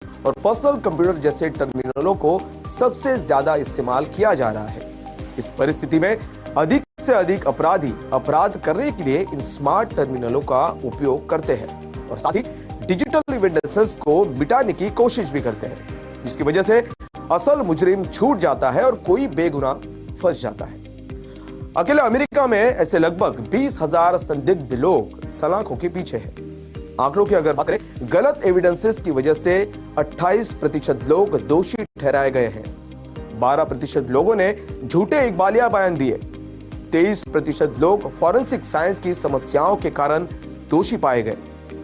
और personal computer जैसे टर्मिनलों को सबसे ज्यादा इस्तेमाल किया जा रहा है। इस परिस्थिति में अधिक से अधिक अपराधी अपराध करने के लिए इन स्मार्ट टर्मिनलों का उपयोग करते हैं और साथ ही डिजिटल एविडेंसेस को मिटाने की कोशिश भी करते हैं, जिसकी वजह से असल मुजरिम छूट जाता है और कोई बेगुनाह फंस जाता है। अकेले अमेरिका में ऐसे लगभग 20,000 संदिग्ध लोग सलाखों के पीछे हैं। आंकड़ों की अगर बात करें, गलत एविडेंसेस की वजह से 28% लोग दोषी ठहराए गए हैं। 12% लोगों ने झूठे इकबालिया बयान दिए। 23% लोग फॉरेंसिक साइंस की समस्याओं के कारण दोषी पाए गए।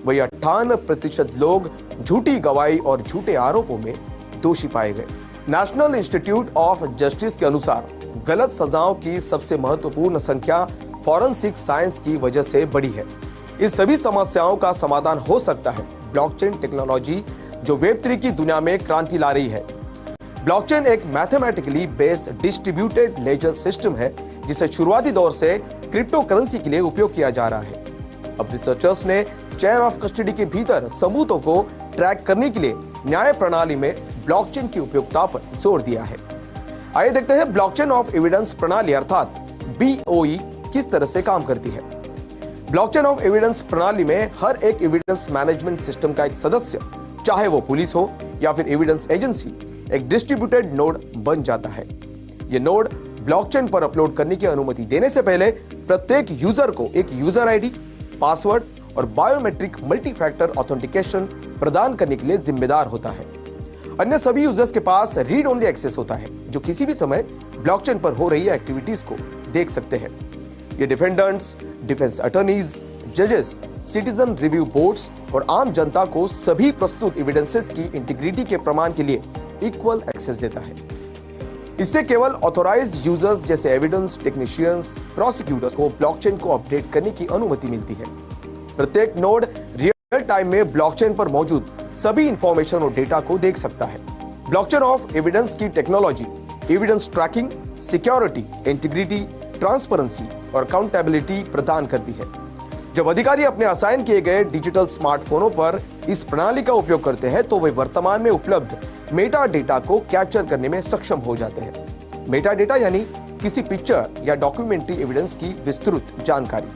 वही 58% लोग झूठी गवाही और झूठे आरोपों में दोषी पाए गए। नेशनल इंस्टीट्यूट ऑफ जस्टिस के अनुसार गलत सजाओं की सबसे महत्वपूर्ण संख्या फॉरेंसिक साइंस की वजह से बढ़ी है। इन सभी समस्याओं का समाधान हो सकता है ब्लॉकचेन टेक्नोलॉजी, जो वेब 3 की दुनिया में क्रांति ला रही है। ब्लॉकचेन एक mathematically based distributed laser system है, जिसे शुरुआती दौर से क्रिप्टो करेंसी के लिए उपयोग किया जा रहा है। अब रिसर्चर्स ने चेयर ऑफ कस्टडी के भीतर सबूतों को ट्रैक करने के लिए न्याय प्रणाली में ब्लॉकचेन की उपयोगिता पर जोर दिया है। आइए देखते हैं ब्लॉकचेन ऑफ एविडेंस प्रणाली अर्थात BOE किस तरह से काम करती है। ब्लॉकचेन ऑफ एविडेंस प्रणाली में हर एक एविडेंस मैनेजमेंट सिस्टम का एक सदस्य, चाहे वो पुलिस हो या फिर एविडेंस एजेंसी, एक डिस्ट्रीब्यूटेड नोड बन जाता है। यह नोड ब्लॉकचेन पर अपलोड करने की अनुमति देने से पहले प्रत्येक यूजर को एक यूजर आईडी, पासवर्ड और बायोमेट्रिक मल्टी फैक्टर ऑथेंटिकेशन प्रदान करने के लिए जिम्मेदार होता है। अन्य सभी यूजर्स के पास रीड ओनली एक्सेस होता है, जो किसी भी समय ब्लॉकचेन पर हो रही एक्टिविटीज को देख सकते हैं। ये डिफेंडेंट्स, डिफेंस अटॉर्नीज, जजेस, सिटीजन रिव्यू बोर्ड्स और आम जनता को सभी प्रस्तुत एविडेंसेस की इंटीग्रिटी के प्रमाण के लिए इक्वल एक्सेस देता है। इससे केवल ऑथोराइज्ड यूजर्स जैसे एविडेंस टेक्नीशियंस, प्रोसिक्यूटर्स को ब्लॉकचेन को अपडेट करने की अनुमति मिलती है। प्रत्येक नोड रियल टाइम में ब्लॉकचेन पर मौजूद सभी इंफॉर्मेशन और डेटा को देख सकता है। ब्लॉकचेन ऑफ एविडेंस की technology evidence tracking, security, integrity, transparency और अकाउंटेबिलिटी प्रदान करती है। जब अधिकारी अपने असाइन किए गए डिजिटल स्मार्टफोनों पर इस प्रणाली का उपयोग करते हैं, तो वे वर्तमान में उपलब्ध मेटा डेटा को कैप्चर करने में सक्षम हो जाते हैं। मेटा डेटा यानी किसी पिक्चर या डॉक्यूमेंट्री एविडेंस की विस्तृत जानकारी।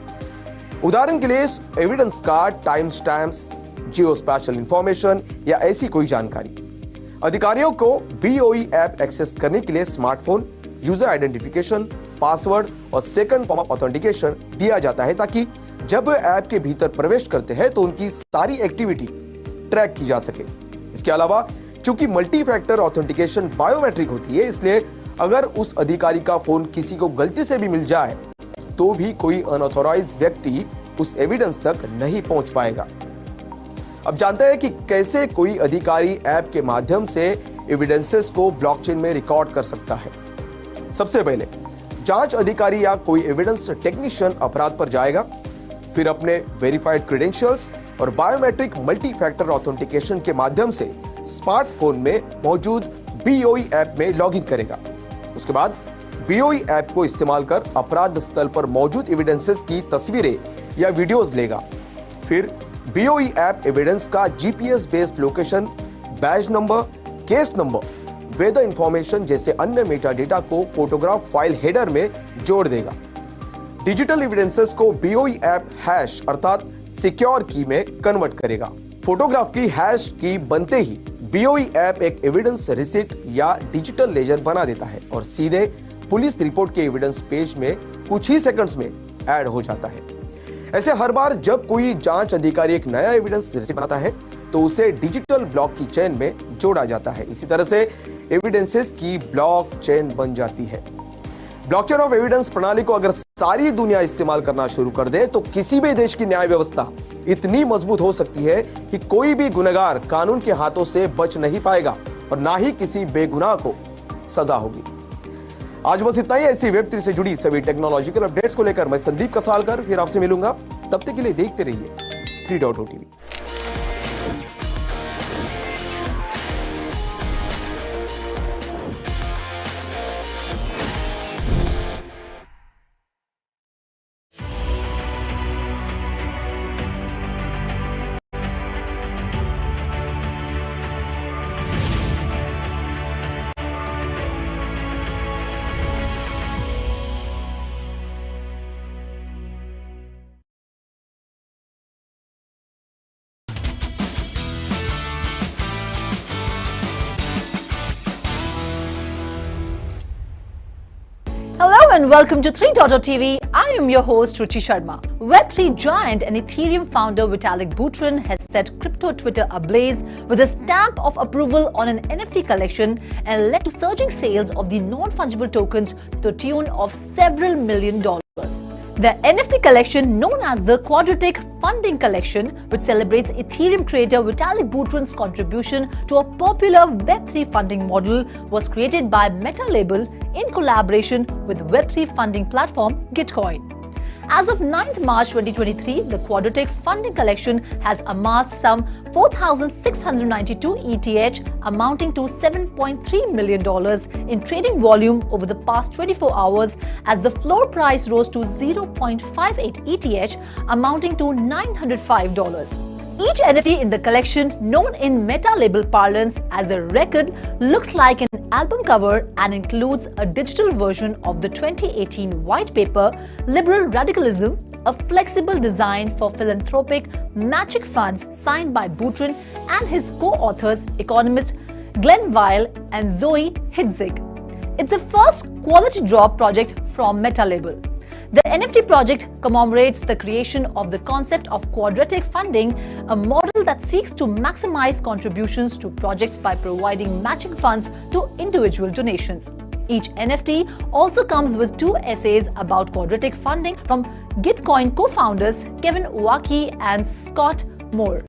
उदाहरण के लिए इस एविडेंस का टाइम स्टैम्प्स, जियो स्पैशियल इंफॉर्मेशन या ऐसी कोई जानकारी। अधिकारियों को BOE ऐप एक्सेस करने के लिए स्मार्टफोन, यूजर आइडेंटिफिकेशन, पासवर्ड और सेकंड फॉर्म ऑफ ऑथेंटिकेशन दिया जाता है, ताकि जब वे ऐप के भीतर प्रवेश करते हैं तो उनकी सारी एक्टिविटी ट्रैक की जा सके। इसके अलावा चूंकि मल्टी फैक्टर ऑथेंटिकेशन बायोमेट्रिक होती है, इसलिए अगर उस अधिकारी का फोन किसी को गलती से भी मिल जाए तो भी कोई अनऑथोराइज्ड व्यक्ति उस एविडेंस तक नहीं पहुंच पाएगा। अब जानते हैं कि कैसे कोई अधिकारी ऐप के माध्यम से एविडेंसेस को ब्लॉकचेन में रिकॉर्ड कर सकता है। सबसे पहले जांच अधिकारी या कोई एविडेंस टेक्नीशियन अपराध पर जाएगा, फिर अपने वेरीफाइड क्रेडेंशियल्स और बायोमेट्रिक मल्टी फैक्टर ऑथेंटिकेशन के माध्यम से स्मार्टफोन में मौजूद BOE ऐप में लॉगिन करेगा। उसके बाद BOE ऐप को इस्तेमाल कर अपराध स्थल पर मौजूद एविडेंसेस की तस्वीरें या वीडियोस लेगा। फिर BOE ऐप एविडेंस का GPS based location, badge number, case number, weather information जैसे अन्य मेटा डेटा को फोटोग्राफ फाइल हेडर में जोड़ देगा। डिजिटल एविडेंसेस को BOE ऐप हैश अर्थात सिक्योर की में कन्वर्ट करेगा। फोटोग्राफ की हैश की बनते ही BOE ऐप एक एविडेंस रिसिट या डिजिटल लेजर बना देता है और सीधे पुलिस रिपोर्ट के एविडेंस पेज में कुछ ही सेकंड्स में ऐड हो जाता है। ऐसे हर बार जब कोई जांच अधिकारी एक नया एविडेंस रिसिट बनाता है, तो उसे डिजिटल ब्लॉक की चेन में जोड़ा जाता है। इसी तरह से एविडेंसेस की ब्लॉक चेन बन जाती है। ब्लॉकचेन ऑफ एविडेंस प्रणाली को अगर सारी दुनिया इस्तेमाल करना शुरू कर दे, तो किसी भी देश की न्याय व्यवस्था इतनी मजबूत हो सकती है कि कोई भी गुनहगार कानून के हाथों से बच नहीं पाएगा और ना ही किसी बेगुनाह को सजा होगी। आज बस इतना ही। ऐसी वेब 3 से जुड़ी सभी टेक्नोलॉजिकल अपडेट्स को लेकर मैं संदीप कसालकर फिर आपसे मिलूंगा। तब तक के लिए देखते रहिए 3.0 TV. and welcome to 3.0 I am your host Ruchi Sharma. Web3 giant and Ethereum founder Vitalik Buterin has set crypto Twitter ablaze with a stamp of approval on an NFT collection and led to surging sales of the non-fungible tokens to the tune of several $1 million. The NFT collection, known as the Quadratic Funding Collection, which celebrates Ethereum creator Vitalik Buterin's contribution to a popular Web3 funding model, was created by MetaLabel in collaboration with Web3 funding platform Gitcoin. As of 9th March 2023, the Quadratic Funding Collection has amassed some 4,692 ETH, amounting to $7.3 million in trading volume over the past 24 hours, as the floor price rose to 0.58 ETH, amounting to $905. Each NFT in the collection, known in MetaLabel parlance as a record, looks like an album cover and includes a digital version of the 2018 white paper Liberal Radicalism, a flexible design for philanthropic matching funds signed by Buterin and his co-authors, economist Glenn Weil and Zoe Hitzig. It's the first quality drop project from MetaLabel. The NFT project commemorates the creation of the concept of quadratic funding, a model that seeks to maximize contributions to projects by providing matching funds to individual donations. Each NFT also comes with 2 essays about quadratic funding from Gitcoin co-founders Kevin Owocki and Scott Moore.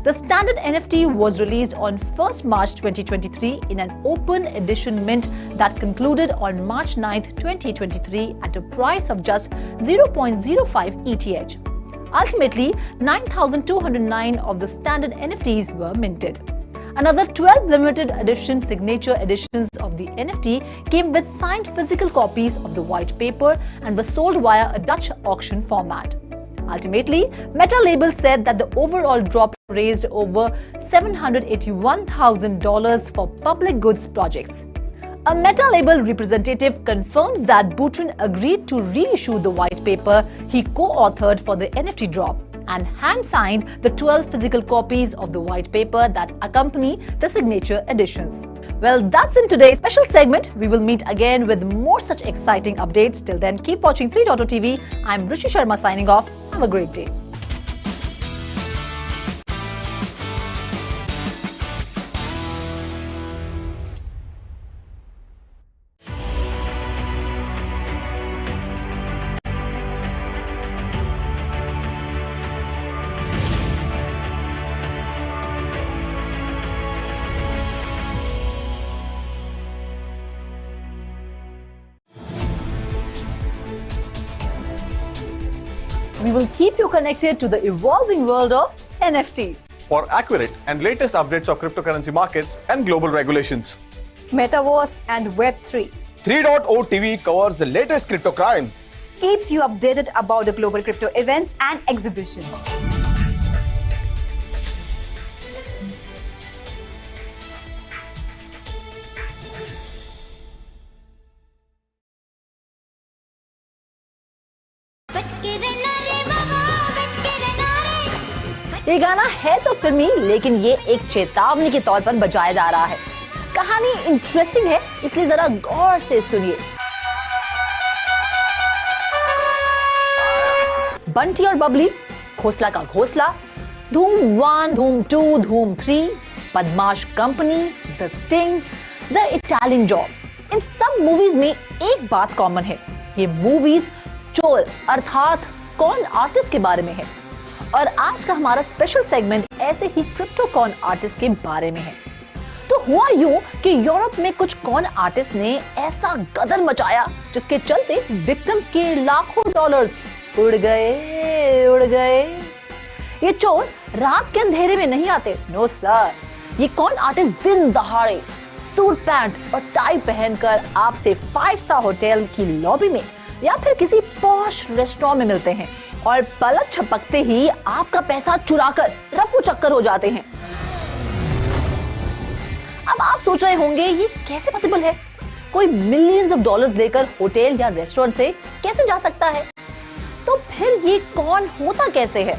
The standard NFT was released on 1st March 2023 in an open edition mint that concluded on March 9th, 2023 at a price of just 0.05 ETH. Ultimately, 9,209 of the standard NFTs were minted. Another 12 limited edition signature editions of the NFT came with signed physical copies of the white paper and were sold via a Dutch auction format. Ultimately, MetaLabel said that the overall drop raised over $781,000 for public goods projects. A MetaLabel representative confirms that Buterin agreed to reissue the white paper he co-authored for the NFT drop and hand-signed the 12 physical copies of the white paper that accompany the signature editions. Well, that's in today's special segment. We will meet again with more such exciting updates. Till then, keep watching 3.0 TV. I'm Ruchi Sharma signing off. Have a great day. We will keep you connected to the evolving world of NFT. For accurate and latest updates of cryptocurrency markets and global regulations. Metaverse and Web3. 3.0 TV covers the latest crypto crimes. Keeps you updated about the global crypto events and exhibitions. ये गाना है तो फिल्मी, लेकिन ये एक चेतावनी के तौर पर बजाया जा रहा है। कहानी इंटरेस्टिंग है, इसलिए जरा गौर से सुनिए। बंटी और बबली, घोसला का घोसला, धूम 1, धूम 2, Dhoom 3, Badmaash Company, the Sting, the Italian Job. इन सब मूवीज में एक बात कॉमन है, ये मूवीज चोर अर्थात कॉन आर्टिस्ट के बारे में है। और आज का हमारा स्पेशल सेगमेंट ऐसे ही क्रिप्टो कॉन आर्टिस्ट के बारे में है। तो हुआ यूं कि यूरोप में कुछ कॉन आर्टिस्ट ने ऐसा गदर मचाया जिसके चलते विक्टिम्स के लाखों डॉलर्स उड़ गए। ये चोर रात के अंधेरे में नहीं आते, नो सर। ये कॉन आर्टिस्ट दिन दहाड़े सूट पैंट और टाई पहनकर आपसे 5 स्टार होटल की लॉबी में या फिर किसी पॉश रेस्टोरेंट में मिलते हैं और पलक झपकते ही आपका पैसा चुराकर रफू चक्कर हो जाते हैं। अब आप सोच रहे होंगे ये कैसे पॉसिबल है? कोई मिलियंस ऑफ डॉलर्स देकर होटल या रेस्टोरेंट से कैसे जा सकता है? तो फिर ये कौन होता कैसे है?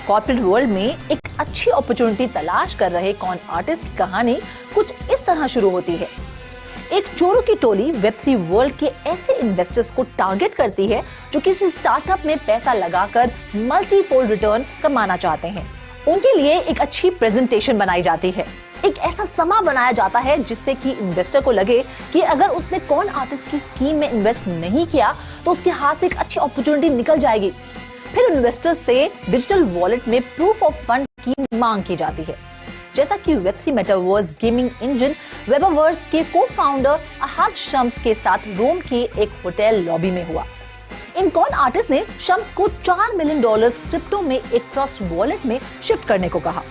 कॉर्पोरेट वर्ल्ड में एक अच्छी अपॉर्चुनिटी तलाश कर रहे कॉन आर्टिस्ट की कहानी कुछ इस तरह शुरू होती है। एक चोरों की टोली वेब3 वर्ल्ड के ऐसे इन्वेस्टर्स को टारगेट करती है जो किसी स्टार्टअप में पैसा लगाकर मल्टीफोल्ड रिटर्न कमाना चाहते हैं। उनके लिए एक अच्छी प्रेजेंटेशन बनाई जाती है, एक ऐसा समा बनाया जाता है जिससे कि इन्वेस्टर को लगे कि अगर उसने कॉन आर्टिस्ट की स्कीम में इन्वेस्ट नहीं किया तो उसके हाथ से एक अच्छी अपॉर्चुनिटी निकल जाएगी। फिर इन्वेस्टर्स से डिजिटल वॉलेट में प्रूफ ऑफ फंड की मांग की जाती है, जैसा कि वेब3 मेटावर्स गेमिंग इंजन वेबावर्स के को-फाउंडर अहाद शम्स के साथ रोम के एक होटल लॉबी में हुआ। इन कॉन आर्टिस्ट ने शम्स को $4 मिलियन क्रिप्टो में एक ट्रस्ट वॉलेट में शिफ्ट करने को कहा।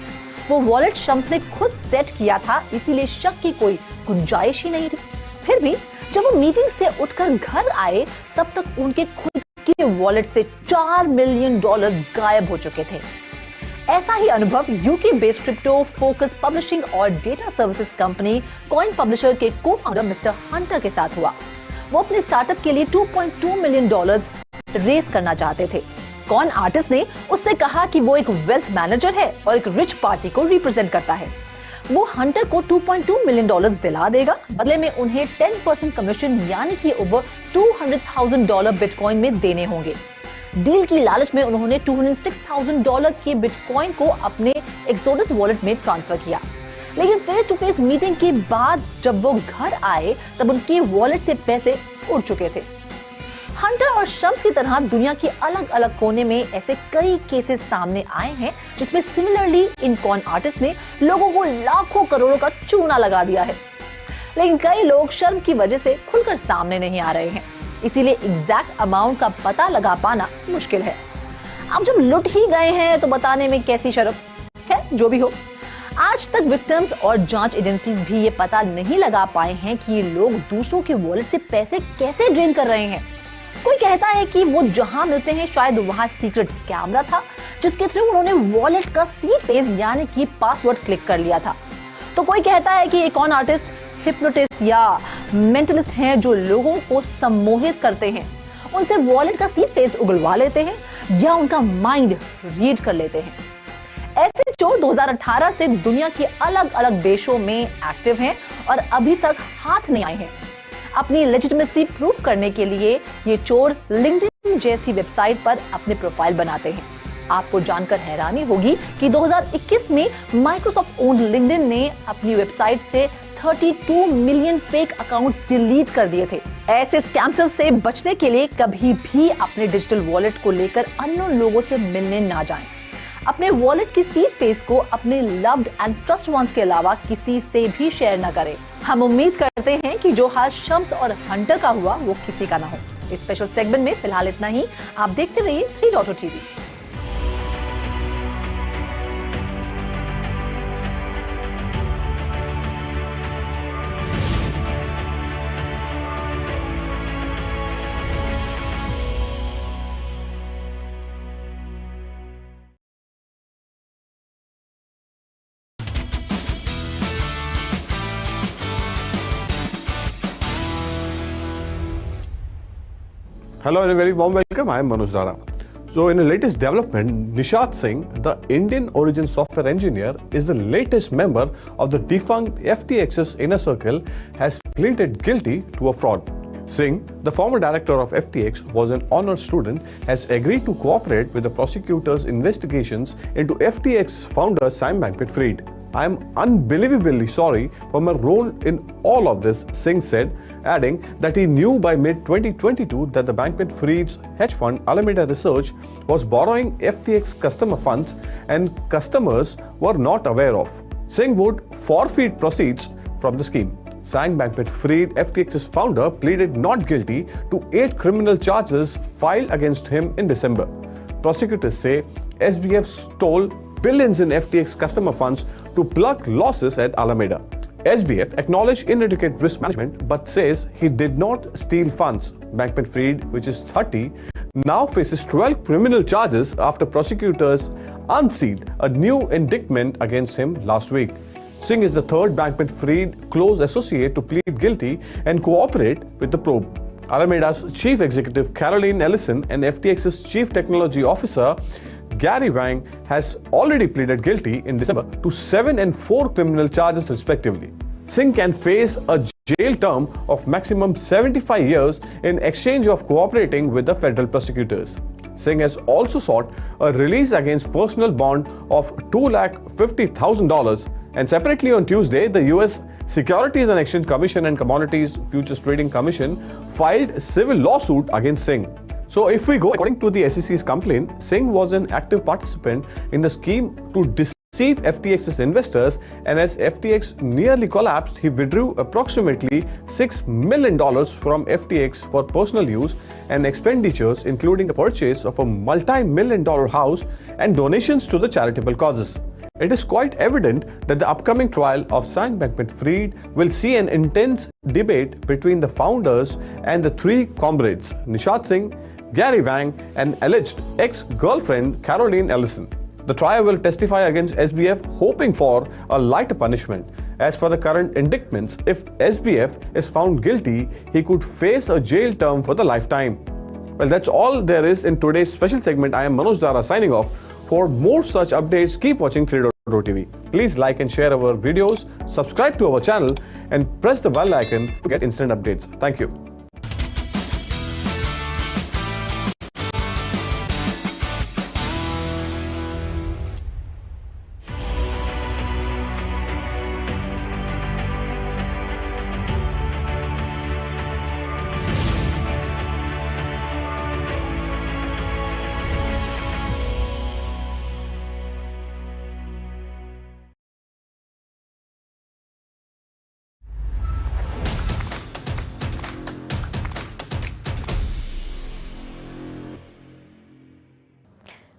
वो वॉलेट शम्स ने खुद सेट किया था, इसीलिए शक की कोई गुंजाइश ही नहीं थी। फिर भी जब वो मीटिंग से उठकर घर आए तब तक उनके खुद के वॉलेट से $4 मिलियन गायब हो चुके थे। ऐसा ही अनुभव UK based crypto focus publishing और data services company Coin Publisher के को-फाउंडर मिस्टर हंटर के साथ हुआ। वो अपने स्टार्टअप के लिए $2.2 मिलियन रेज करना चाहते थे। कॉन आर्टिस्ट ने उससे कहा कि वो एक वेल्थ मैनेजर है और एक रिच पार्टी को रिप्रेजेंट करता है। वो हंटर को $2.2 मिलियन दिला देगा, बदले में उन्हें 10% कमीशन यानी कि ओवर $200,000 बिटकॉइन में देने होंगे। डील की लालच में उन्होंने $206,000 के बिटकॉइन को अपने एक्सोडस वॉलेट में ट्रांसफर किया। लेकिन फेस टू फेस मीटिंग के बाद जब वो घर आए तब उनके वॉलेट से पैसे उड़ चुके थे। हंटर और शम्स की तरह दुनिया के अलग अलग कोने में ऐसे कई केसेस सामने आए हैं जिसमें सिमिलरली इन कॉन आर्टिस्ट ने लोगों को लाखों करोड़ों का चूना लगा दिया है। लेकिन कई लोग शर्म की वजह से खुलकर सामने नहीं आ रहे हैं, इसीलिए एग्जैक्ट अमाउंट का पता लगा पाना मुश्किल है। अब जब लुट ही गए हैं तो बताने में कैसी शर्म। खैर जो भी हो, आज तक विक्टिम्स और जांच एजेंसीज भी ये पता नहीं लगा पाए हैं कि ये लोग दूसरों के वॉलेट से पैसे कैसे ड्रेन कर रहे हैं। कोई कहता है कि वो जहां मिलते हैं शायद वहां सीक्रेट कैमरा था जिसके थ्रू उन्होंने वॉलेट का सीड फेज यानी कि पासवर्ड क्लिक कर लिया था। तो कोई कहता है कि एक कॉन आर्टिस्ट हिप्नोटिस्ट या मेंटलिस्ट हैं जो लोगों को सम्मोहित करते हैं, उनसे वॉलेट का सीड फेज उगलवा लेते हैं या उनका माइंड रीड कर लेते हैं। ऐसे चोर 2018 से दुनिया के अलग अलग देशों में एक्टिव हैं और अभी तक हाथ नहीं आए हैं। अपनी लेजिटिमेसी प्रूव करने के लिए ये चोर लिंक्डइन जैसी वेबसाइट पर अपने प्रोफाइल बनाते हैं। आपको जानकर हैरानी होगी कि 2021 में माइक्रोसॉफ्ट ओन्ड लिंक्डइन ने अपनी वेबसाइट से 32 मिलियन फेक अकाउंट्स डिलीट कर दिए थे। ऐसे स्कैमर्स से बचने के लिए कभी भी अपने डिजिटल वॉलेट को लेकर अननोन लोगों से मिलने ना जाएं। अपने वॉलेट की सीड फेस को अपने लव्ड एंड ट्रस्ट वंस के अलावा किसी से भी शेयर न करें। हम उम्मीद करते हैं कि जो हाल शम्स और हंटर का हुआ वो किसी का ना हो। इस स्पेशल सेगमेंट में फिलहाल इतना ही। आप देखते रहिए 3.0 TV. Hello and a very warm welcome. I am Manoj Dara. So in the latest development, Nishad Singh, the Indian origin software engineer, is the latest member of the defunct FTX's inner circle, has pleaded guilty to a fraud. Singh, the former director of FTX, was an honor student, has agreed to cooperate with the prosecutor's investigations into FTX founder Sam Bankman-Fried. I am unbelievably sorry for my role in all of this, Singh said, adding that he knew by mid-2022 that the Bankman-Fried's hedge fund Alameda Research was borrowing FTX customer funds and customers were not aware of. Singh would forfeit proceeds from the scheme. Sam Bankman-Fried, FTX's founder, pleaded not guilty to 8 criminal charges filed against him in December. Prosecutors say SBF stole billions in FTX customer funds to plug losses at Alameda. SBF acknowledged inadequate risk management but says he did not steal funds. Bankman-Fried, which is 30, now faces 12 criminal charges after prosecutors unsealed a new indictment against him last week. Singh is the third Bankman-Fried close associate to plead guilty and cooperate with the probe. Alameda's chief executive Caroline Ellison and FTX's chief technology officer Gary Wang has already pleaded guilty in December to 7 and 4 criminal charges respectively. Singh can face a jail term of maximum 75 years in exchange of cooperating with the federal prosecutors. Singh has also sought a release against personal bond of $250,000, and separately on Tuesday, the US Securities and Exchange Commission and Commodities Futures Trading Commission filed civil lawsuit against Singh. So if we go according to the SEC's complaint, Singh was an active participant in the scheme to deceive FTX's investors, and as FTX nearly collapsed, he withdrew approximately $6 million from FTX for personal use and expenditures, including the purchase of a multi-million-dollar house and donations to the charitable causes. It is quite evident that the upcoming trial of Sam Bankman-Fried will see an intense debate between the founders and the three comrades, Nishad Singh, Gary Wang, and alleged ex-girlfriend Caroline Ellison. The trial will testify against SBF, hoping for a lighter punishment. As per the current indictments, if SBF is found guilty, he could face a jail term for the lifetime. Well, that's all there is in today's special segment. I am Manoj Dara signing off. For more such updates, keep watching 3.0 TV. Please like and share our videos, subscribe to our channel, and press the bell icon to get instant updates. Thank you.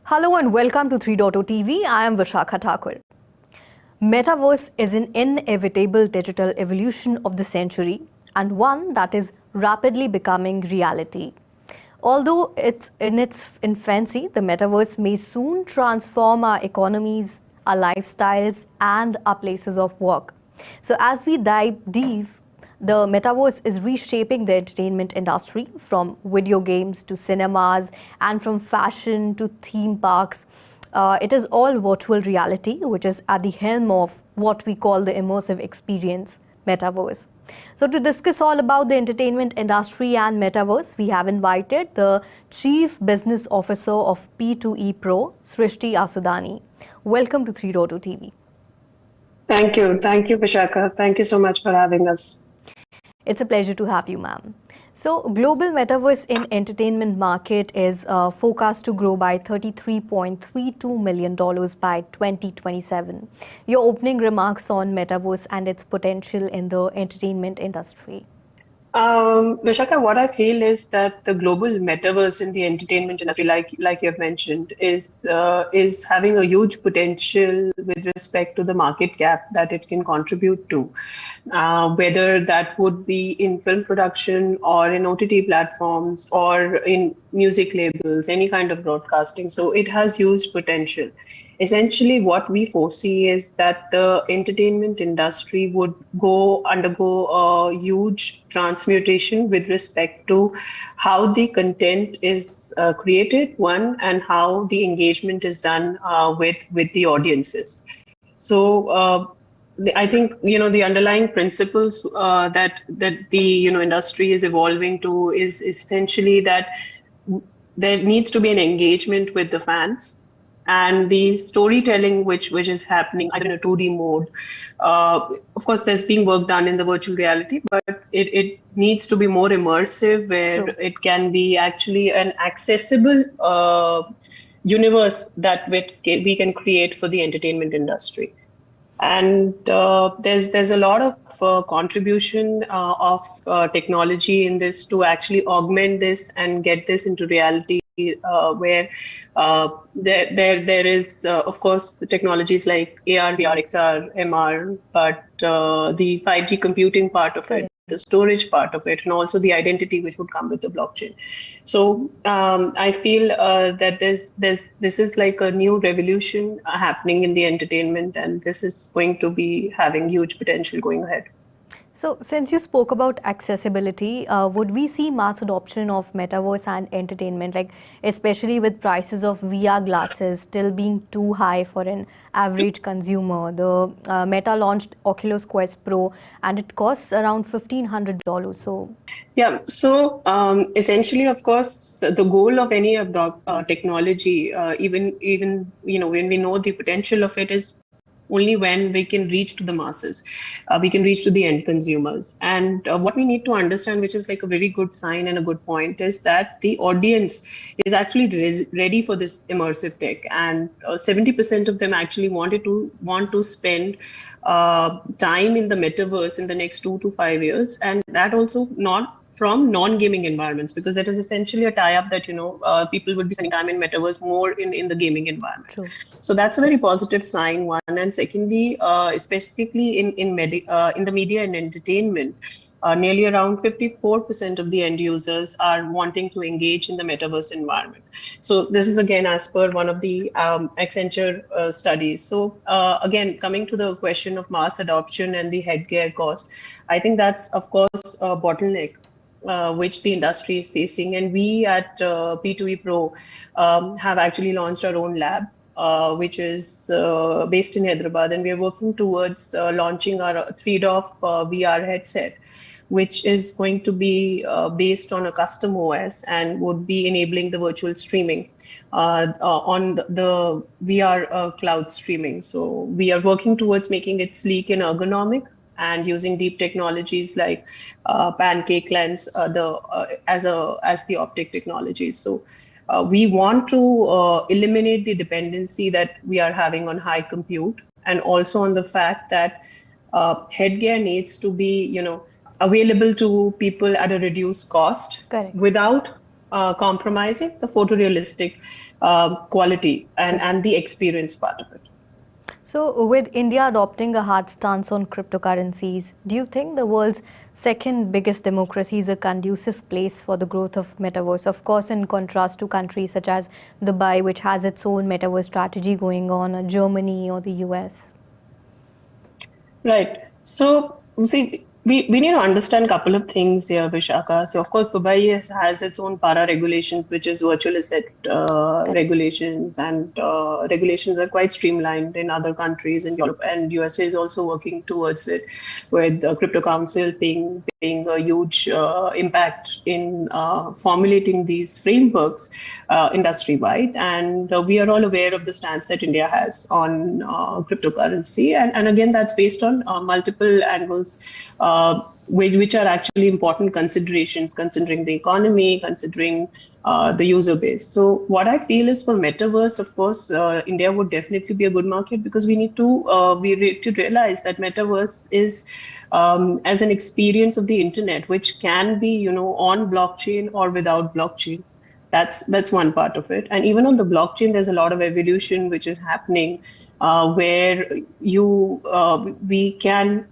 Hello and welcome to 3.0 TV. I am Vishakha Thakur. Metaverse is an inevitable digital evolution of the century and one that is rapidly becoming reality. Although it's in its infancy, the metaverse may soon transform our economies, our lifestyles, and our places of work. So as we dive deep, the metaverse is reshaping the entertainment industry, from video games to cinemas and from fashion to theme parks. It is all virtual reality, which is at the helm of what we call the immersive experience, metaverse. So to discuss all about the entertainment industry and metaverse, we have invited the Chief Business Officer of P2E Pro, Srishti Asudani. Welcome to 3.0 TV. Thank you. Thank you, Vishakha. Thank you so much for having us. It's a pleasure to have you, ma'am. So, global metaverse in entertainment market is forecast to grow by $33.32 million by 2027. Your opening remarks on metaverse and its potential in the entertainment industry. Vishakha, what I feel is that the global metaverse in the entertainment industry, like you have mentioned, is having a huge potential with respect to the market cap that it can contribute to, whether that would be in film production or in OTT platforms or in music labels, any kind of broadcasting. So it has huge potential. Essentially, what we foresee is that the entertainment industry would undergo a huge transmutation with respect to how the content is created, one, and how the engagement is done with the audiences. So I think the underlying principles that the industry is evolving to is essentially that there needs to be an engagement with the fans. And the storytelling which is happening in a 2D mode, of course, there's being work done in the virtual reality, but it needs to be more immersive, where it can be actually an accessible universe that we can create for the entertainment industry. And there's a lot of contribution of technology in this to actually augment this and get this into reality. Where there is, of course, the technologies like AR, VR, XR, MR, but the 5G computing part of it, the storage part of it, and also the identity which would come with the blockchain. So I feel that this is like a new revolution happening in the entertainment, and this is going to be having huge potential going ahead. So, since you spoke about accessibility, would we see mass adoption of metaverse and entertainment, like especially with prices of VR glasses still being too high for an average consumer? The Meta launched Oculus Quest Pro, and it costs around $1,500. So, Yeah, so essentially, of course, the goal of any of the technology, even when we know the potential of it, is only when we can reach to the masses, we can reach to the end consumers. And what we need to understand, which is like a very good sign and a good point, is that the audience is actually ready for this immersive tech, and 70% of them actually want to spend time in the metaverse in the next 2 to 5 years, and that also not from non-gaming environments, because that is essentially a tie-up that people would be spending time in metaverse more in the gaming environment. true. So that's a very positive sign, one. And secondly, specifically in the media and entertainment, nearly around 54% of the end users are wanting to engage in the metaverse environment. So this is again as per one of the Accenture studies. So again, coming to the question of mass adoption and the headgear cost, I think that's of course a bottleneck which the industry is facing. And we at P2E Pro have actually launched our own lab, which is based in Hyderabad, and we are working towards launching our 3DOF VR headset, which is going to be based on a custom OS and would be enabling the virtual streaming on the VR cloud streaming. So we are working towards making it sleek and ergonomic, and using deep technologies like Pancake Lens as the optic technology. So we want to eliminate the dependency that we are having on high compute, and also on the fact that headgear needs to be available to people at a reduced cost. Correct. Without compromising the photorealistic quality and the experience part of it. So, with India adopting a hard stance on cryptocurrencies, do you think the world's second biggest democracy is a conducive place for the growth of metaverse? Of course, in contrast to countries such as Dubai, which has its own metaverse strategy going on, or Germany or the US. Right. So, you see, we need to understand a couple of things here, Vishaka. So, of course, Dubai has its own para regulations, which is virtual asset regulations, and regulations are quite streamlined in other countries in Europe, and USA is also working towards it, with the Crypto Council paying a huge impact in formulating these frameworks industry-wide. And we are all aware of the stance that India has on cryptocurrency, and again, that's based on multiple angles, which are actually important considerations, considering the economy, considering the user base. So what I feel is, for metaverse, of course, India would definitely be a good market, because we need to realize that metaverse is as an experience of the internet, which can be on blockchain or without blockchain. That's one part of it. And even on the blockchain, there's a lot of evolution which is happening, where we can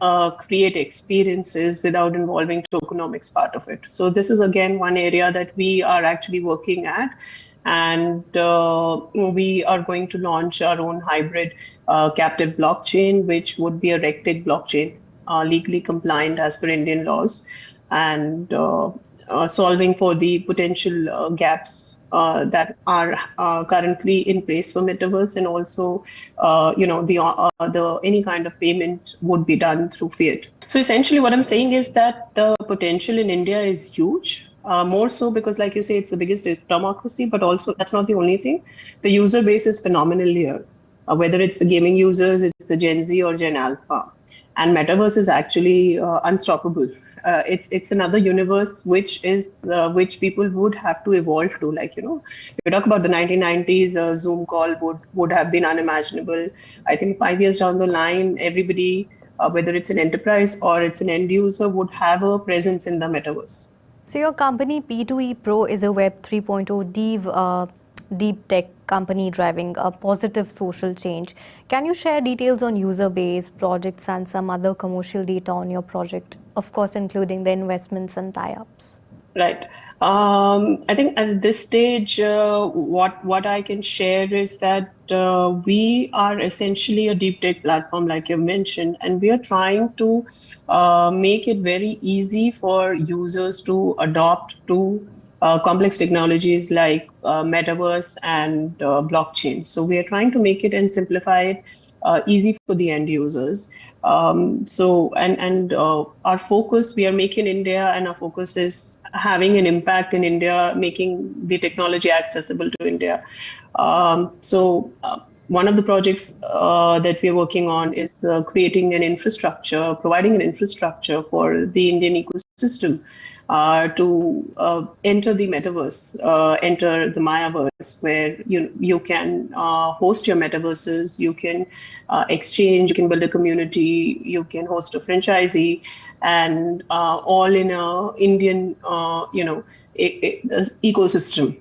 create experiences without involving tokenomics part of it. So this is again one area that we are actually working at, and we are going to launch our own hybrid captive blockchain, which would be a RegTech blockchain, legally compliant as per Indian laws, and solving for the potential gaps that are currently in place for metaverse, and also the any kind of payment would be done through fiat. So essentially what I'm saying is that the potential in India is huge, more so because, like you say, it's the biggest democracy, but also that's not the only thing. The user base is phenomenal here, whether it's the gaming users, it's the Gen Z or Gen Alpha, and metaverse is actually unstoppable. It's another universe which people would have to evolve to. Like, you talk about the 1990s, Zoom call would have been unimaginable. I think 5 years down the line, everybody, whether it's an enterprise or it's an end user, would have a presence in the metaverse. So your company P2E Pro is a Web 3.0 deep tech company driving a positive social change. Can you share details on user base, projects, and some other commercial data on your project? Of course, including the investments and tie-ups. Right. I think at this stage, what I can share is that we are essentially a deep tech platform, like you mentioned, and we are trying to make it very easy for users to adopt to complex technologies like metaverse and blockchain. So we are trying to make it and simplify it easy for the end users. So our focus, we are making India, and our focus is having an impact in India, making the technology accessible to India. One of the projects that we're working on is creating an infrastructure, providing an infrastructure for the Indian ecosystem to enter the metaverse, enter the Mayaverse, where you can host your metaverses, you can exchange, you can build a community, you can host a franchisee, and all in a Indian, ecosystem,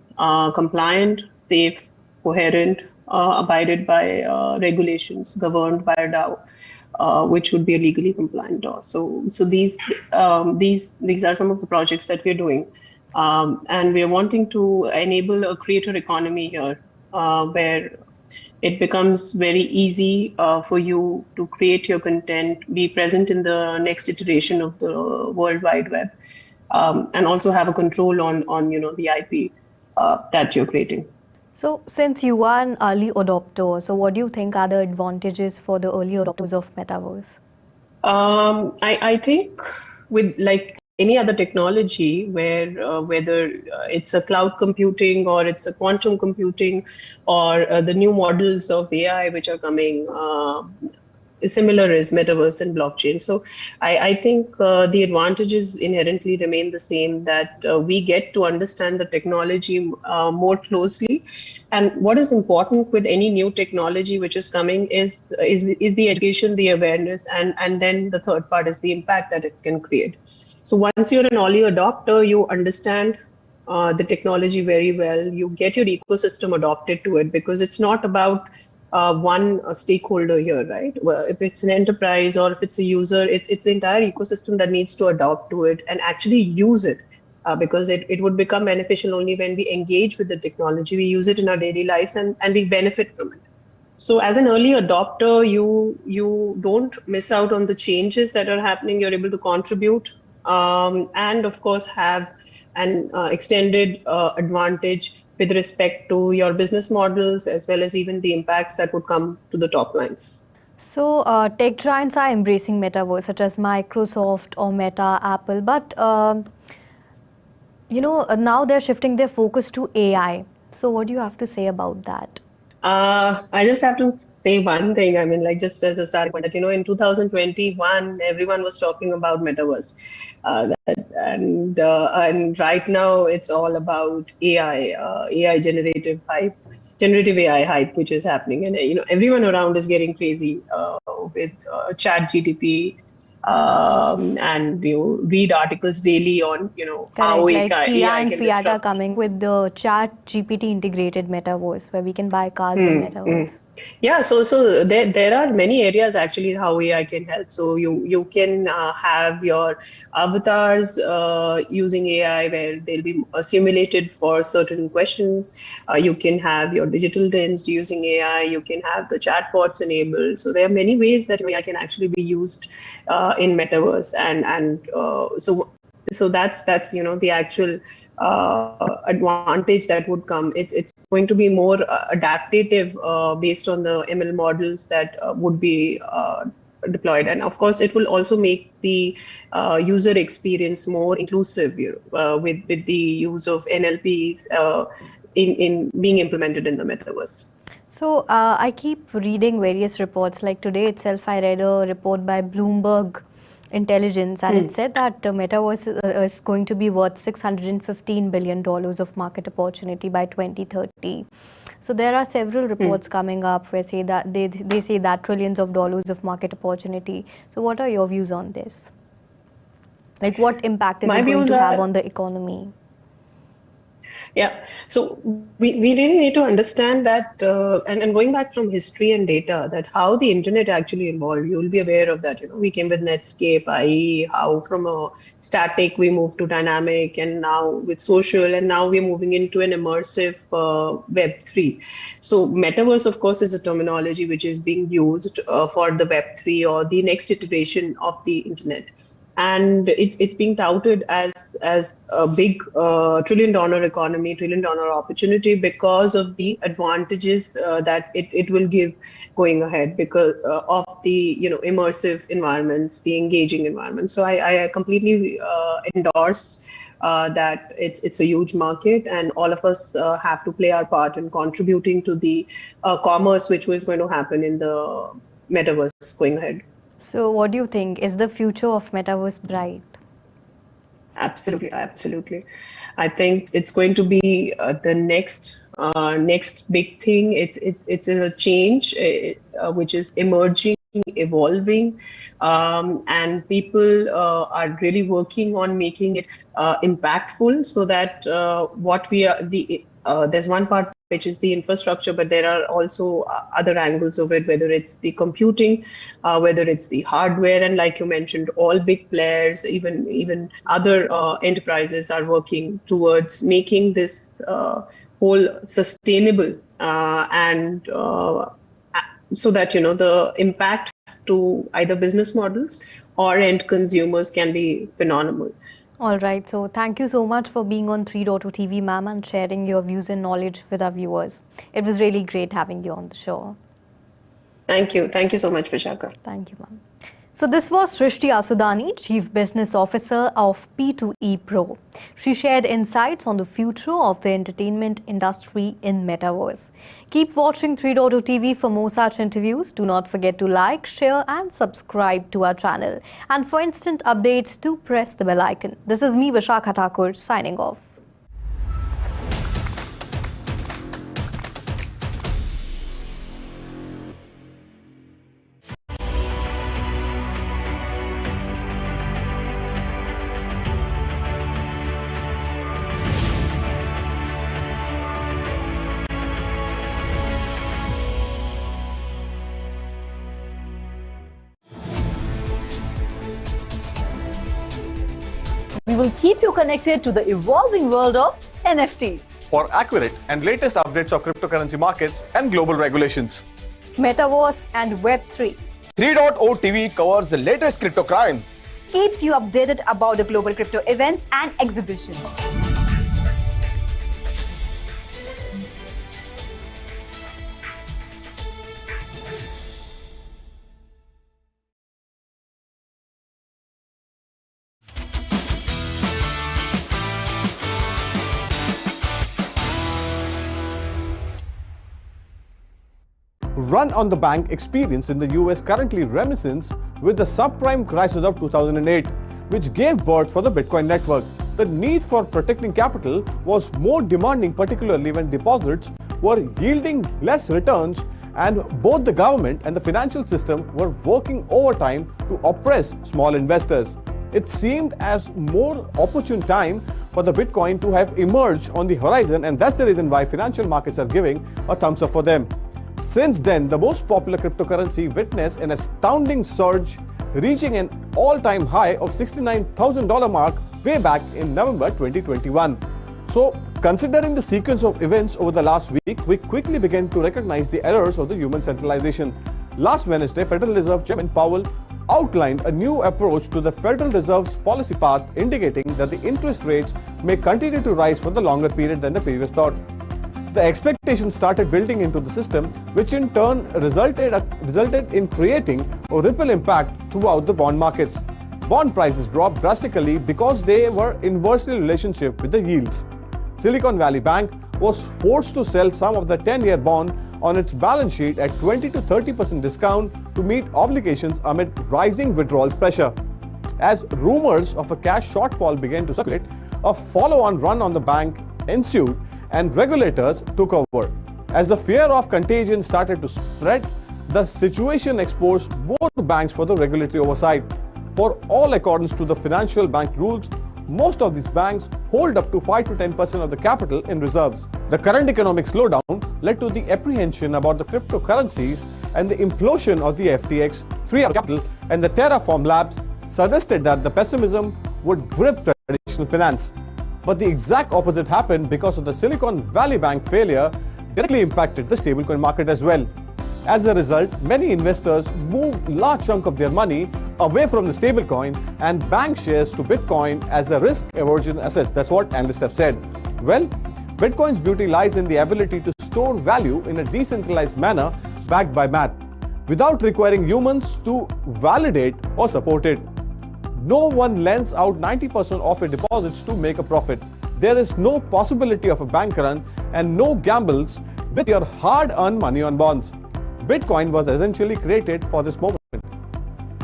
compliant, safe, coherent, abided by regulations, governed by a DAO. Which would be a legally compliant DAO. So these are some of the projects that we're doing, and we are wanting to enable a creator economy here, where it becomes very easy for you to create your content, be present in the next iteration of the World Wide Web, and also have a control on the IP that you're creating. So, since you are an early adopter, so what do you think are the advantages for the early adopters of Metaverse? I think with like any other technology, where whether it's a cloud computing or it's a quantum computing or the new models of AI which are coming, similar is metaverse and blockchain. So I think the advantages inherently remain the same, that we get to understand the technology more closely. And what is important with any new technology which is coming is the education, the awareness, and then the third part is the impact that it can create. So once you're an early adopter, you understand the technology very well. You get your ecosystem adopted to it, because it's not about one stakeholder here, right? Well, if it's an enterprise or if it's a user, it's the entire ecosystem that needs to adopt to it and actually use it, because it would become beneficial only when we engage with the technology, we use it in our daily lives, and we benefit from it. So as an early adopter, you don't miss out on the changes that are happening. You're able to contribute, and of course have an extended advantage with respect to your business models, as well as even the impacts that would come to the top lines. So, tech giants are embracing metaverse, such as Microsoft or Meta, Apple, but now they're shifting their focus to AI. So, what do you have to say about that? I just have to say one thing. I mean, like, just as a starting point, that in 2021, everyone was talking about metaverse, and right now it's all about AI, AI generative AI hype, which is happening, and everyone around is getting crazy with Chat GTP. And you read articles daily on how Correct, like Kia AI and can Fiat are disrupt. coming with the Chat GPT integrated metaverse, where we can buy cars in metaverse. Yeah, so there are many areas actually how AI can help. So you can have your avatars using AI, where they'll be simulated for certain questions. You can have your digital twins using AI. You can have the chatbots enabled. So there are many ways that AI can actually be used in metaverse, and so that's the actual advantage that would come. It's going to be more adaptive based on the ML models that would be deployed, and of course it will also make the user experience more inclusive with the use of NLPs in being implemented in the metaverse. So, I keep reading various reports. Like today itself, I read a report by Bloomberg Intelligence, and it said that the metaverse is going to be worth $615 billion of market opportunity by 2030. So there are several reports coming up where say that they say that trillions of dollars of market opportunity. So what are your views on this? Like, what impact is it going to have on the economy? Yeah, so we really need to understand that, and going back from history and data, that how the internet actually evolved. You'll be aware of that. We came with Netscape, IE, how from a static we moved to dynamic, and now with social, and now we're moving into an immersive Web3. So metaverse, of course, is a terminology which is being used for the Web3 or the next iteration of the internet. And it's being touted as a big $1 trillion economy, $1 trillion opportunity because of the advantages that it will give going ahead because of the immersive environments, the engaging environments. So I completely endorse that it's a huge market, and all of us have to play our part in contributing to the commerce which was going to happen in the metaverse going ahead. So what do you think? Is the future of metaverse bright? Absolutely. I think it's going to be the next big thing. It's a change which is emerging, evolving, and people are really working on making it impactful, so that there's one part which is the infrastructure, but there are also other angles of it, whether it's the computing, whether it's the hardware, and like you mentioned, all big players, even other enterprises are working towards making this whole sustainable, and so that the impact to either business models or end consumers can be phenomenal. All right, so thank you so much for being on 3.0 TV, ma'am, and sharing your views and knowledge with our viewers. It was really great having you on the show. Thank you so much, Vishakha. Thank you, ma'am. So this was Srishti Asudani, Chief Business Officer of P2E Pro. She shared insights on the future of the entertainment industry in Metaverse. Keep watching 3.0 TV for more such interviews. Do not forget to like, share and subscribe to our channel. And for instant updates, do press the bell icon. This is me, Vishakha Thakur, signing off. We will keep you connected to the evolving world of NFT. For accurate and latest updates of cryptocurrency markets and global regulations. Metaverse and Web3. 3.0 TV covers the latest crypto crimes. Keeps you updated about the global crypto events and exhibitions. Run-on-the-bank experience in the US currently reminiscent with the subprime crisis of 2008, which gave birth for the Bitcoin network. The need for protecting capital was more demanding, particularly when deposits were yielding less returns and both the government and the financial system were working overtime to oppress small investors. It seemed as more opportune time for the Bitcoin to have emerged on the horizon, and that's the reason why financial markets are giving a thumbs up for them. Since then, the most popular cryptocurrency witnessed an astounding surge, reaching an all-time high of $69,000 mark way back in November 2021. So, considering the sequence of events over the last week, we quickly began to recognize the errors of the human centralization. Last Wednesday, Federal Reserve Chairman Powell outlined a new approach to the Federal Reserve's policy path, indicating that the interest rates may continue to rise for the longer period than the previous thought. The expectations started building into the system, which in turn resulted in creating a ripple impact throughout the bond markets. Bond prices dropped drastically because they were inversely relationship with the yields. Silicon Valley Bank was forced to sell some of the 10-year bond on its balance sheet at 20 to 30% discount to meet obligations amid rising withdrawal pressure. As rumors of a cash shortfall began to circulate, a follow-on run on the bank ensued and regulators took over. As the fear of contagion started to spread, the situation exposed both banks for the regulatory oversight. For all accordance to the financial bank rules, most of these banks hold up to 5 to 10% of the capital in reserves. The current economic slowdown led to the apprehension about the cryptocurrencies, and the implosion of the FTX, 3R Capital, and the Terraform Labs suggested that the pessimism would grip traditional finance. But the exact opposite happened because of the Silicon Valley Bank failure directly impacted the stablecoin market as well. As a result, many investors moved large chunk of their money away from the stablecoin and bank shares to Bitcoin as a risk aversion assets. That's what analysts have said. Well, Bitcoin's beauty lies in the ability to store value in a decentralized manner backed by math, without requiring humans to validate or support it. No one lends out 90% of your deposits to make a profit. There is no possibility of a bank run and no gambles with your hard-earned money on bonds. Bitcoin was essentially created for this moment,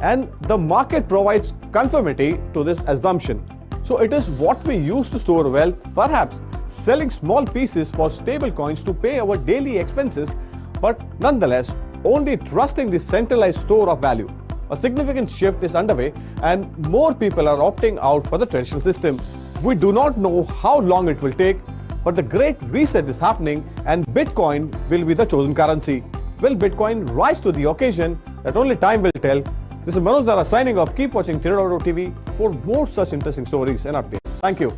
and the market provides conformity to this assumption. So it is what we use to store wealth, perhaps selling small pieces for stable coins to pay our daily expenses, but nonetheless only trusting the centralized store of value. A significant shift is underway and more people are opting out for the traditional system. We do not know how long it will take, but the great reset is happening and Bitcoin will be the chosen currency. Will Bitcoin rise to the occasion? That only time will tell. This is Manoj Dara signing off. Keep watching 3.0 TV for more such interesting stories and updates. Thank you.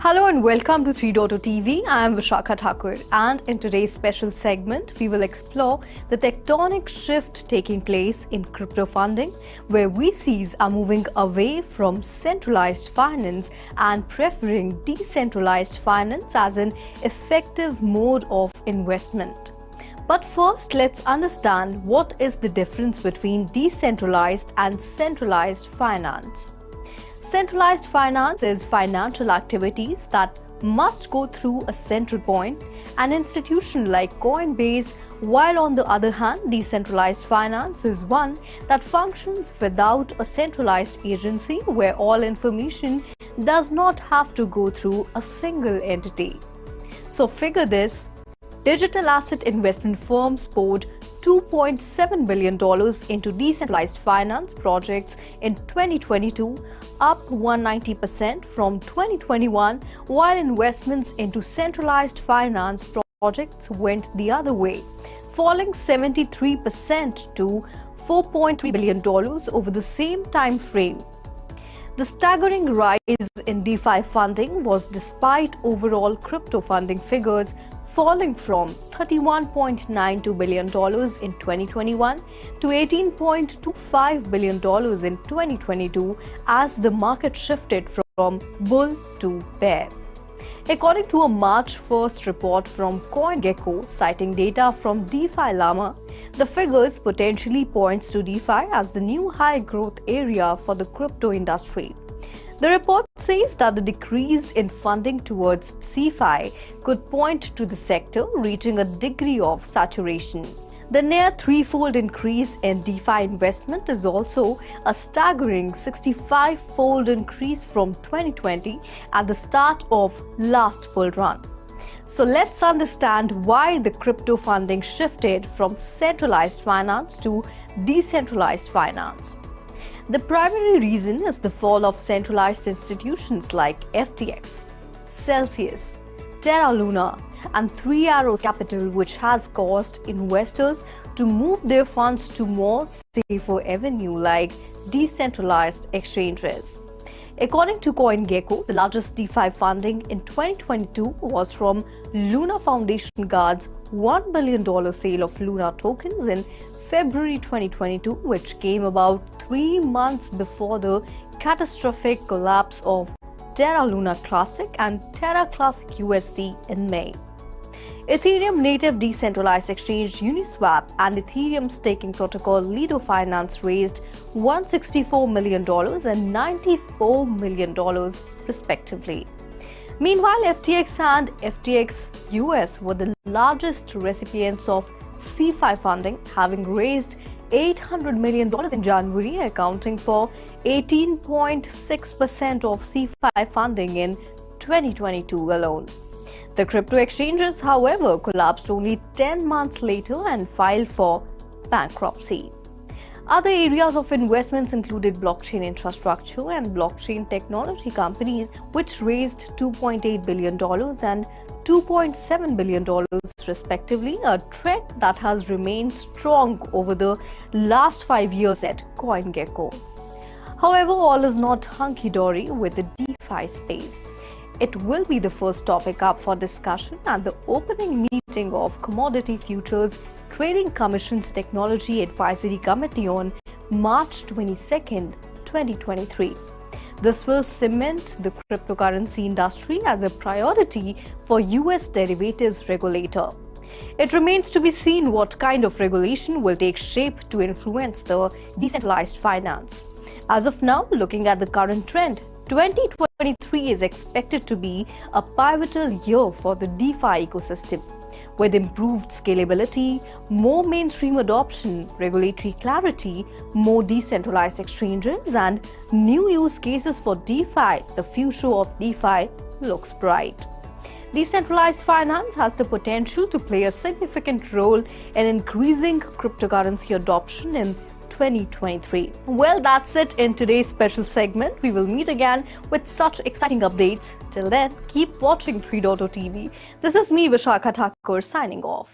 Hello and welcome to 3.0 TV. I am Vishakha Thakur, and in today's special segment, we will explore the tectonic shift taking place in crypto funding, where VCs are moving away from centralized finance and preferring decentralized finance as an effective mode of investment. But first, let's understand what is the difference between decentralized and centralized finance. Centralized finance is financial activities that must go through a central point, an institution like Coinbase, while on the other hand, decentralized finance is one that functions without a centralized agency where all information does not have to go through a single entity. So figure this, digital asset investment firms poured $2.7 billion into decentralized finance projects in 2022, up 190% from 2021, while investments into centralized finance projects went the other way, falling 73% to $4.3 billion over the same time frame. The staggering rise in DeFi funding was despite overall crypto funding figures falling from $31.92 billion in 2021 to $18.25 billion in 2022 as the market shifted from bull to bear. According to a March 1st report from CoinGecko citing data from DeFi Llama, the figures potentially points to DeFi as the new high growth area for the crypto industry. The report says that the decrease in funding towards CeFi could point to the sector reaching a degree of saturation. The near threefold increase in DeFi investment is also a staggering 65-fold increase from 2020 at the start of last bull run. So let's understand why the crypto funding shifted from centralized finance to decentralized finance. The primary reason is the fall of centralized institutions like FTX, Celsius, Terra Luna, and 3R Capital, which has caused investors to move their funds to more safer avenue like decentralized exchanges. According to CoinGecko, the largest DeFi funding in 2022 was from Luna Foundation Guard's $1 billion sale of Luna tokens in February 2022, which came about 3 months before the catastrophic collapse of Terra Luna Classic and Terra Classic USD in May. Ethereum native decentralized exchange Uniswap and Ethereum staking protocol Lido Finance raised $164 million and $94 million respectively. Meanwhile, FTX and FTX US were the largest recipients of CeFi funding, having raised $800 million in January, accounting for 18.6% of CeFi funding in 2022 alone. The crypto exchanges, however, collapsed only 10 months later and filed for bankruptcy. Other areas of investments included blockchain infrastructure and blockchain technology companies, which raised $2.8 billion and $2.7 billion respectively, a trend that has remained strong over the last 5 years at CoinGecko. However, all is not hunky-dory with the DeFi space. It will be the first topic up for discussion at the opening meeting of Commodity Futures Trading Commission's Technology Advisory Committee on March 22, 2023. This will cement the cryptocurrency industry as a priority for US derivatives regulator. It remains to be seen what kind of regulation will take shape to influence the decentralized finance. As of now, looking at the current trend, 2023 is expected to be a pivotal year for the DeFi ecosystem, with improved scalability, more mainstream adoption, regulatory clarity, more decentralized exchanges, and new use cases for DeFi. The future of DeFi looks bright. Decentralized finance has the potential to play a significant role in increasing cryptocurrency adoption in 2023. Well, that's it in today's special segment. We will meet again with such exciting updates. Till then, keep watching 3.0 TV. This is me, Vishakha Thakur, signing off.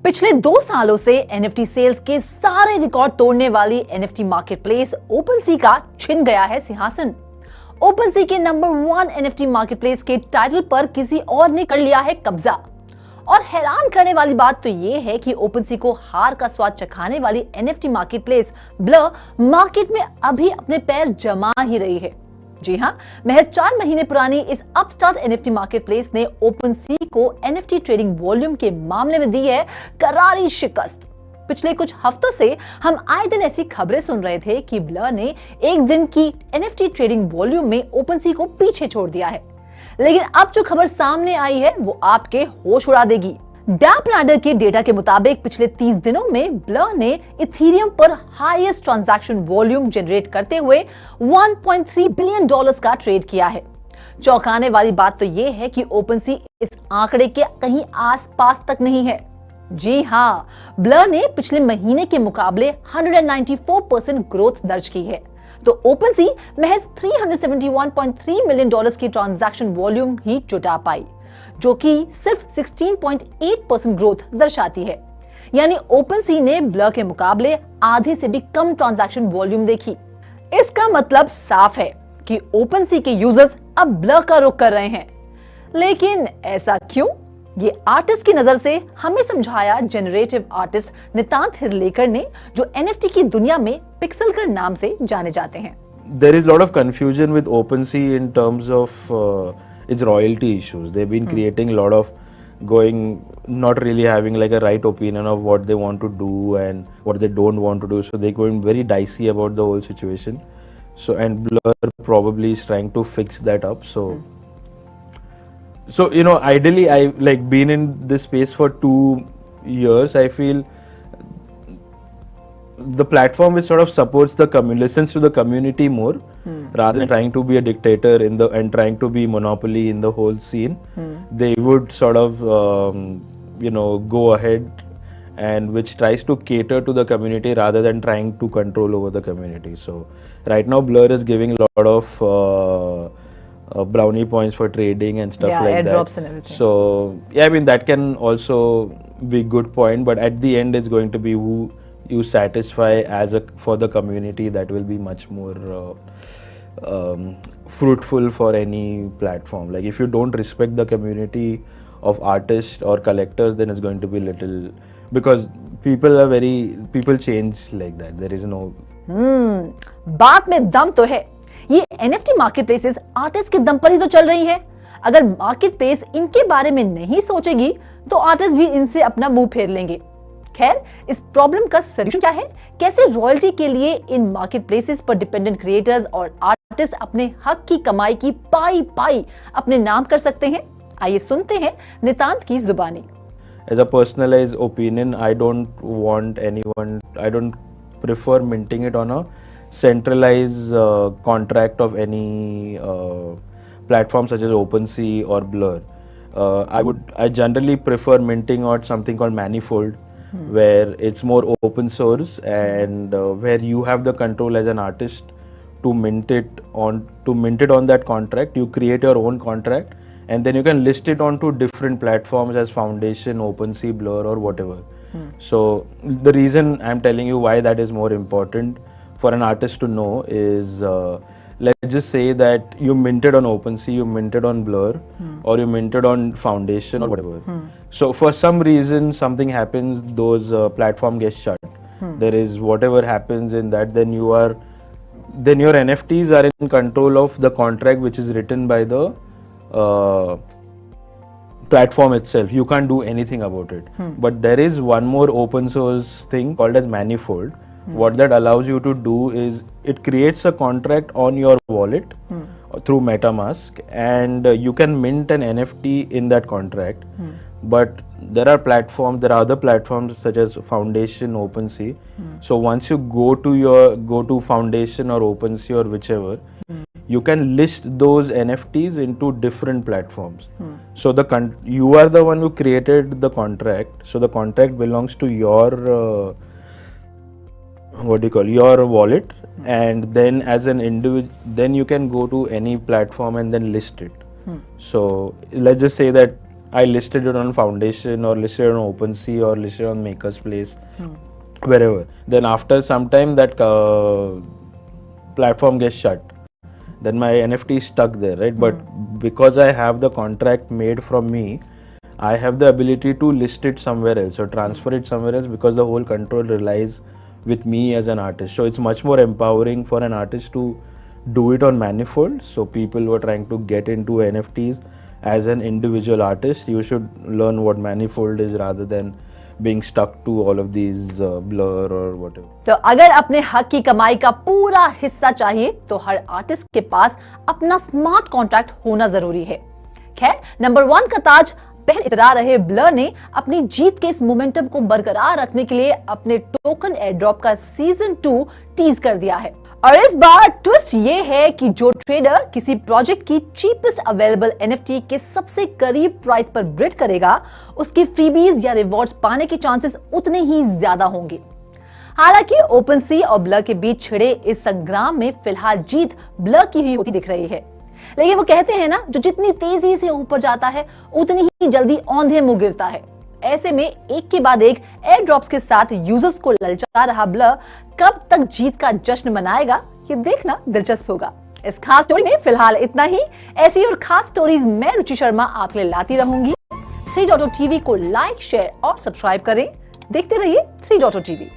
पिछले 2 सालों से NFT sales के सारे record तोड़ने वाली NFT marketplace OpenSea का छिन गया है सिंहासन। OpenSea के नंबर 1 NFT मार्केटप्लेस के टाइटल पर किसी और ने कर लिया है कब्जा। और हैरान करने वाली बात तो ये है कि OpenSea को हार का स्वाद चखाने वाली NFT मार्केटप्लेस ब्लर मार्केट में अभी अपने पैर जमा ही रही है। जी हाँ, महज 4 महीने पुरानी इस अपस्टार्ट NFT मार्केटप्लेस ने OpenSea को NFT ट्रेडिंग वॉल्यूम के मामले में दी है करारी शिकस्त। पिछले कुछ हफ्तों से हम आए दिन ऐसी खबरें सुन रहे थे कि ब्लर ने एक दिन की NFT ट्रेडिंग वॉल्यूम में OpenSea को पीछे छोड़ दिया है, लेकिन अब जो खबर सामने आई है वो आपके होश उड़ा देगी। डैपराडर के डेटा के मुताबिक पिछले 30 दिनों में ब्लर ने इथेरियम पर हाईएस्ट ट्रांजैक्शन वॉल्यूम जनरेट करते हुए $1.3 बिलियन का ट्रेड किया है। चौंकाने वाली बात तो यह है कि OpenSea इस आंकड़े के कहीं आसपास तक नहीं है। जी हाँ, ब्लर ने पिछले महीने के मुकाबले 194% ग्रोथ दर्ज की है, तो OpenSea महज $371.3 मिलियन की ट्रांजैक्शन वॉल्यूम ही जुटा पाई, जो कि सिर्फ 16.8% ग्रोथ दर्शाती है। यानी OpenSea ने ब्लर के मुकाबले आधे से भी कम ट्रांजैक्शन वॉल्यूम देखी। इसका मतलब साफ है कि OpenSea के यूजर्स अब ब्लर का रुख कर रहे हैं। लेकिन ऐसा क्यों? ये आर्टिस्ट की नजर से हमें समझाया जनरेटिव आर्टिस्ट नितांत हिरलेकर ने, जो NFT की दुनिया में पिक्सेलकर नाम से जाने जाते हैं। There is a lot of confusion with OpenSea in terms of its royalty issues. They've been creating a lot of not really having like a right opinion of what they want to do and what they don't want to do. So they're going very dicey about the whole situation. So, and Blur probably is trying to fix that up. So, you know, ideally, I like been in this space for 2 years. I feel the platform which sort of supports the listens to the community more, rather than trying to be a dictator and trying to be monopoly in the whole scene. They would sort of, you know, go ahead and which tries to cater to the community rather than trying to control over the community. So right now Blur is giving a lot of brownie points for trading and stuff Yeah, like that. airdrops and everything. So yeah, I mean that can also be good point, but at the end it's going to be who you satisfy for the community that will be much more fruitful for any platform. Like if you don't respect the community of artists or collectors, then it's going to be little, because people change like that. There is no बात में दम तो है। ये NFT मार्केटप्लेसेस artist के दम पर ही तो चल रही है। अगर मार्केटप्लेस इनके बारे में नहीं सोचेगी तो आर्टिस्ट भी इनसे अपना मुंह फेर लेंगे। खैर, इस प्रॉब्लम का सलूशन क्या है? कैसे रॉयल्टी के लिए इन मार्केटप्लेसेस पर डिपेंडेंट क्रिएटर्स और आर्टिस्ट अपने हक की कमाई की पाई पाई अपने नाम कर सकते हैं? आइए सुनते हैं नितांत की जुबानी। As a personalized opinion, I don't prefer minting it on a centralized contract of any platform such as OpenSea or Blur. I generally prefer minting on something called Manifold, where it's more open source and where you have the control as an artist to mint it on that contract. You create your own contract and then you can list it onto different platforms as Foundation, OpenSea, Blur or whatever. So the reason I'm telling you why that is more important for an artist to know is let's just say that you minted on OpenSea, you minted on Blur, or you minted on Foundation or whatever. So for some reason something happens, those platform gets shut. There is whatever happens in that, then your NFTs are in control of the contract which is written by the platform itself. You can't do anything about it. But there is one more open source thing called as Manifold. What that allows you to do is it creates a contract on your wallet through MetaMask, and you can mint an NFT in that contract. But there are other platforms such as Foundation, OpenSea. So once you go to Foundation or OpenSea or whichever, you can list those NFTs into different platforms. So you are the one who created the contract. So the contract belongs to your your wallet, and then as an individual, then you can go to any platform and then list it. So let's just say that I listed it on Foundation or listed it on OpenSea or listed on Maker's Place, wherever. Then after some time that platform gets shut, then my NFT is stuck there, right? But because I have the contract made from me, I have the ability to list it somewhere else or transfer it somewhere else, because the whole control relies with me as an artist. So it's much more empowering for an artist to do it on Manifold. So people who are trying to get into NFTs as an individual artist, you should learn what Manifold is rather than being stuck to all of these Blur or whatever. तो अगर अपने हक की कमाई का पूरा हिस्सा चाहिए तो हर आर्टिस्ट के पास अपना स्मार्ट कॉन्ट्रैक्ट होना जरूरी है। खैर, नंबर 1 का ताज पहले इतरा रहे ब्लर ने अपनी जीत के इस मोमेंटम को बरकरार रखने के लिए अपने टोकन एयरड्रॉप का सीजन 2 टीज कर दिया है। और इस बार ट्विस्ट ये है कि जो ट्रेडर किसी प्रोजेक्ट की चीपेस्ट अवेलेबल एनएफटी के सबसे करीब प्राइस पर बिड करेगा, उसकी फ्रीबीज या रिवॉर्ड्स पाने के चांसेस उतने ही ज्यादा होंगे। हालांकि ओपनसी और ब्लर के बीच छिड़े इस संग्राम में फिलहाल जीत ब्लर की ही होती दिख रही है, लेकिन वो कहते हैं ना, जो जितनी तेजी से ऊपर जाता है उतनी ही जल्दी औंधे मुंह गिरता है। ऐसे में एक के बाद एक एयर ड्रॉप्स के साथ यूजर्स को ललचा रहा ब्लर कब तक जीत का जश्न मनाएगा, ये देखना दिलचस्प होगा। इस खास स्टोरी में फिलहाल इतना ही। ऐसी और खास स्टोरीज मैं रुचि शर्मा आपके लिए लाती रहूंगी। 3.0 टीवी को लाइक, शेयर और सब्सक्राइब करें। देखते रहिए 3.0 TV.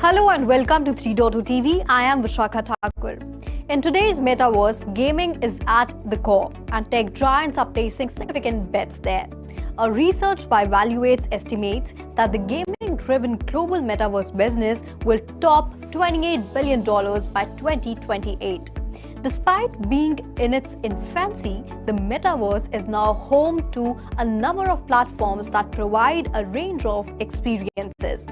Hello and welcome to 3.2 TV. I am Vishakha Thakur. In today's metaverse, gaming is at the core and tech giants are placing significant bets there. A research by Valuates estimates that the gaming-driven global metaverse business will top $28 billion by 2028. Despite being in its infancy, the metaverse is now home to a number of platforms that provide a range of experiences.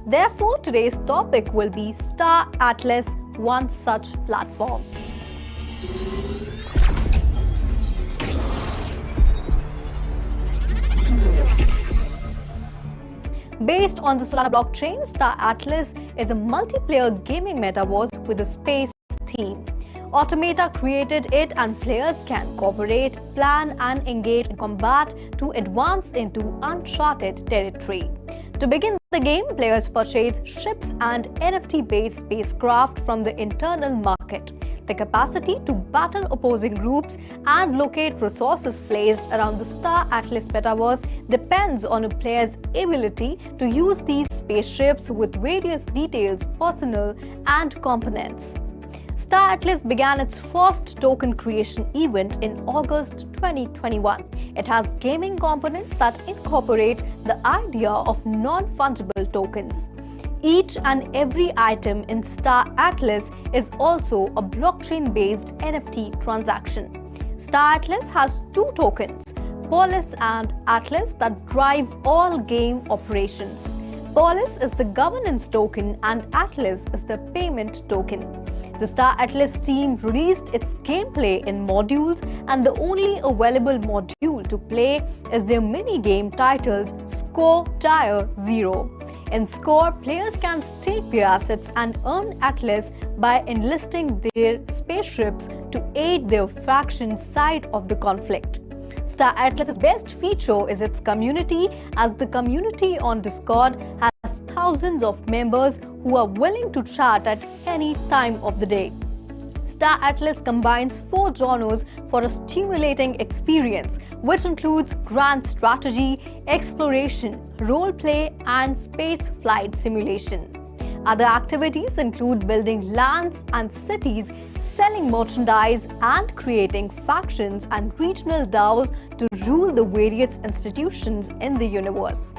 Therefore, today's topic will be Star Atlas, one such platform. Based on the Solana blockchain, Star Atlas is a multiplayer gaming metaverse with a space theme. Automata created it and players can cooperate, plan and engage in combat to advance into uncharted territory. To begin the game, players purchase ships and NFT-based spacecraft from the internal market. The capacity to battle opposing groups and locate resources placed around the Star Atlas metaverse depends on a player's ability to use these spaceships with various details, personnel and components. Star Atlas began its first token creation event in August 2021. It has gaming components that incorporate the idea of non-fungible tokens. Each and every item in Star Atlas is also a blockchain-based NFT transaction. Star Atlas has two tokens, Polis and Atlas, that drive all game operations. Polis is the governance token and Atlas is the payment token. The Star Atlas team released its gameplay in modules, and the only available module to play is their mini-game titled Score Tier 0. In Score, players can stake their assets and earn Atlas by enlisting their spaceships to aid their faction side of the conflict. Star Atlas's best feature is its community, as the community on Discord has thousands of members who are willing to chat at any time of the day. Star Atlas combines 4 genres for a stimulating experience, which includes grand strategy, exploration, role-play, and space flight simulation. Other activities include building lands and cities, selling merchandise, and creating factions and regional DAOs to rule the various institutions in the universe.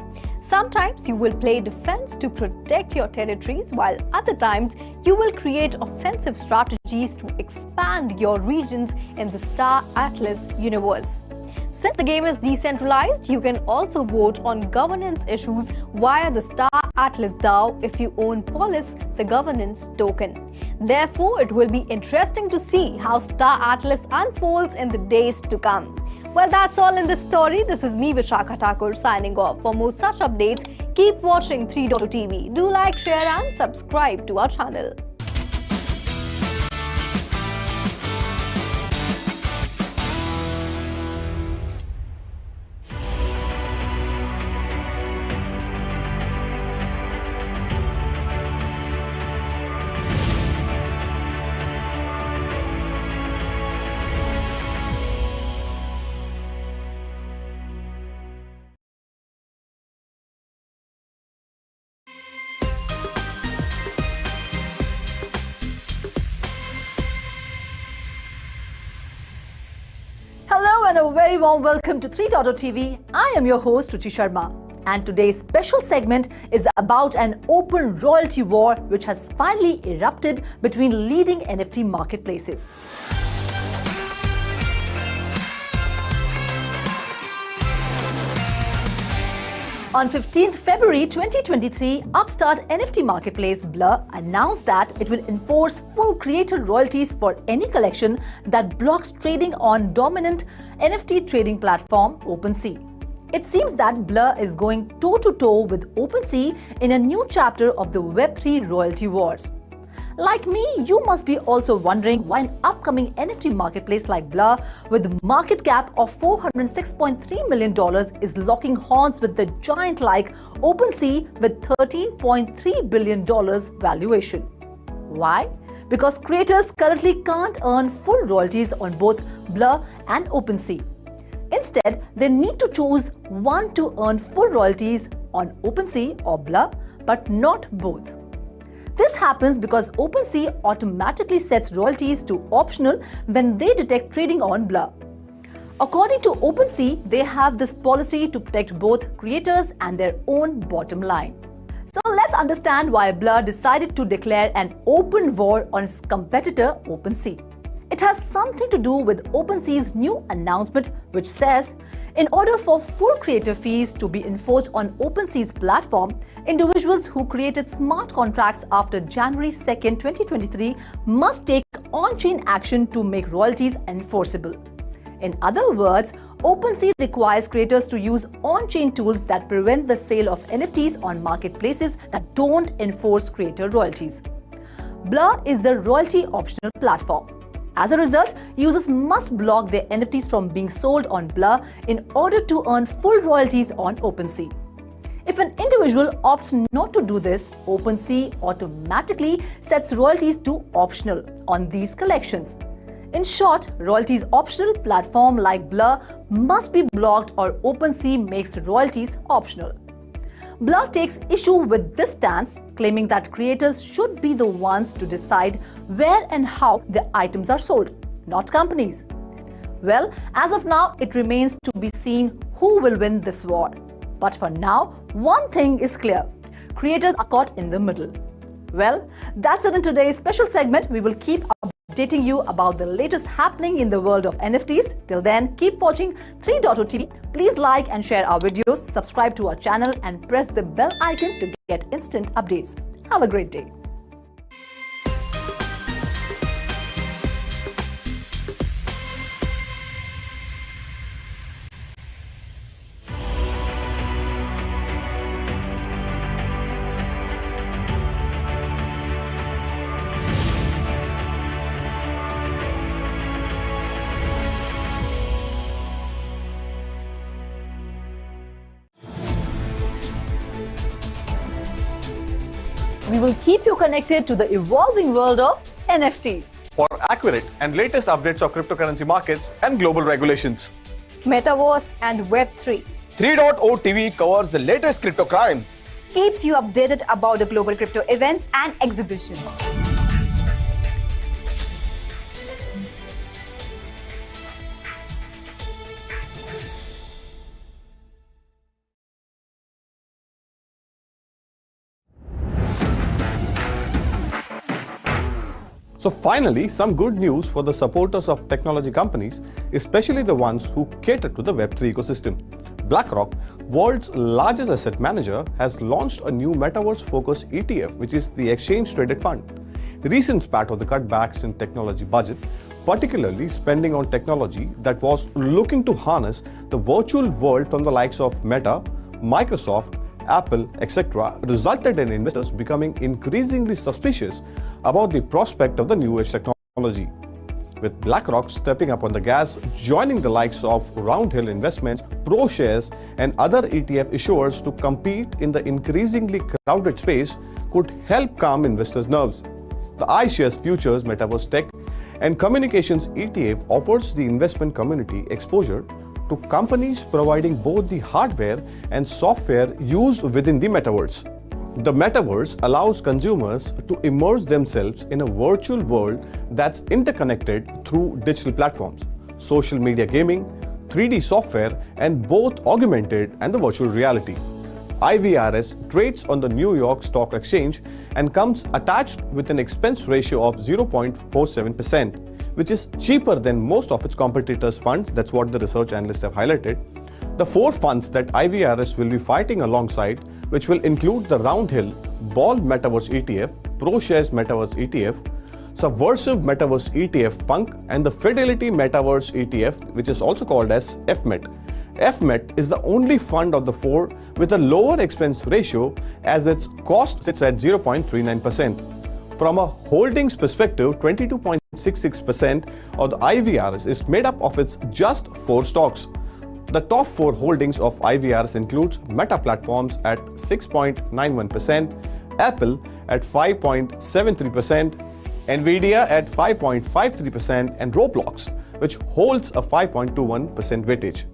Sometimes you will play defense to protect your territories, while other times you will create offensive strategies to expand your regions in the Star Atlas universe. Since the game is decentralized, you can also vote on governance issues via the Star Atlas DAO if you own Polis, the governance token. Therefore, it will be interesting to see how Star Atlas unfolds in the days to come. Well, that's all in this story. This is me, Vishakha Thakur, signing off. For more such updates, keep watching 3.2 TV. Do like, share and subscribe to our channel. Hello and a very warm welcome to 3.2 TV. I am your host Ruchi Sharma, and today's special segment is about an open royalty war which has finally erupted between leading NFT marketplaces. On 15th February 2023, upstart NFT marketplace Blur announced that it will enforce full creator royalties for any collection that blocks trading on dominant NFT trading platform OpenSea. It seems that Blur is going toe-to-toe with OpenSea in a new chapter of the Web3 royalty wars. Like me, you must be also wondering why an upcoming NFT marketplace like Blur, with a market cap of $406.3 million, is locking horns with the giant like OpenSea with $13.3 billion valuation. Why? Because creators currently can't earn full royalties on both Blur and OpenSea. Instead, they need to choose one to earn full royalties on OpenSea or Blur, but not both. happens because OpenSea automatically sets royalties to optional when they detect trading on Blur. According to OpenSea, they have this policy to protect both creators and their own bottom line. So let's understand why Blur decided to declare an open war on its competitor OpenSea. It has something to do with OpenSea's new announcement, which says, in order for full creator fees to be enforced on OpenSea's platform, individuals who created smart contracts after January 2nd, 2023 must take on-chain action to make royalties enforceable. In other words, OpenSea requires creators to use on-chain tools that prevent the sale of NFTs on marketplaces that don't enforce creator royalties. Blur is the royalty-optional platform. As a result, users must block their NFTs from being sold on Blur in order to earn full royalties on OpenSea. If an individual opts not to do this, OpenSea automatically sets royalties to optional on these collections. In short, royalties optional platform like Blur must be blocked or OpenSea makes royalties optional. Blur takes issue with this stance, claiming that creators should be the ones to decide where and how the items are sold, not companies. Well, as of now, it remains to be seen who will win this war. But for now, one thing is clear: creators are caught in the middle. Well, that's it in today's special segment. We will keep updating you about the latest happening in the world of NFTs. Till then, keep watching 3.0 TV. Please like and share our videos, subscribe to our channel and press the bell icon to get instant updates. Have a great day. We will keep you connected to the evolving world of NFT. For accurate and latest updates of cryptocurrency markets and global regulations, Metaverse and Web3 3.0 TV covers the latest crypto crimes. keeps you updated about the global crypto events and exhibitions. So finally, some good news for the supporters of technology companies, especially the ones who cater to the Web3 ecosystem. BlackRock, world's largest asset manager, has launched a new metaverse-focused ETF, which is the exchange-traded fund. Recent spat of the cutbacks in technology budget, particularly spending on technology that was looking to harness the virtual world from the likes of Meta, Microsoft, Apple, etc., resulted in investors becoming increasingly suspicious about the prospect of the new age technology. With BlackRock stepping up on the gas, joining the likes of Roundhill Investments, ProShares, and other ETF issuers to compete in the increasingly crowded space could help calm investors' nerves. The iShares Futures Metaverse Tech and Communications ETF offers the investment community exposure to companies providing both the hardware and software used within the metaverse. The metaverse allows consumers to immerse themselves in a virtual world that's interconnected through digital platforms, social media gaming, 3D software, and both augmented and the virtual reality. IVRS trades on the New York Stock Exchange and comes attached with an expense ratio of 0.47%. which is cheaper than most of its competitors' funds. That's what the research analysts have highlighted. The four funds that IVRS will be fighting alongside, which will include the Roundhill Ball Metaverse ETF, ProShares Metaverse ETF, Subversive Metaverse ETF Punk, and the Fidelity Metaverse ETF, which is also called as FMET. FMET is the only fund of the four with a lower expense ratio, as its cost sits at 0.39%. From a holdings perspective, 22.66% of the IVRS is made up of its just four stocks. The top four holdings of IVRS includes Meta Platforms at 6.91%, Apple at 5.73%, Nvidia at 5.53%, and Roblox, which holds a 5.21% weightage.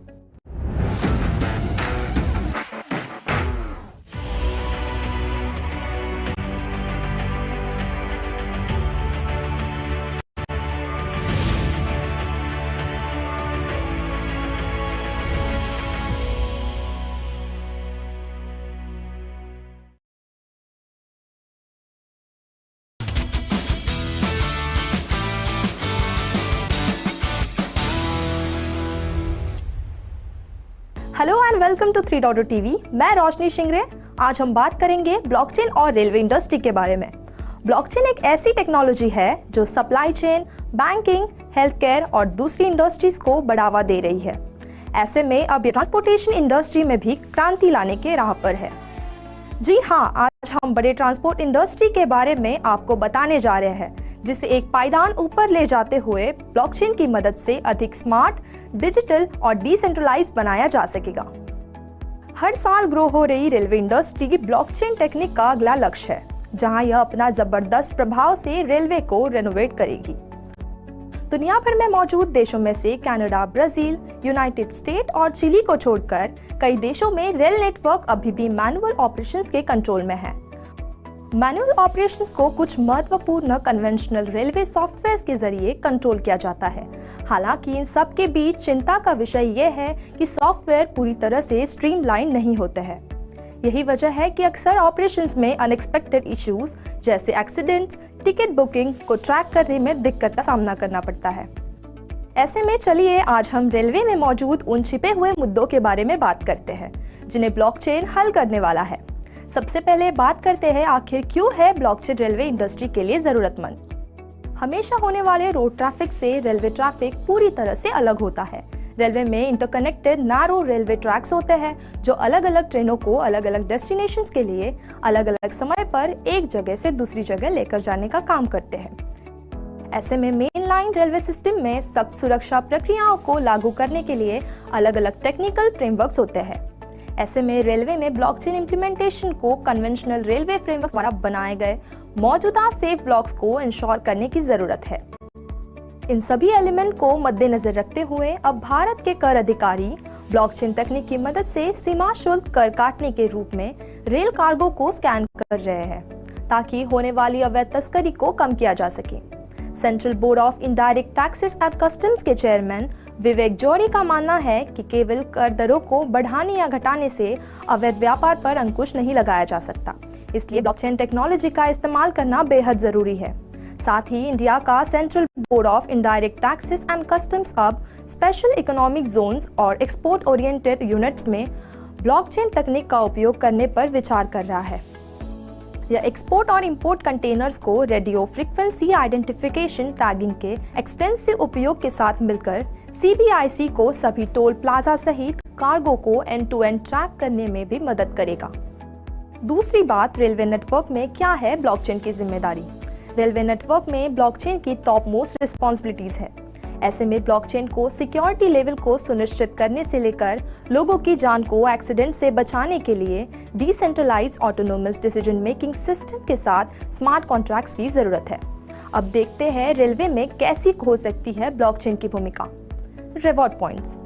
Hello and welcome to 3.0 TV. मैं रोशनी शिंगरे। आज हम बात करेंगे blockchain और railway industry के बारे में। Blockchain एक ऐसी टेक्नोलॉजी है जो supply chain, banking, health care और दूसरी इंडस्ट्रीज को बढ़ावा दे रही है। ऐसे में अब ये ट्रांसपोर्टेशन इंडस्ट्री में भी क्रांति लाने के राह पर है। जी हाँ, आज हम बड़े ट्रांसपोर्ट इंडस्ट्री के बारे में आपको बताने जा रहे हैं, जिसे एक पायदान ऊपर ले जाते हुए ब्लॉकचेन की मदद से अधिक स्मार्ट, डिजिटल और डिसेंट्रलाइज बनाया जा सकेगा। हर साल ग्रो हो रही रेलवे इंडस्ट्री ब्लॉकचेन टेक्निक का अगला लक्ष्य है, जहां यह अपना जबरदस्त प्रभाव से रेलवे को रेनोवेट करेगी। दुनिया भर में मौजूद देशों में से कनाडा, ब्राजील, यूनाइटेड स्टेट और चिली को छोड़कर कई देशों में रेल नेटवर्क अभी भी मैनुअल ऑपरेशंस के कंट्रोल में है। मैनुअल ऑपरेशंस को कुछ महत्वपूर्ण कन्वेंशनल रेलवे सॉफ्टवेयर के जरिए कंट्रोल किया जाता है। हालांकि इन सब के बीच चिंता का विषय यह है कि सॉफ्टवेयर पूरी तरह से स्ट्रीमलाइन नहीं होते हैं। यही वजह है कि अक्सर ऑपरेशंस में अनएक्सपेक्टेड इश्यूज जैसे एक्सीडेंट्स, टिकट बुकिंग को ट्रैक करने में दिक्कत का सामना करना पड़ता है। ऐसे में चलिए आज हम रेलवे में मौजूद उन छिपे हुए मुद्दों के बारे में बात करते हैं जिन्हें ब्लॉकचेन हल करने वाला है। सबसे पहले बात करते हैं आखिर क्यों है ब्लॉकचेन रेलवे इंडस्ट्री के लिए जरूरतमंद। हमेशा होने वाले रोड ट्रैफिक से रेलवे ट्रैफिक पूरी तरह से अलग होता है। रेलवे में इंटरकनेक्टेड नैरो रेलवे ट्रैक्स होते हैं जो अलग अलग ट्रेनों को अलग अलग डेस्टिनेशंस के लिए अलग अलग समय पर एक जगह से दूसरी जगह लेकर जाने का काम करते हैं। ऐसे में मेन लाइन रेलवे सिस्टम में सख्त सुरक्षा प्रक्रियाओं को लागू करने के लिए अलग अलग टेक्निकल फ्रेमवर्क्स होते हैं। ऐसे में रेलवे में ब्लॉकचेन इम्प्लीमेंटेशन को कन्वेंशनल रेलवे फ्रेमवर्क द्वारा बनाए गए मौजूदा सेफ ब्लॉक्स को इंश्योर करने की जरूरत है। इन सभी एलिमेंट को मद्देनजर रखते हुए अब भारत के कर अधिकारी ब्लॉकचेन तकनीक की मदद से सीमा शुल्क कर काटने के रूप में रेल कार्गो को स्कैन कर रहे हैं ताकि होने वाली अवैध तस्करी को कम किया जा सके। Central board of indirect taxes and customs के चेयरमैन विवेक जौहरी का मानना है कि केवल कर दरों को बढ़ाने या घटाने से अवैध व्यापार पर अंकुश नहीं लगाया जा सकता। इसलिए ब्लॉकचेन टेक्नोलॉजी का इस्तेमाल करना बेहद जरूरी है। साथ ही इंडिया का central board of indirect taxes and customs अब स्पेशल इकोनॉमिक जोन्स और एक्सपोर्ट ओरिएंटेड यूनिट्स में ब्लॉकचेन तकनीक का उपयोग करने पर विचार कर रहा है। यह एक्सपोर्ट और इंपोर्ट कंटेनर्स को रेडियो फ्रीक्वेंसी आइडेंटिफिकेशन टैगिंग के एक्सटेंसिव उपयोग के साथ मिलकर CBIC को सभी टोल प्लाजा सहित कार्गो को एंड टू एंड ट्रैक करने में भी मदद करेगा। दूसरी बात, रेलवे नेटवर्क में क्या है ब्लॉकचेन की जिम्मेदारी। रेलवे नेटवर्क में ब्लॉकचेन की टॉप मोस्ट रिस्पॉन्सिबिलिटीज है। ऐसे में ब्लॉकचेन को सिक्योरिटी लेवल को सुनिश्चित करने से लेकर लोगों की जान को एक्सीडेंट से बचाने के लिए decentralised autonomous decision making system के साथ स्मार्ट कॉन्ट्रैक्ट्स की जरूरत है। अब देखते हैं रेलवे में कैसी हो सकती है ब्लॉकचेन की भूमिका। Reward points.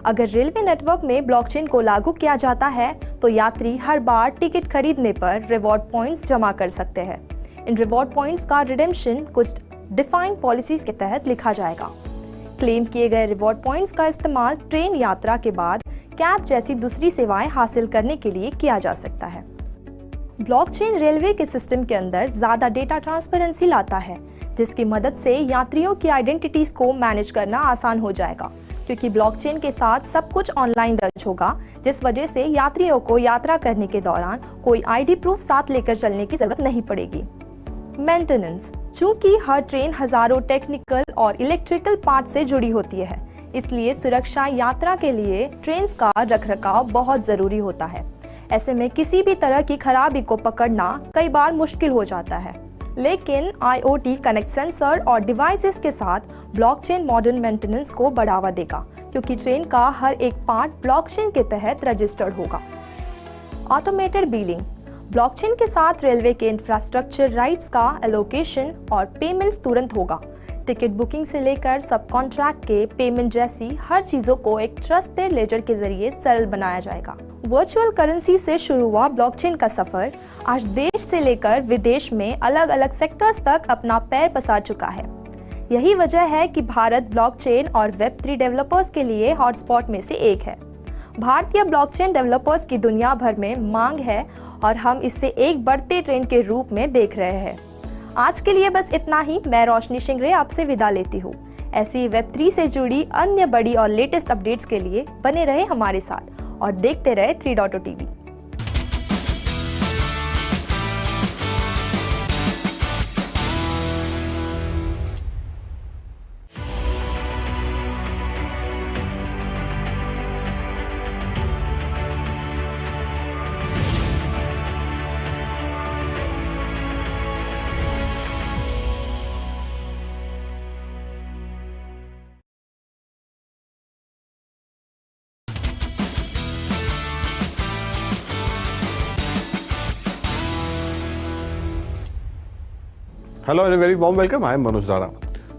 अगर रेलवे नेटवर्क में ब्लॉकचेन को लागू किया जाता है तो यात्री हर बार टिकट खरीदने पर रिवॉर्ड पॉइंट्स जमा कर सकते हैं। इन रिवॉर्ड पॉइंट्स का रिडेम्पशन कुछ डिफाइंड पॉलिसीज के तहत लिखा जाएगा। क्लेम किए गए रिवॉर्ड पॉइंट्स का इस्तेमाल ट्रेन यात्रा के बाद कैब जैसी दूसरी सेवाएं हासिल करने के लिए किया जा सकता है। ब्लॉकचेन रेलवे के सिस्टम के अंदर ज्यादा डेटा ट्रांसपेरेंसी लाता है, जिसकी मदद से यात्रियों की आइडेंटिटीज को मैनेज करना आसान हो जाएगा, क्योंकि ब्लॉकचेन के साथ सब कुछ ऑनलाइन दर्ज होगा, जिस वजह से यात्रियों को यात्रा करने के दौरान कोई ID प्रूफ साथ लेकर चलने की जरूरत नहीं पड़ेगी। मेंटेनेंस। चूंकि हर ट्रेन हजारों टेक्निकल और इलेक्ट्रिकल पार्ट से जुड़ी होती है, इसलिए सुरक्षा यात्रा के लिए ट्रेन का रखरखाव बहुत जरूरी होता है। ऐसे में किसी भी तरह की खराबी को पकड़ना कई बार मुश्किल हो जाता है, लेकिन IoT कनेक्ट सेंसर और डिवाइसेस के साथ ब्लॉकचेन मॉडर्न मेंटेनेंस को बढ़ावा देगा, क्योंकि ट्रेन का हर एक पार्ट ब्लॉकचेन के तहत रजिस्टर्ड होगा। Automated billing. ब्लॉकचेन के साथ रेलवे के इंफ्रास्ट्रक्चर राइट्स का एलोकेशन और पेमेंट्स तुरंत होगा। टिकट बुकिंग से लेकर सब कॉन्ट्रैक्ट के पेमेंट जैसी हर चीजों को एक ट्रस्टेड लेजर के जरिए सरल बनाया जाएगा। वर्चुअल करेंसी से शुरू हुआ ब्लॉकचेन का सफर आज देश से लेकर विदेश में अलग अलग सेक्टर्स तक अपना पैर पसार चुका है। यही वजह है कि भारत ब्लॉकचेन और Web3 डेवलपर्स के लिए हॉटस्पॉट में से एक है। भारतीय ब्लॉकचेन डेवलपर्स की दुनिया भर में मांग है और हम इसे एक बढ़ते ट्रेंड के रूप में देख रहे हैं। आज के लिए बस इतना ही। मैं रोशनी शिंगरे आपसे विदा लेती हूँ। ऐसी Web3 से जुड़ी अन्य बड़ी और लेटेस्ट अपडेट्स के लिए बने रहे हमारे साथ और देखते रहे 3.0 TV. Hello and a very warm welcome. I am Manoj Dara.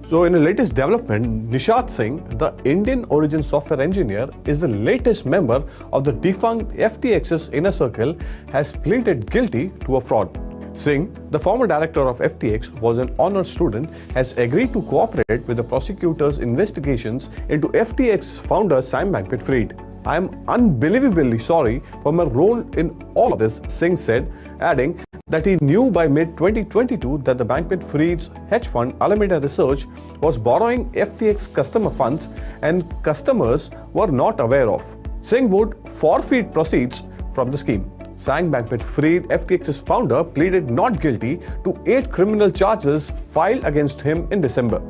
So, in the latest development, Nishat Singh, the Indian origin software engineer, is the latest member of the defunct FTX's inner circle, has pleaded guilty to a fraud. Singh, the former director of FTX, was an honor student, has agreed to cooperate with the prosecutor's investigations into FTX founder Sam Bankman-Fried. I am unbelievably sorry for my role in all of this, Singh said, adding that he knew by mid-2022 that the Bankman-Fried's hedge fund Alameda Research was borrowing FTX customer funds and customers were not aware of. Singh would forfeit proceeds from the scheme. Sam Bankman-Fried, FTX's founder, pleaded not guilty to 8 criminal charges filed against him in December.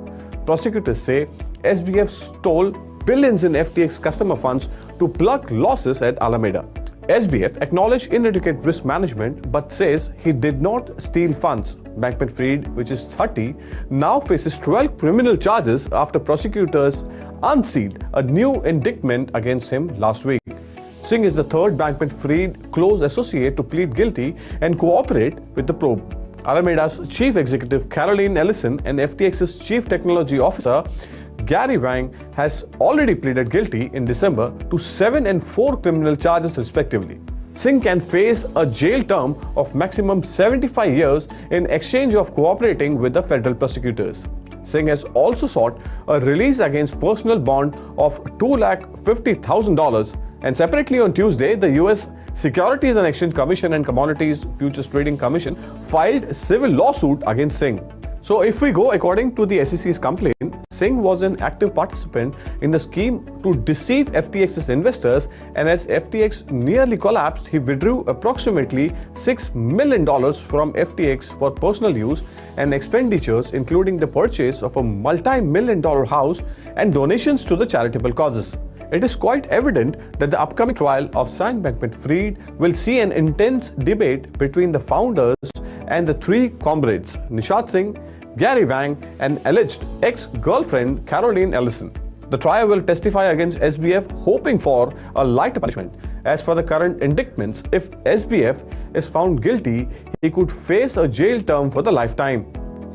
Prosecutors say SBF stole billions in FTX customer funds to plug losses at Alameda. SBF acknowledged inadequate risk management but says he did not steal funds. Bankman-Fried, which is 30, now faces 12 criminal charges after prosecutors unsealed a new indictment against him last week. Singh is the third Bankman-Fried close associate to plead guilty and cooperate with the probe. Alameda's chief executive Caroline Ellison and FTX's chief technology officer Gary Wang has already pleaded guilty in December to 7 and 4 criminal charges respectively. Singh can face a jail term of maximum 75 years in exchange of cooperating with the federal prosecutors. Singh has also sought a release against personal bond of $250,000, and separately on Tuesday, the US Securities and Exchange Commission and Commodities Futures Trading Commission filed a civil lawsuit against Singh. So if we go according to the SEC's complaint, Singh was an active participant in the scheme to deceive FTX's investors, and as FTX nearly collapsed, he withdrew approximately $6 million from FTX for personal use and expenditures, including the purchase of a multi-million-dollar house and donations to the charitable causes. It is quite evident that the upcoming trial of Sam Bankman-Fried will see an intense debate between the founders and the 3 comrades, Nishat Singh, Gary Wang, and alleged ex-girlfriend Caroline Ellison. The trial will testify against SBF, hoping for a lighter punishment. As per the current indictments, if SBF is found guilty, he could face a jail term for the lifetime.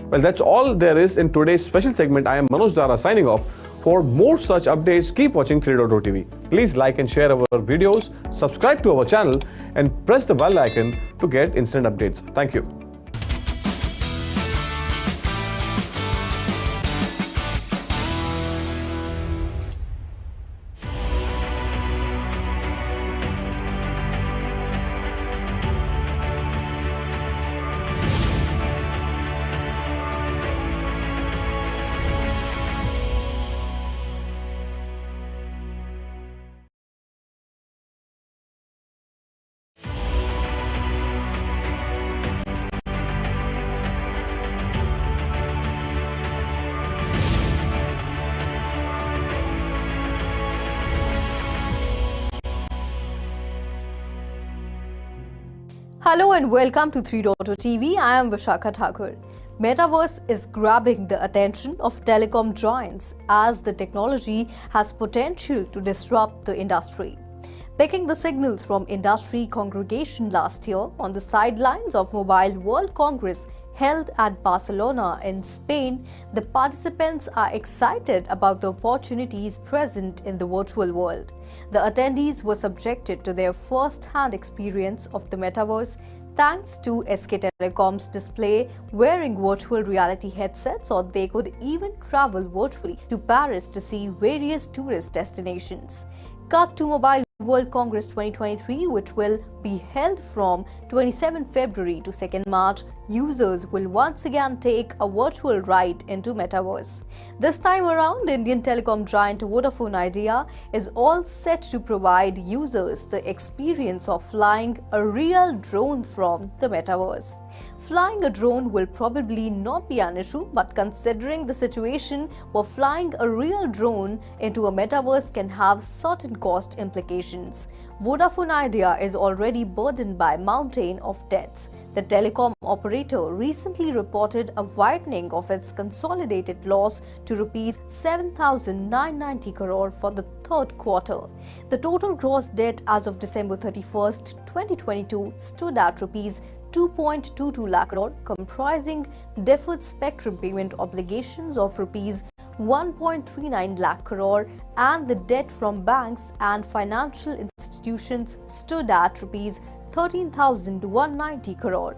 Well, that's all there is in today's special segment. I am Manoj Dara signing off. For more such updates, keep watching 3.0 TV. Please like and share our videos, subscribe to our channel, and press the bell icon to get instant updates. Thank you. Hello and welcome to 3.0 TV. I am Vishakha Thakur. Metaverse is grabbing the attention of telecom giants as the technology has potential to disrupt the industry. Picking the signals from industry congregation last year on the sidelines of Mobile World Congress held at Barcelona in Spain, the participants are excited about the opportunities present in the virtual world. The attendees were subjected to their first-hand experience of the metaverse thanks to SK Telecom's display wearing virtual reality headsets, or they could even travel virtually to Paris to see various tourist destinations. Cut to Mobile World Congress 2023, which will be held from 27 February to 2nd March, users will once again take a virtual ride into Metaverse. This time around, Indian telecom giant Vodafone Idea is all set to provide users the experience of flying a real drone from the Metaverse. Flying a drone will probably not be an issue, but considering the situation where flying a real drone into a metaverse can have certain cost implications. Vodafone Idea is already burdened by a mountain of debts. The telecom operator recently reported a widening of its consolidated loss to rupees 7,990 crore for the third quarter. The total gross debt as of December 31st, 2022 stood at rupees 2.22 lakh crore, comprising deferred spectrum payment obligations of rupees 1.39 lakh crore, and the debt from banks and financial institutions stood at rupees 13,190 crore.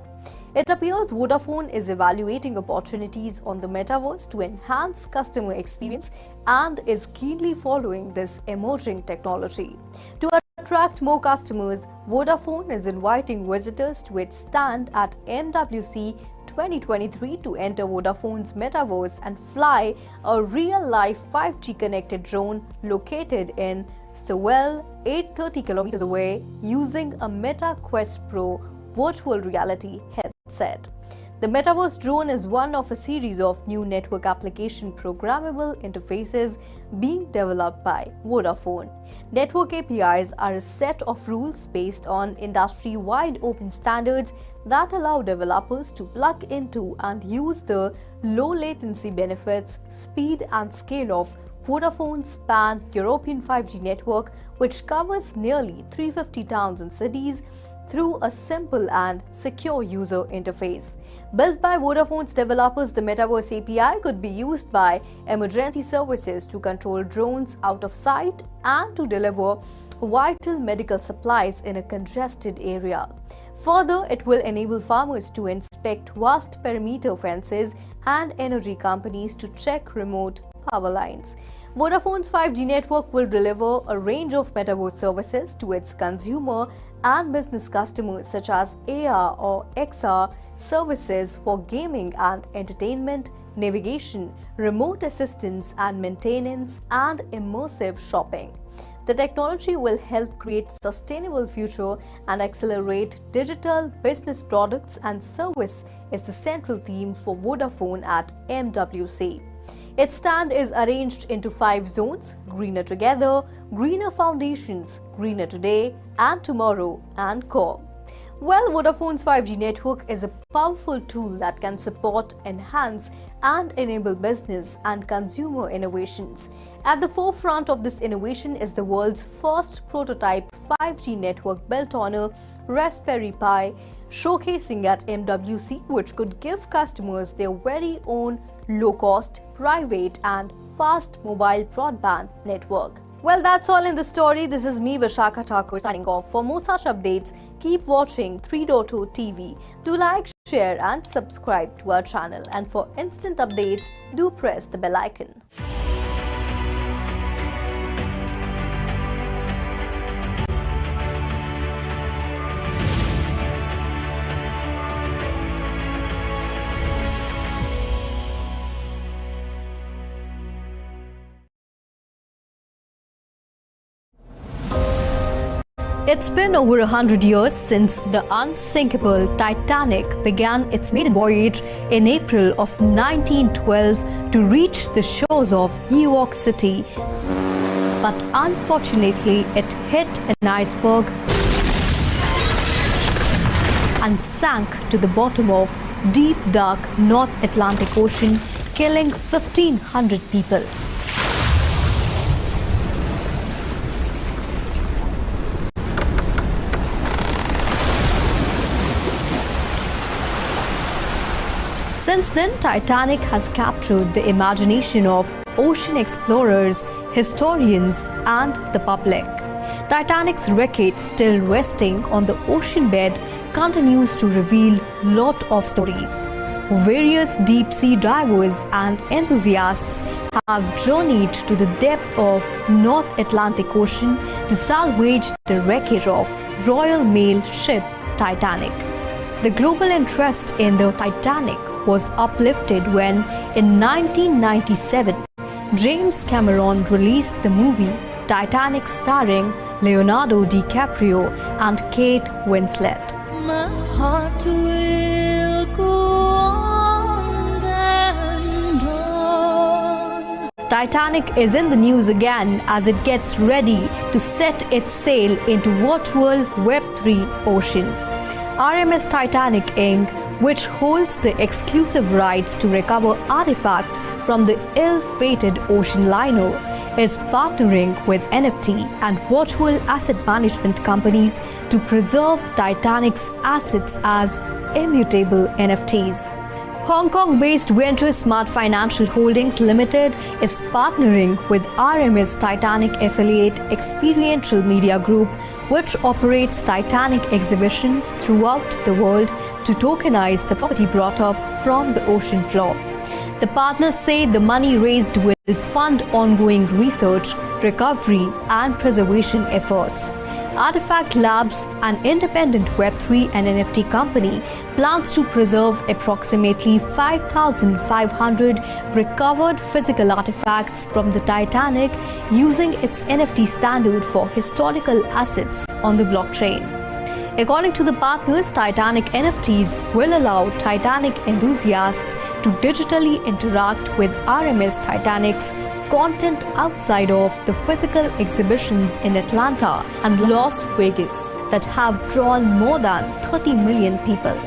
It appears Vodafone is evaluating opportunities on the metaverse to enhance customer experience and is keenly following this emerging technology. To attract more customers, Vodafone is inviting visitors to its stand at MWC 2023 to enter Vodafone's metaverse and fly a real-life 5G connected drone located in Sewell, 830 kilometers away, using a Meta Quest Pro virtual reality headset. The Metaverse drone is one of a series of new network application programmable interfaces being developed by Vodafone. Network APIs are a set of rules based on industry-wide open standards that allow developers to plug into and use the low latency benefits, speed and scale of Vodafone's pan-European 5G network, which covers nearly 350 towns and cities through a simple and secure user interface. Built by Vodafone's developers, the Metaverse API could be used by emergency services to control drones out of sight and to deliver vital medical supplies in a congested area. Further, it will enable farmers to inspect vast perimeter fences and energy companies to check remote power lines. Vodafone's 5G network will deliver a range of metaverse services to its consumer and business customers, such as AR or XR services for gaming and entertainment, navigation, remote assistance and maintenance, and immersive shopping. The technology will help create sustainable future and accelerate digital business products, and service is the central theme for Vodafone at MWC. Its stand is arranged into 5 zones: greener together, greener foundations, greener today and tomorrow, and core. Well, Vodafone's 5G network is a powerful tool that can support, enhance and enable business and consumer innovations. At the forefront of this innovation is the world's first prototype 5G network built on a Raspberry Pi, showcasing at MWC, which could give customers their very own low-cost, private and fast mobile broadband network. Well, that's all in the story. This is me, Vishakha Thakur, signing off. For more such updates, keep watching 3.0 TV. Do like, share and subscribe to our channel. And for instant updates, do press the bell icon. It's been over 100 years since the unsinkable Titanic began its maiden voyage in April of 1912 to reach the shores of New York City. But unfortunately, it hit an iceberg and sank to the bottom of deep, dark North Atlantic Ocean, killing 1,500 people. Since then, Titanic has captured the imagination of ocean explorers, historians, and the public. Titanic's wreckage, still resting on the ocean bed, continues to reveal a lot of stories. Various deep-sea divers and enthusiasts have journeyed to the depth of North Atlantic Ocean to salvage the wreckage of Royal Mail ship Titanic. The global interest in the Titanic was uplifted when, in 1997, James Cameron released the movie Titanic starring Leonardo DiCaprio and Kate Winslet. My heart will go on and on. Titanic is in the news again as it gets ready to set its sail into virtual Web3 ocean. RMS Titanic Inc., which holds the exclusive rights to recover artifacts from the ill-fated ocean liner, is partnering with NFT and virtual asset management companies to preserve Titanic's assets as immutable NFTs. Hong Kong-based Venture Smart Financial Holdings Limited is partnering with RMS Titanic affiliate Experiential Media Group, which operates Titanic exhibitions throughout the world, to tokenize the property brought up from the ocean floor. The partners say the money raised will fund ongoing research, recovery, and preservation efforts. Artifact Labs, an independent Web3 and NFT company, plans to preserve approximately 5,500 recovered physical artifacts from the Titanic using its NFT standard for historical assets on the blockchain. According to the partners, Titanic NFTs will allow Titanic enthusiasts to digitally interact with RMS Titanic's content outside of the physical exhibitions in Atlanta and Las Vegas that have drawn more than 30 million people.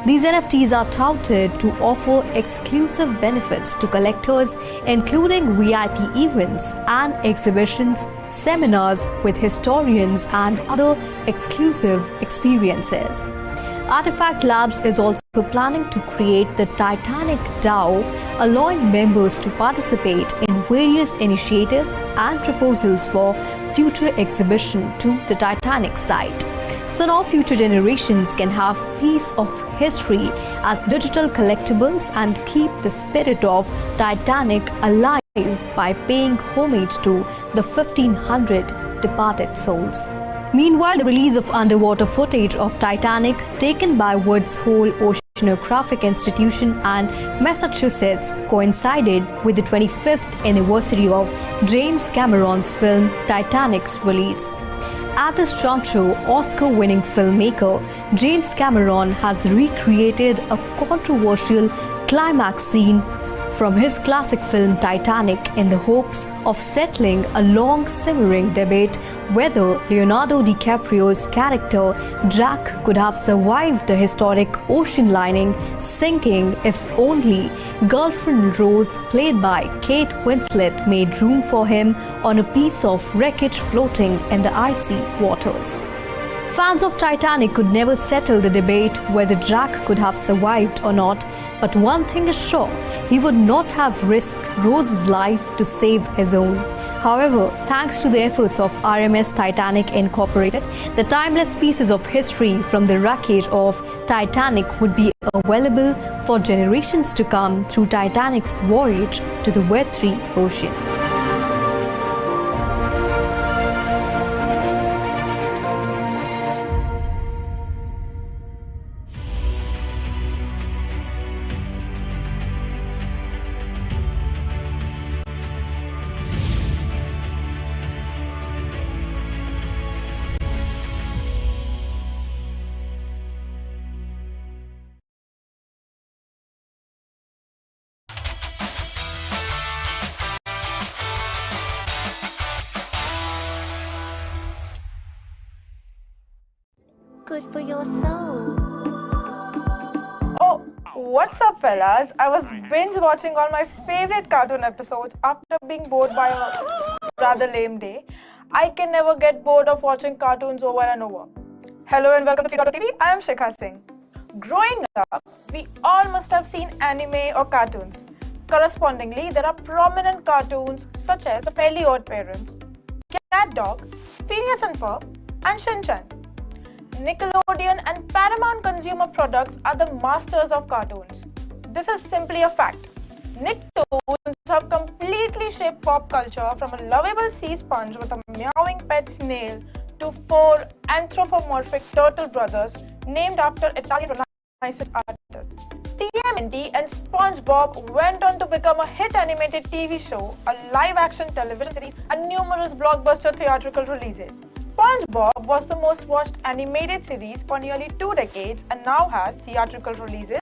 These NFTs are touted to offer exclusive benefits to collectors, including VIP events and exhibitions, seminars with historians, and other exclusive experiences. Artifact Labs is also planning to create the Titanic DAO, allowing members to participate in various initiatives and proposals for future exhibition to the Titanic site. So now future generations can have piece of history as digital collectibles and keep the spirit of Titanic alive by paying homage to the 1,500 departed souls. Meanwhile, the release of underwater footage of Titanic taken by Woods Hole Oceanographic Institution and Massachusetts coincided with the 25th anniversary of James Cameron's film Titanic's release. At this juncture, Oscar-winning filmmaker James Cameron has recreated a controversial climax scene from his classic film Titanic in the hopes of settling a long simmering debate whether Leonardo DiCaprio's character Jack could have survived the historic ocean lining sinking if only girlfriend Rose, played by Kate Winslet, made room for him on a piece of wreckage floating in the icy waters. Fans of Titanic could never settle the debate whether Jack could have survived or not, but one thing is sure, he would not have risked Rose's life to save his own. However, thanks to the efforts of RMS Titanic Incorporated, the timeless pieces of history from the wreckage of Titanic would be available for generations to come through Titanic's voyage to the Web3 ocean. Good for your soul. Oh, what's up, fellas? I was binge watching all my favorite cartoon episodes after being bored by a rather lame day. I can never get bored of watching cartoons over and over. Hello and welcome to 3.TV. I am Shikha Singh. Growing up, we all must have seen anime or cartoons. Correspondingly, there are prominent cartoons such as The Fairly Odd Parents, Cat Dog, Phineas and Ferb, and Shin Chan. Nickelodeon and Paramount Consumer Products are the masters of cartoons. This is simply a fact. Nicktoons have completely shaped pop culture, from a lovable sea sponge with a meowing pet snail to 4 anthropomorphic turtle brothers named after Italian Renaissance artists. TMNT and SpongeBob went on to become a hit animated TV show, a live-action television series, and numerous blockbuster theatrical releases. SpongeBob was the most watched animated series for nearly 2 decades and now has theatrical releases,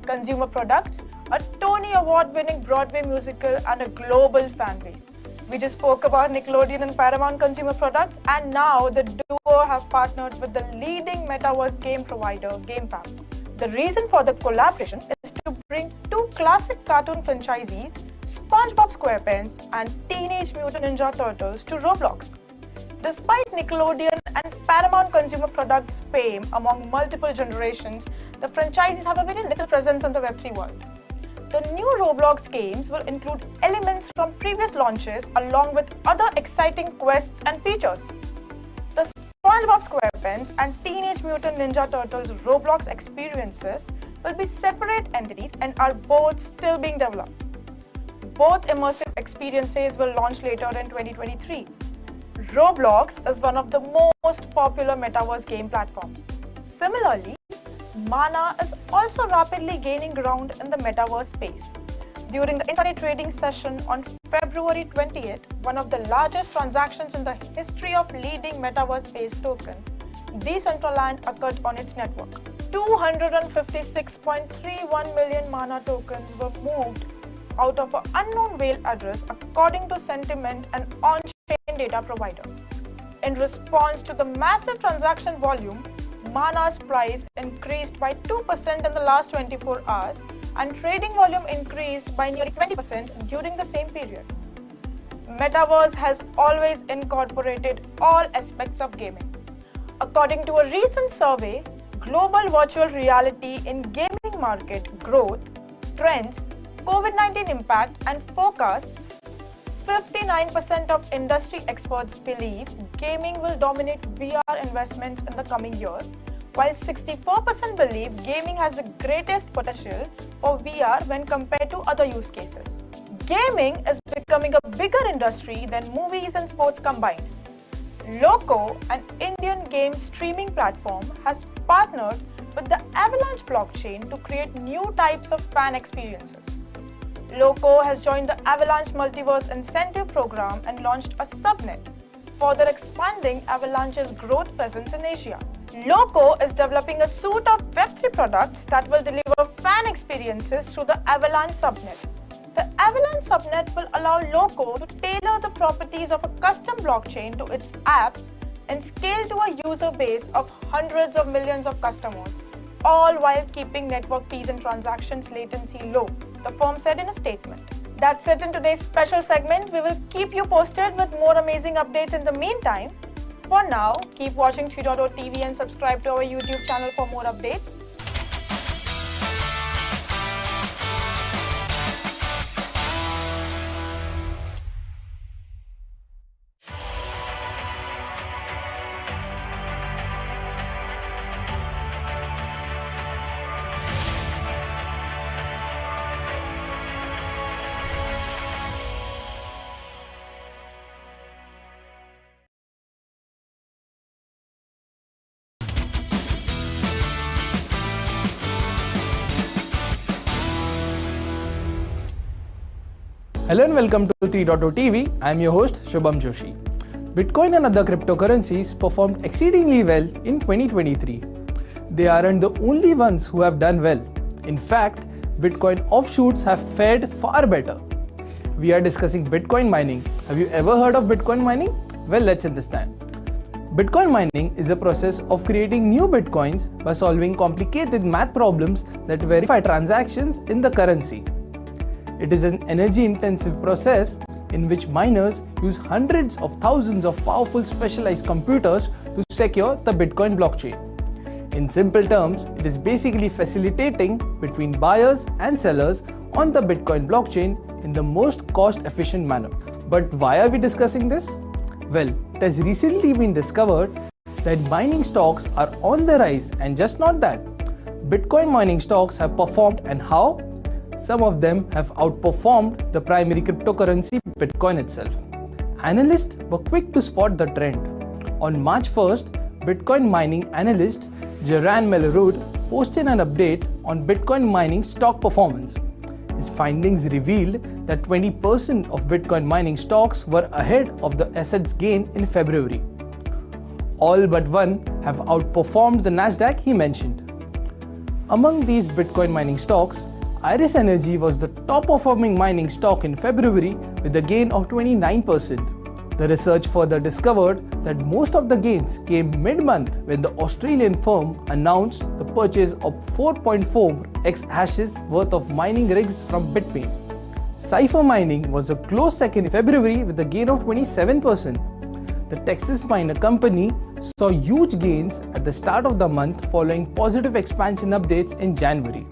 consumer products, a Tony Award-winning Broadway musical, and a global fan base. We just spoke about Nickelodeon and Paramount consumer products, and now the duo have partnered with the leading metaverse game provider, GameFam. The reason for the collaboration is to bring 2 classic cartoon franchises, SpongeBob SquarePants and Teenage Mutant Ninja Turtles, to Roblox. Despite Nickelodeon and Paramount consumer products' fame among multiple generations, the franchises have a very little presence in the Web3 world. The new Roblox games will include elements from previous launches along with other exciting quests and features. The SpongeBob SquarePants and Teenage Mutant Ninja Turtles Roblox experiences will be separate entities and are both still being developed. Both immersive experiences will launch later in 2023. Roblox is one of the most popular metaverse game platforms. Similarly, Mana is also rapidly gaining ground in the metaverse space. During the intraday trading session on February 20th, one of the largest transactions in the history of leading metaverse-based token, Decentraland, occurred on its network. 256.31 million Mana tokens were moved out of an unknown whale address, according to Sentiment, an on-chain data provider. In response to the massive transaction volume, Mana's price increased by 2% in the last 24 hours, and trading volume increased by nearly 20% during the same period. Metaverse has always incorporated all aspects of gaming. According to a recent survey, global virtual reality in gaming market growth, trends, COVID-19 impact, and forecasts, 59% of industry experts believe gaming will dominate VR investments in the coming years, while 64% believe gaming has the greatest potential for VR when compared to other use cases. Gaming is becoming a bigger industry than movies and sports combined. Loco, an Indian game streaming platform, has partnered with the Avalanche blockchain to create new types of fan experiences. Loco has joined the Avalanche Multiverse Incentive Program and launched a subnet, further expanding Avalanche's growth presence in Asia. Loco is developing a suite of Web3 products that will deliver fan experiences through the Avalanche subnet. The Avalanche subnet will allow Loco to tailor the properties of a custom blockchain to its apps and scale to a user base of hundreds of millions of customers, all while keeping network fees and transactions latency low, the firm said in a statement. That's it in today's special segment. We will keep you posted with more amazing updates in the meantime. For now, keep watching 3.0 TV and subscribe to our YouTube channel for more updates. Hello and welcome to 3.0 TV. I am your host Shubham Joshi. Bitcoin and other cryptocurrencies performed exceedingly well in 2023. They aren't the only ones who have done well. In fact, Bitcoin offshoots have fared far better. We are discussing Bitcoin mining. Have you ever heard of Bitcoin mining? Well, let's understand. Bitcoin mining is a process of creating new Bitcoins by solving complicated math problems that verify transactions in the currency. It is an energy-intensive process in which miners use hundreds of thousands of powerful specialized computers to secure the Bitcoin blockchain. In simple terms, it is basically facilitating between buyers and sellers on the Bitcoin blockchain in the most cost-efficient manner. But why are we discussing this? Well, it has recently been discovered that mining stocks are on the rise, and just not that. Bitcoin mining stocks have performed, and how? some of them have outperformed the primary cryptocurrency Bitcoin itself. Analysts were quick to spot the trend. On March 1st, Bitcoin mining analyst Geran Mellerud posted an update on Bitcoin mining stock performance. His findings revealed that 20% of Bitcoin mining stocks were ahead of the asset's gain in February. All but one have outperformed the Nasdaq he mentioned. Among these Bitcoin mining stocks, Iris Energy was the top performing mining stock in February with a gain of 29%. The research further discovered that most of the gains came mid-month when the Australian firm announced the purchase of 4.4 exahashes worth of mining rigs from Bitmain. Cipher Mining was a close second in February with a gain of 27%. The Texas Miner Company saw huge gains at the start of the month following positive expansion updates in January.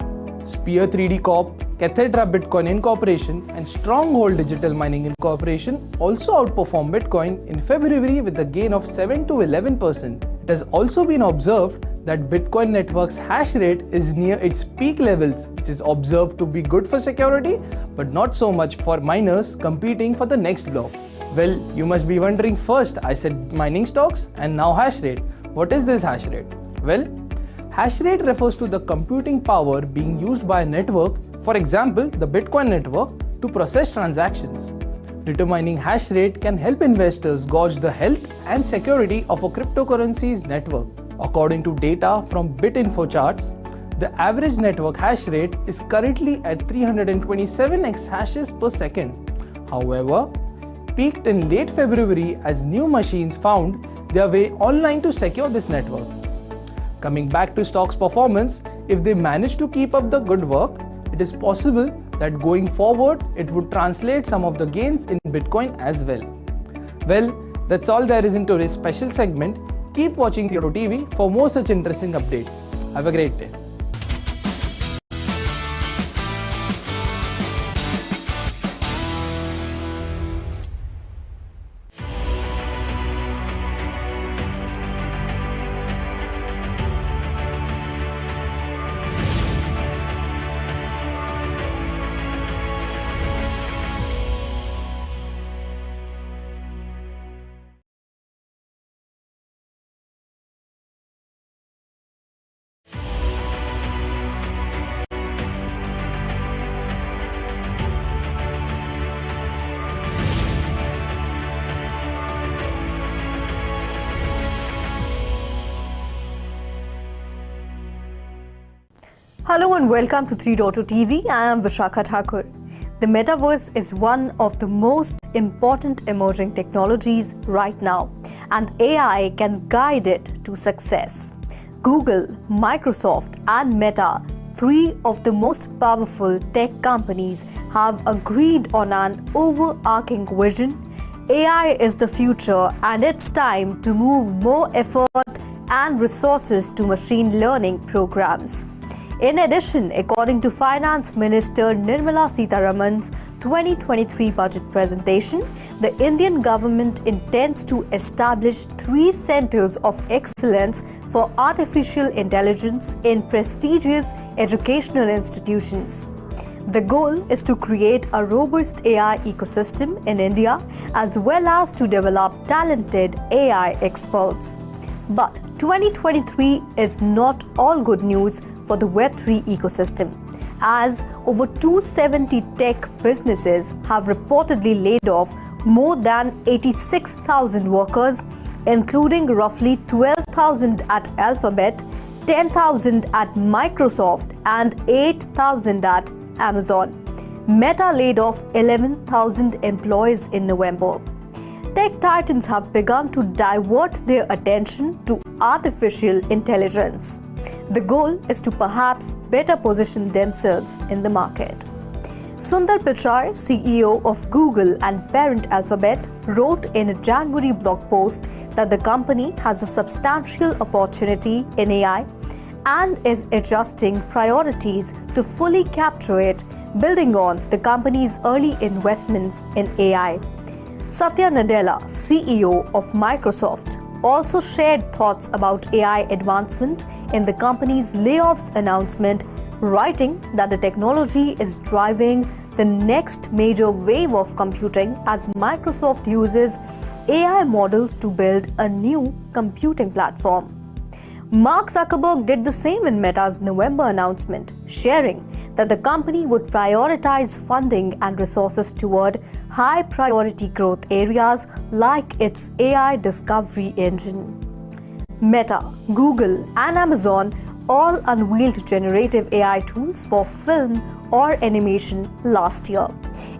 Spear 3D Corp, Cathedra Bitcoin Incorporation and Stronghold Digital Mining Incorporation also outperformed Bitcoin in February with a gain of 7 to 11%. It has also been observed that Bitcoin network's hash rate is near its peak levels, which is observed to be good for security but not so much for miners competing for the next block. Well, you must be wondering, first I said mining stocks and now hash rate. What is this hash rate? Well, hash rate refers to the computing power being used by a network, for example the Bitcoin network, to process transactions. Determining hash rate can help investors gauge the health and security of a cryptocurrency's network. According to data from BitInfo charts, the average network hash rate is currently at 327 exahashes per second. However, peaked in late February as new machines found their way online to secure this network. Coming back to stocks' performance, if they manage to keep up the good work, it is possible that going forward it would translate some of the gains in Bitcoin as well. Well, that's all there is in today's special segment. Keep watching 3.0 TV for more such interesting updates. Have a great day. Hello and welcome to 3.0 TV. I am Vishakha Thakur. The metaverse is one of the most important emerging technologies right now, and AI can guide it to success. Google, Microsoft, and Meta, three of the most powerful tech companies, have agreed on an overarching vision. AI is the future, and it's time to move more effort and resources to machine learning programs. In addition, according to Finance Minister Nirmala Sitharaman's 2023 budget presentation, the Indian government intends to establish 3 centers of excellence for artificial intelligence in prestigious educational institutions. The goal is to create a robust AI ecosystem in India, as well as to develop talented AI experts. But 2023 is not all good news for the Web3 ecosystem, as over 270 tech businesses have reportedly laid off more than 86,000 workers, including roughly 12,000 at Alphabet, 10,000 at Microsoft, and 8,000 at Amazon. Meta laid off 11,000 employees in November. Tech titans have begun to divert their attention to artificial intelligence. The goal is to perhaps better position themselves in the market. Sundar Pichai, CEO of Google and parent Alphabet, wrote in a January blog post that the company has a substantial opportunity in AI and is adjusting priorities to fully capture it, building on the company's early investments in AI. Satya Nadella, CEO of Microsoft, also shared thoughts about AI advancement in the company's layoffs announcement writing that the technology is driving the next major wave of computing as Microsoft uses AI models to build a new computing platform. Mark Zuckerberg did the same in Meta's November announcement, sharing that the company would prioritize funding and resources toward high-priority growth areas like its AI discovery engine. Meta, Google, and Amazon all unveiled generative AI tools for film or animation last year.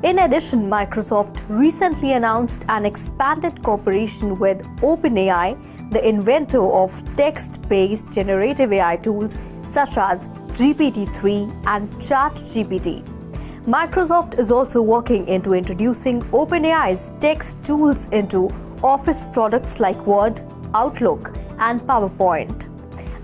In addition, Microsoft recently announced an expanded cooperation with OpenAI, the inventor of text-based generative AI tools such as GPT-3 and ChatGPT. Microsoft is also working into introducing OpenAI's text tools into Office products like Word, Outlook, and PowerPoint.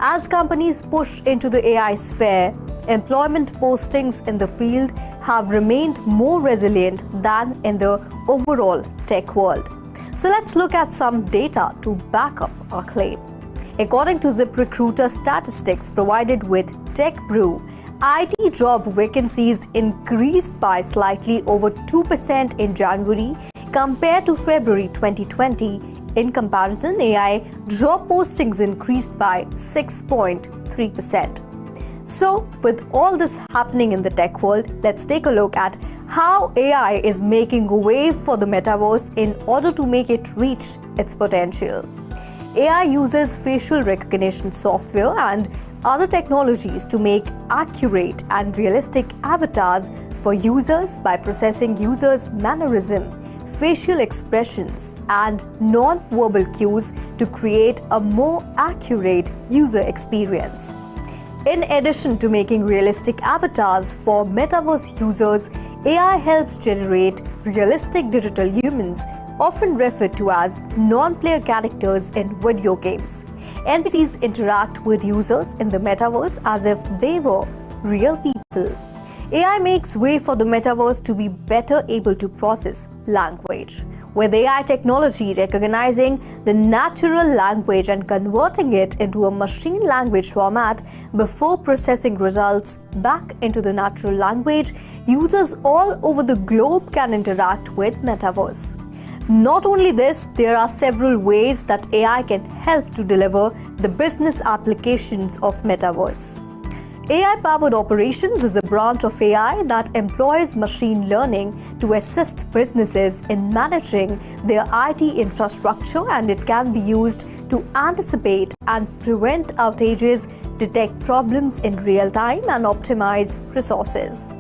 As companies push into the AI sphere, employment postings in the field have remained more resilient than in the overall tech world. So let's look at some data to back up our claim. According to ZipRecruiter statistics provided with TechBrew, IT job vacancies increased by slightly over 2% in January compared to February 2020. In comparison, AI job postings increased by 6.3%. So, with all this happening in the tech world, let's take a look at how AI is making way for the metaverse in order to make it reach its potential. AI uses facial recognition software and other technologies to make accurate and realistic avatars for users by processing users' mannerism, facial expressions, and non-verbal cues to create a more accurate user experience. In addition to making realistic avatars for metaverse users, AI helps generate realistic digital humans, often referred to as non-player characters in video games. NPCs interact with users in the metaverse as if they were real people. AI makes way for the metaverse to be better able to process language, with AI technology recognizing the natural language and converting it into a machine language format before processing results back into the natural language. Users all over the globe can interact with metaverse. Not only this, there are several ways that AI can help to deliver the business applications of metaverse. AI-powered operations is a branch of AI that employs machine learning to assist businesses in managing their IT infrastructure, and it can be used to anticipate and prevent outages, detect problems in real time, and optimize resources.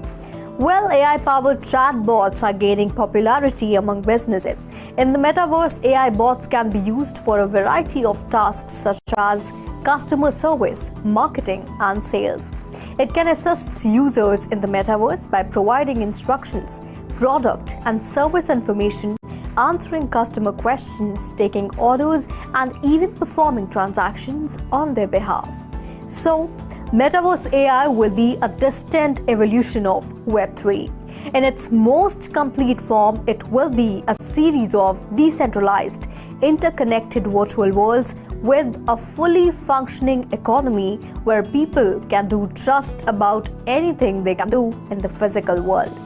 Well, AI-powered chatbots are gaining popularity among businesses. In the metaverse, AI bots can be used for a variety of tasks such as customer service, marketing, and sales. It can assist users in the metaverse by providing instructions, product and service information, answering customer questions, taking orders, and even performing transactions on their behalf. So, Metaverse AI will be a distant evolution of Web3. In its most complete form, it will be a series of decentralized, interconnected virtual worlds with a fully functioning economy where people can do just about anything they can do in the physical world.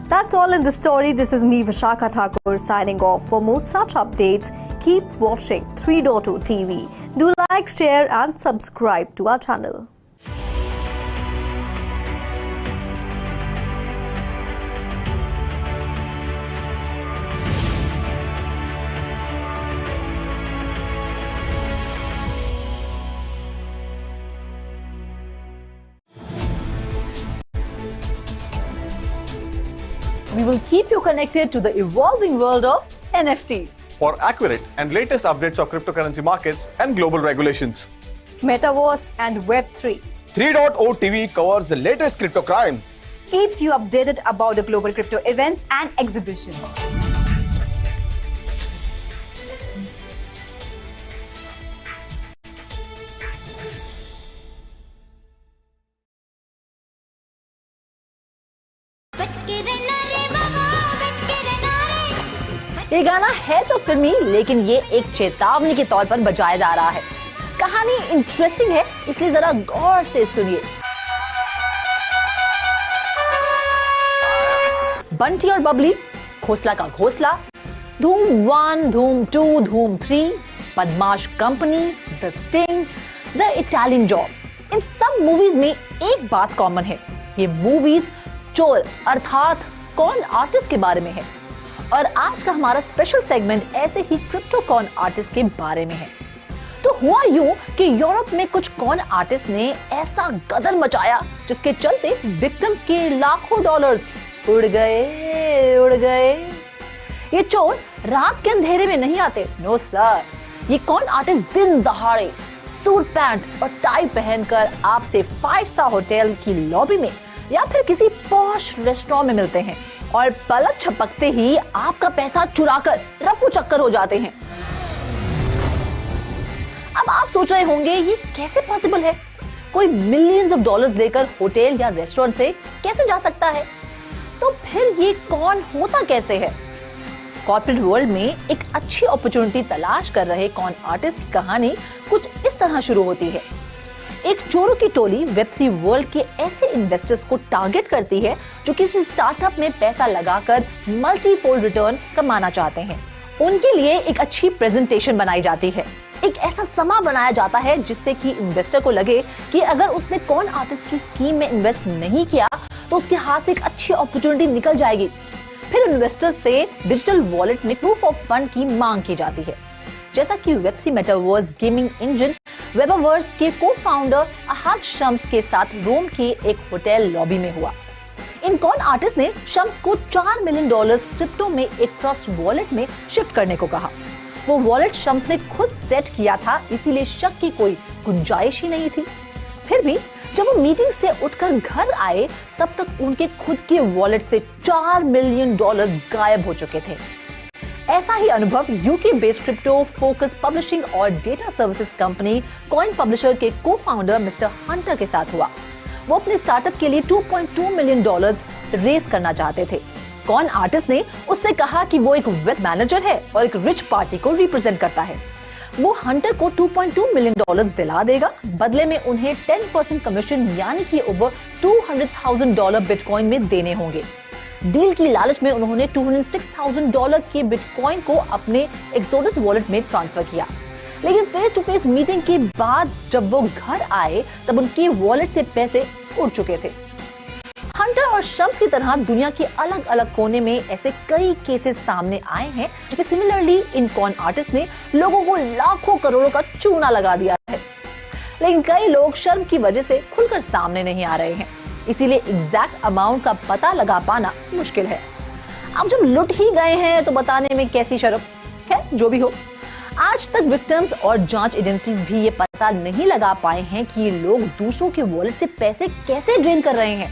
That's all in the story. This is me, Vishakha Thakur, signing off. For more such updates, keep watching 3.0 TV. Do like, share, and subscribe to our channel. We will keep you connected to the evolving world of NFT. For accurate and latest updates of cryptocurrency markets and global regulations. Metaverse and Web3. 3.0 TV covers the latest crypto crimes. Keeps you updated about the global crypto events and exhibitions. ये गाना है तो फिल्मी, लेकिन ये एक चेतावनी के तौर पर बजाया जा रहा है। कहानी इंटरेस्टिंग है, इसलिए जरा गौर से सुनिए। बंटी और बबली, घोसला का घोसला, धूम 1, धूम 2, Dhoom 3, Badmaash Company, the Sting, the Italian Job. इन सब मूवीज में एक बात कॉमन है, ये मूवीज चोर अर्थात कॉन आर्टिस्ट के बारे में है। और आज का हमारा स्पेशल सेगमेंट ऐसे ही क्रिप्टो कॉन आर्टिस्ट के बारे में है। तो हुआ यूं कि यूरोप में कुछ कॉन आर्टिस्ट ने ऐसा गदर मचाया जिसके चलते विक्टिम्स के लाखों डॉलर्स उड़ गए। ये चोर रात के अंधेरे में नहीं आते, नो सर। ये कॉन आर्टिस्ट दिन दहाड़े सूट पैंट और टाई पहनकर आपसे 5 स्टार होटल की लॉबी में या फिर किसी पॉश रेस्टोरेंट में मिलते हैं और पलक झपकते ही आपका पैसा चुराकर रफू चक्कर हो जाते हैं। अब आप सोच रहे होंगे ये कैसे पॉसिबल है? कोई मिलियंस ऑफ डॉलर्स लेकर होटल या रेस्टोरेंट से कैसे जा सकता है? तो फिर ये कौन होता कैसे है? कॉर्पोरेट वर्ल्ड में एक अच्छी अपॉर्चुनिटी तलाश कर रहे कॉन आर्टिस्ट की कहानी कुछ इस तरह शुरू होती है। एक चोरों की टोली वेब3 वर्ल्ड के ऐसे इन्वेस्टर्स को टारगेट करती है जो किसी स्टार्टअप में पैसा लगाकर मल्टीफोल्ड रिटर्न कमाना चाहते हैं। उनके लिए एक अच्छी प्रेजेंटेशन बनाई जाती है, एक ऐसा समा बनाया जाता है जिससे कि इन्वेस्टर को लगे कि अगर उसने कॉन आर्टिस्ट की स्कीम में इन्वेस्ट नहीं किया तो उसके हाथ से एक अच्छी अपॉर्चुनिटी निकल जाएगी। फिर इन्वेस्टर से डिजिटल वॉलेट में प्रूफ ऑफ फंड की मांग की जाती है, जैसा कि वेब3 मेटावर्स गेमिंग इंजन वेबावर्स के को-फाउंडर अहाद शम्स के साथ रोम के एक होटल लॉबी में हुआ। इन कॉन आर्टिस्ट ने शम्स को $4 मिलियन क्रिप्टो में एक ट्रस्ट वॉलेट में शिफ्ट करने को कहा। वो वॉलेट शम्स ने खुद सेट किया था, इसीलिए शक की कोई गुंजाइश ही नहीं थी। फिर भी जब वो मीटिंग से उठकर घर आए तब तक उनके खुद के वॉलेट से $4 मिलियन गायब हो चुके थे। ऐसा ही अनुभव UK based crypto focus publishing और data services company Coin Publisher के को-फाउंडर मिस्टर हंटर के साथ हुआ। वो अपने स्टार्टअप के लिए $2.2 मिलियन रेज करना चाहते थे। कॉन आर्टिस्ट ने उससे कहा कि वो एक वेल्थ मैनेजर है और एक रिच पार्टी को रिप्रेजेंट करता है। वो हंटर को $2.2 मिलियन दिला देगा, बदले में उन्हें 10% कमीशन यानी कि ओवर $200,000 बिटकॉइन में देने होंगे। डील की लालच में उन्होंने $206,000 के बिटकॉइन को अपने एक्सोडस वॉलेट में ट्रांसफर किया। लेकिन फेस टू फेस मीटिंग के बाद जब वो घर आए तब उनके वॉलेट से पैसे उड़ चुके थे। हंटर और शम्स की तरह दुनिया के अलग अलग कोने में ऐसे कई केसेस सामने आए हैं जिसमें सिमिलरली इन कॉन आर्टिस्ट ने लोगों को लाखों करोड़ों का चूना लगा दिया है। लेकिन कई लोग शर्म की वजह से खुलकर सामने नहीं आ रहे हैं, इसीलिए एग्जैक्ट अमाउंट का पता लगा पाना मुश्किल है। अब जब लुट ही गए हैं तो बताने में कैसी शर्म। खैर जो भी हो, आज तक विक्टिम्स और जांच एजेंसीज भी ये पता नहीं लगा पाए हैं कि ये लोग दूसरों के वॉलेट से पैसे कैसे ड्रेन कर रहे हैं।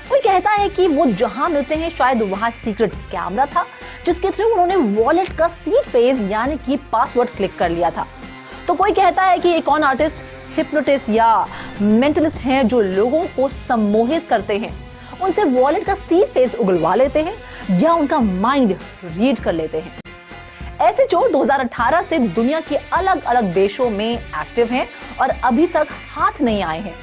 कोई कहता है कि वो जहां मिलते हैं शायद वहां सीक्रेट कैमरा था जिसके थ्रू उन्होंने वॉलेट का सीड फेज यानी कि पासवर्ड क्लिक कर लिया था। तो कोई कहता है कि एक कॉन आर्टिस्ट हिप्नोटिस्ट या मेंटलिस्ट हैं जो लोगों को सम्मोहित करते हैं, उनसे वॉलेट का सीड फेज उगलवा लेते हैं या उनका माइंड रीड कर लेते हैं। ऐसे चोर 2018 से दुनिया के अलग अलग देशों में एक्टिव हैं और अभी तक हाथ नहीं आए हैं।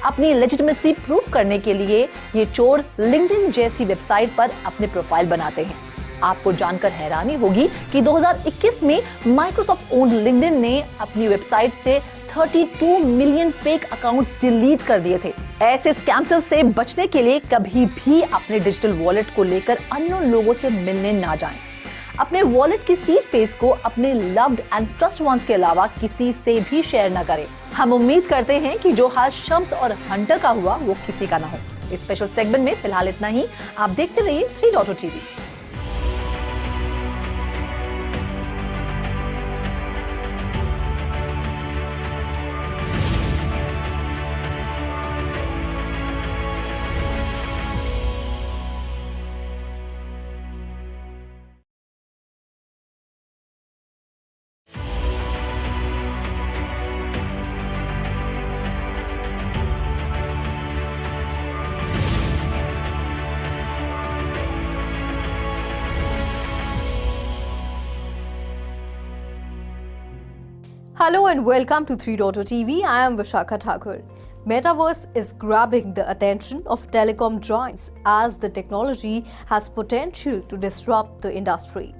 अपनी लेजिटिमेसी प्रूफ करने के लिए ये चोर लिंक्डइन जैसी वेबसाइट पर अपने प्रोफाइल बनाते हैं। आपको जानकर हैरानी होगी कि 2021 में माइक्रोसॉफ्ट ओन्ड लिंक्डइन ने अपनी वेबसाइट से 32 मिलियन फेक अकाउंट्स डिलीट कर दिए थे। ऐसे स्कैमर्स से बचने के लिए कभी भी अपने डिजिटल वॉलेट को लेकर अननोन लोगों से मिलने ना जाएं। अपने वॉलेट की सीड फेस को अपने लव्ड एंड ट्रस्ट वंस के अलावा किसी से भी शेयर न करें। हम उम्मीद करते हैं कि जो हाल शम्स और हंटर का हुआ वो किसी का ना हो। इस स्पेशल सेगमेंट में फिलहाल इतना ही। आप देखते रहिए 3.0 TV. Hello and welcome to 3.0 TV. I am Vishakha Thakur. Metaverse is grabbing the attention of telecom giants as the technology has potential to disrupt the industry.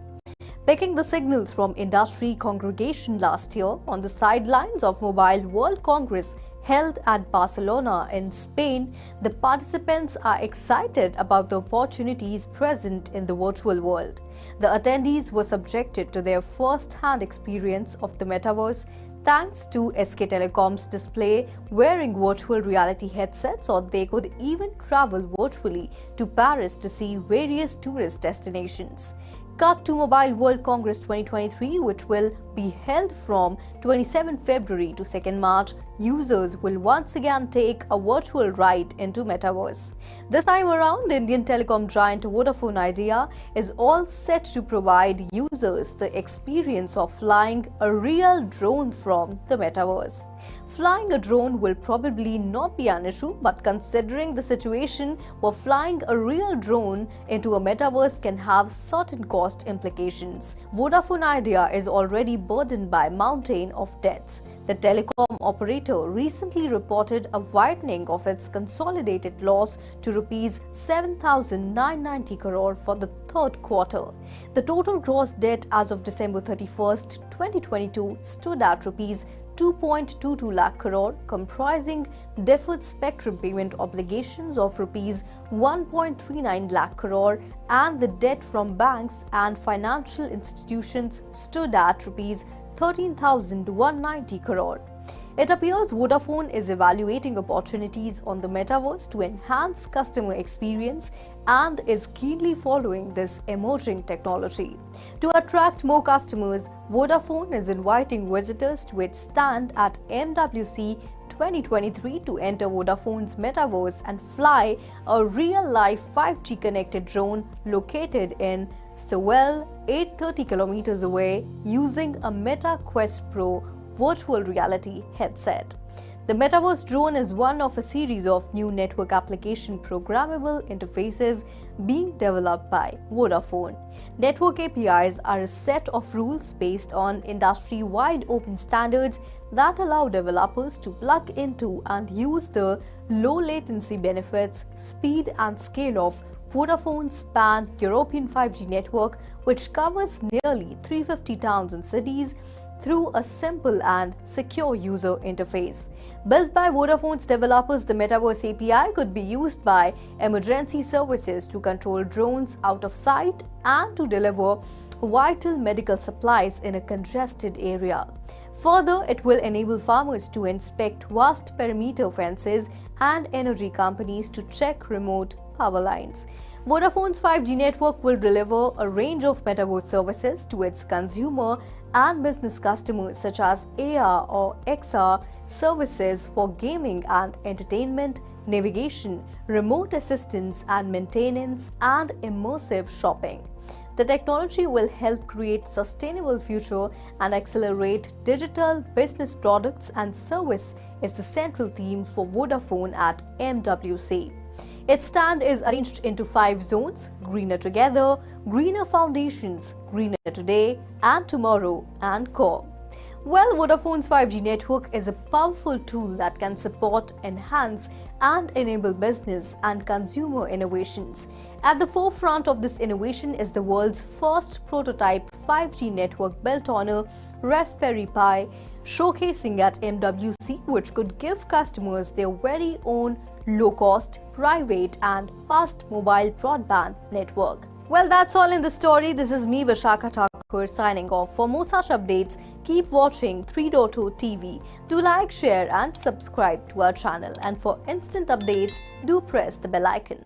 Picking the signals from industry congregation last year on the sidelines of Mobile World Congress held at Barcelona in Spain, the participants are excited about the opportunities present in the virtual world. The attendees were subjected to their first-hand experience of the metaverse thanks to SK Telecom's display wearing virtual reality headsets, or they could even travel virtually to Paris to see various tourist destinations. Cut to Mobile World Congress 2023, which will be held from 27 February to 2nd March, users will once again take a virtual ride into Metaverse. This time around, Indian telecom giant Vodafone Idea is all set to provide users the experience of flying a real drone from the Metaverse. Flying a drone will probably not be an issue, but considering the situation where flying a real drone into a metaverse can have certain cost implications. Vodafone Idea is already burdened by a mountain of debts. The telecom operator recently reported a widening of its consolidated loss to Rs 7,990 crore for the third quarter. The total gross debt as of December 31st, 2022 stood at Rs 2.22 lakh crore, comprising deferred spectrum payment obligations of Rs 1.39 lakh crore, and the debt from banks and financial institutions stood at Rs 13,190 crore. It appears Vodafone is evaluating opportunities on the metaverse to enhance customer experience and is keenly following this emerging technology. To attract more customers, Vodafone is inviting visitors to its stand at MWC 2023 to enter Vodafone's metaverse and fly a real-life 5G connected drone located in Sewell, 830 kilometers away, using a Meta Quest Pro virtual reality headset. The Metaverse drone is one of a series of new network application programmable interfaces being developed by Vodafone. Network APIs are a set of rules based on industry-wide open standards that allow developers to plug into and use the low latency benefits, speed and scale of Vodafone's pan-European 5G network, which covers nearly 350 towns and cities through a simple and secure user interface. Built by Vodafone's developers, the Metaverse API could be used by emergency services to control drones out of sight and to deliver vital medical supplies in a congested area. Further, it will enable farmers to inspect vast perimeter fences and energy companies to check remote power lines. Vodafone's 5G network will deliver a range of metaverse services to its consumer and business customers, such as AR or XR services for gaming and entertainment, navigation, remote assistance and maintenance, and immersive shopping. The technology will help create sustainable future and accelerate digital business products, and service is the central theme for Vodafone at MWC. Its stand is arranged into 5 zones: greener together, greener foundations, greener today and tomorrow, and core. Well, Vodafone's 5G network is a powerful tool that can support, enhance and enable business and consumer innovations. At the forefront of this innovation is the world's first prototype 5G network built on a Raspberry Pi, showcasing at MWC, which could give customers their very own low-cost, private and fast mobile broadband network. Well, that's all in the story. This is me, Vishakha Thakur, signing off. For more such updates, keep watching 3.0 TV. Do like, share and subscribe to our channel. And for instant updates, do press the bell icon.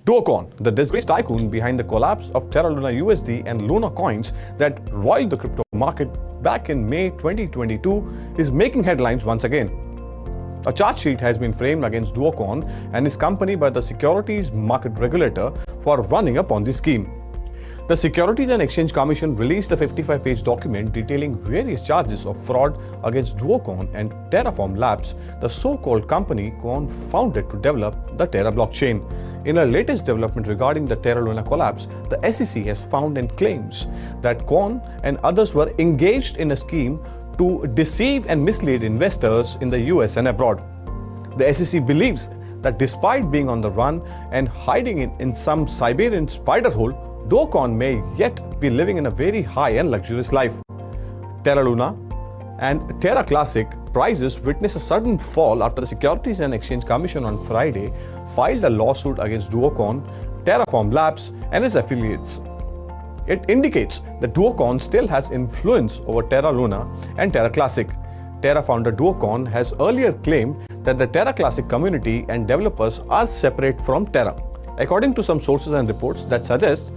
Duocon, the disgraced tycoon behind the collapse of Terra Luna USD and Luna coins that roiled the crypto market back in May 2022, is making headlines once again. A charge sheet has been framed against Duocon and his company by the securities market regulator for running a Ponzi scheme. The Securities and Exchange Commission released a 55-page document detailing various charges of fraud against Duocon and Terraform Labs, the so-called company Quon founded to develop the Terra blockchain. In a latest development regarding the Terra Luna collapse, the SEC has found and claims that Quon and others were engaged in a scheme to deceive and mislead investors in the US and abroad. The SEC believes that despite being on the run and hiding in some Siberian spider hole, Duocon may yet be living in a very high and luxurious life. Terra Luna and Terra Classic prices witnessed a sudden fall after the Securities and Exchange Commission on Friday filed a lawsuit against Duocon, Terraform Labs and its affiliates. It indicates that Duocon still has influence over Terra Luna and Terra Classic. Terra founder Duocon has earlier claimed that the Terra Classic community and developers are separate from Terra. According to some sources and reports that suggest,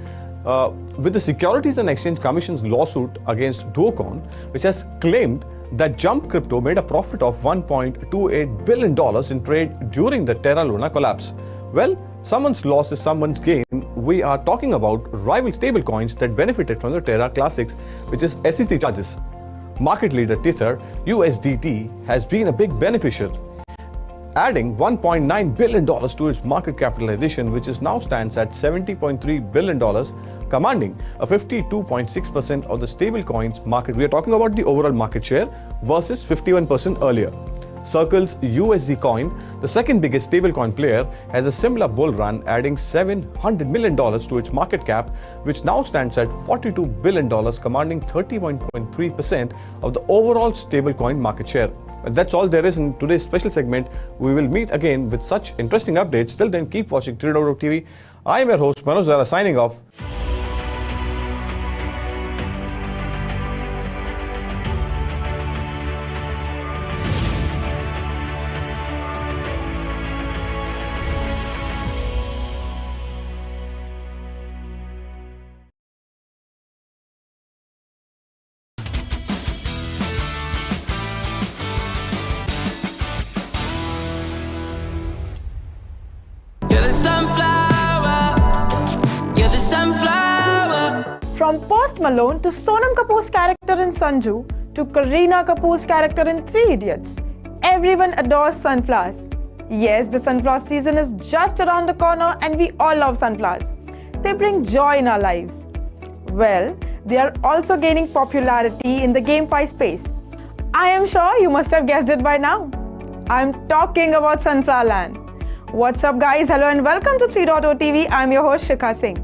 with the Securities and Exchange Commission's lawsuit against Duocon, which has claimed that Jump Crypto made a profit of $1.28 billion in trade during the Terra Luna collapse. Well, someone's loss is someone's gain. We are talking about rival stablecoins that benefited from the Terra Classics, which is SEC charges. Market leader Tether, USDT, has been a big beneficiary, adding $1.9 billion to its market capitalization, which is now stands at $70.3 billion, commanding a 52.6% of the stablecoins market. We are talking about the overall market share versus 51% earlier. Circle's USD coin, the second biggest stablecoin player, has a similar bull run, adding $700 million to its market cap, which now stands at $42 billion, commanding 31.3% of the overall stablecoin market share. And that's all there is in today's special segment. We will meet again with such interesting updates. Till then, keep watching 3.0 TV. I am your host, Manoj Dara, signing off. From Post Malone to Sonam Kapoor's character in Sanju to Kareena Kapoor's character in Three Idiots, everyone adores sunflowers. Yes, the sunflower season is just around the corner and we all love sunflowers. They bring joy in our lives. Well, they are also gaining popularity in the GameFi space. I am sure you must have guessed it by now. I am talking about Sunflower Land. What's up guys, hello and welcome to 3.0 TV. I am your host Shikha Singh.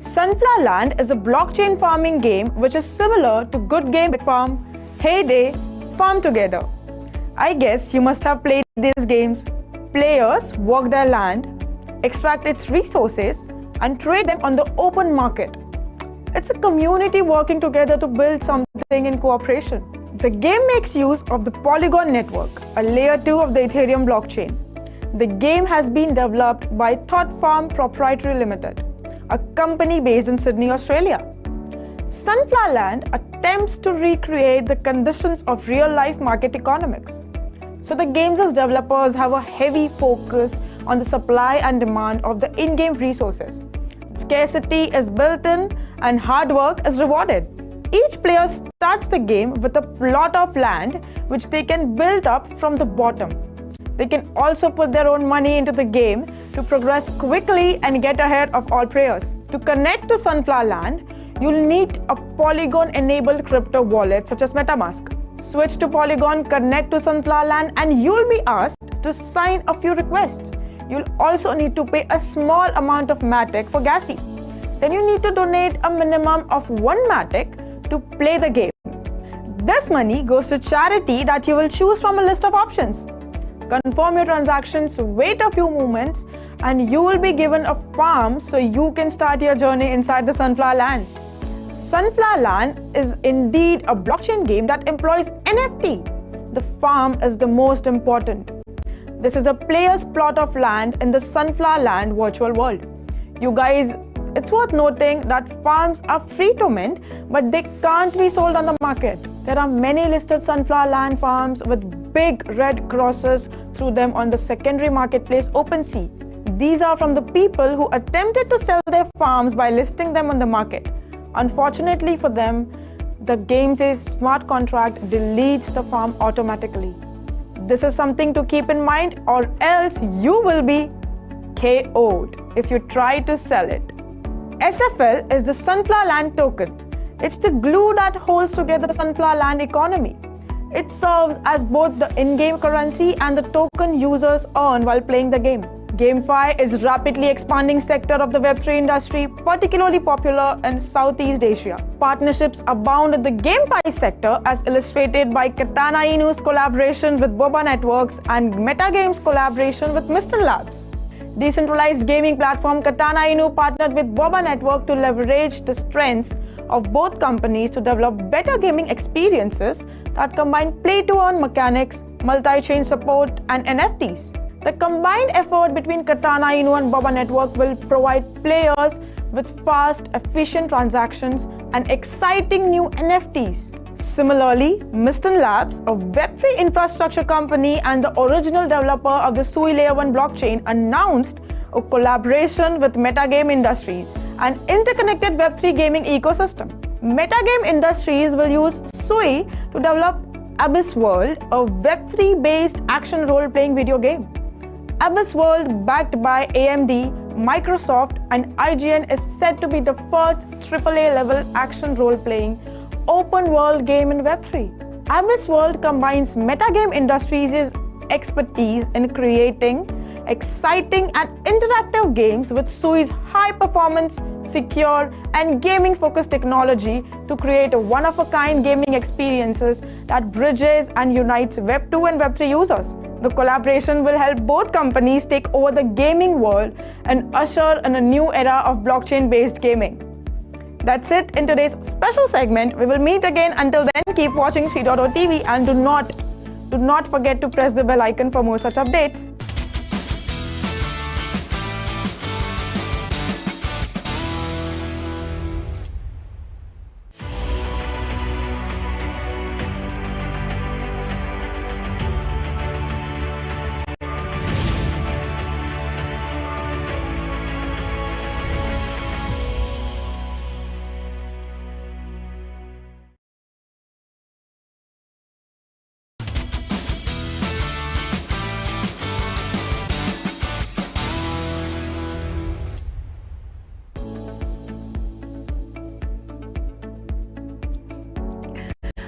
Sunflower Land is a blockchain farming game which is similar to Good Game Farm, Heyday, Farm Together. I guess you must have played these games. Players work their land, extract its resources and trade them on the open market. It's a community working together to build something in cooperation. The game makes use of the Polygon network, a layer 2 of the Ethereum blockchain. The game has been developed by Thought Farm Proprietary Limited, a company based in Sydney, Australia. Sunflower Land attempts to recreate the conditions of real-life market economics. So the game's developers have a heavy focus on the supply and demand of the in-game resources. Scarcity is built in and hard work is rewarded. Each player starts the game with a plot of land which they can build up from the bottom. They can also put their own money into the game to progress quickly and get ahead of all players. To connect to Sunflower Land, you'll need a Polygon-enabled crypto wallet such as MetaMask. Switch to Polygon, connect to Sunflower Land, and you'll be asked to sign a few requests. You'll also need to pay a small amount of Matic for gas fees. Then you need to donate a minimum of 1 Matic to play the game. This money goes to charity that you will choose from a list of options. Confirm your transactions, wait a few moments, and you will be given a farm so you can start your journey inside the Sunflower Land. Sunflower Land is indeed a blockchain game that employs NFT. The farm is the most important. This is a player's plot of land in the Sunflower Land virtual world. You guys, it's worth noting that farms are free to mint, but they can't be sold on the market. There are many listed Sunflower Land farms with big red crosses through them on the secondary marketplace OpenSea. These are from the people who attempted to sell their farms by listing them on the market. Unfortunately for them, the game says smart contract deletes the farm automatically. This is something to keep in mind, or else you will be KO'd if you try to sell it. SFL is the Sunflower Land token. It's the glue that holds together the Sunflower Land economy. It serves as both the in-game currency and the token users earn while playing the game. GameFi is a rapidly expanding sector of the Web3 industry, particularly popular in Southeast Asia. Partnerships abound in the GameFi sector, as illustrated by Katana Inu's collaboration with Boba Networks and Metagame's collaboration with Mr. Labs. Decentralized gaming platform Katana Inu partnered with Boba Network to leverage the strengths of both companies to develop better gaming experiences that combine play-to-earn mechanics, multi-chain support, and NFTs. The combined effort between Katana Inu and Boba Network will provide players with fast, efficient transactions and exciting new NFTs. Similarly, Misten Labs, a Web3 infrastructure company and the original developer of the Sui Layer 1 blockchain, announced a collaboration with Metagame Industries, an interconnected Web3 gaming ecosystem. Metagame Industries will use Sui to develop Abyss World, a Web3-based action role-playing video game. Abyss World, backed by AMD, Microsoft, and IGN, is said to be the first AAA-level action role-playing open-world game in Web3. Abyss World combines Metagame Industries' expertise in creating exciting and interactive games with Sui's high-performance, secure, and gaming-focused technology to create a one-of-a-kind gaming experiences that bridges and unites Web2 and Web3 users. The collaboration will help both companies take over the gaming world and usher in a new era of blockchain-based gaming. That's it in today's special segment. We will meet again. Until then, keep watching 3.0 TV and do not forget to press the bell icon for more such updates.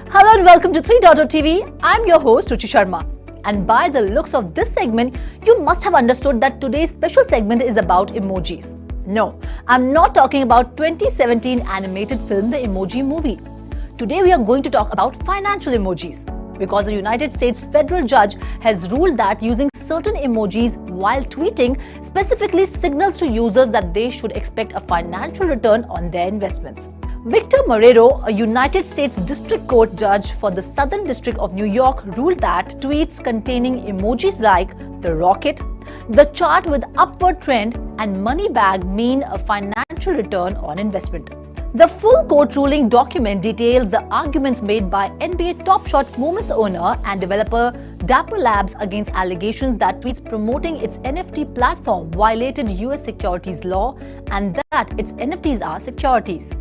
Hello and welcome to 3.0 TV. I'm your host Ruchi Sharma. And by the looks of this segment, you must have understood that today's special segment is about emojis. No, I'm not talking about 2017 animated film The Emoji Movie. Today we are going to talk about financial emojis, because a United States federal judge has ruled that using certain emojis while tweeting specifically signals to users that they should expect a financial return on their investments. Victor Marrero, a United States District Court judge for the Southern District of New York, ruled that tweets containing emojis like the rocket, the chart with upward trend, and money bag mean a financial return on investment. The full court ruling document details the arguments made by NBA Top Shot Moments owner and developer Dapper Labs against allegations that tweets promoting its NFT platform violated US securities law and that its NFTs are securities.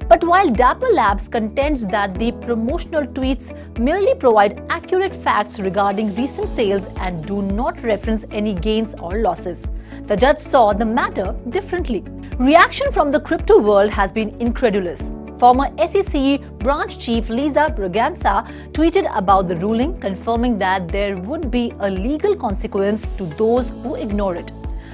But while Dapper Labs contends that the promotional tweets merely provide accurate facts regarding recent sales and do not reference any gains or losses, the judge saw the matter differently. Reaction from the crypto world has been incredulous. Former SEC branch chief Lisa Braganza tweeted about the ruling, confirming that there would be a legal consequence to those who ignore it.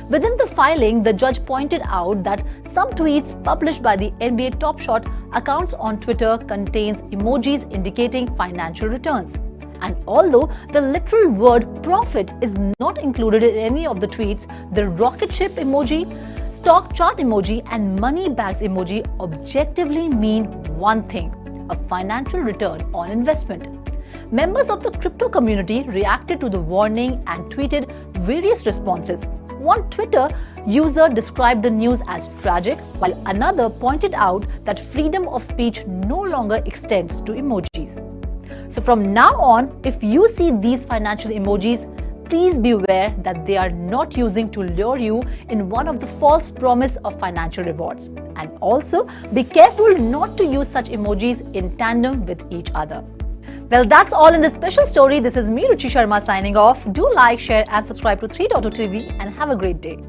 Within the filing, the judge pointed out that some tweets published by the NBA Top Shot accounts on Twitter contains emojis indicating financial returns. And although the literal word profit is not included in any of the tweets, the rocket ship emoji, stock chart emoji, and money bags emoji objectively mean one thing: a financial return on investment. Members of the crypto community reacted to the warning and tweeted various responses. One Twitter user described the news as tragic, while another pointed out that freedom of speech no longer extends to emojis. So from now on, if you see these financial emojis, please be aware that they are not using to lure you in one of the false promise of financial rewards. And also be careful not to use such emojis in tandem with each other. Well, that's all in this special story. This is me, Ruchi Sharma, signing off. Do like, share and subscribe to 3.0 TV and have a great day.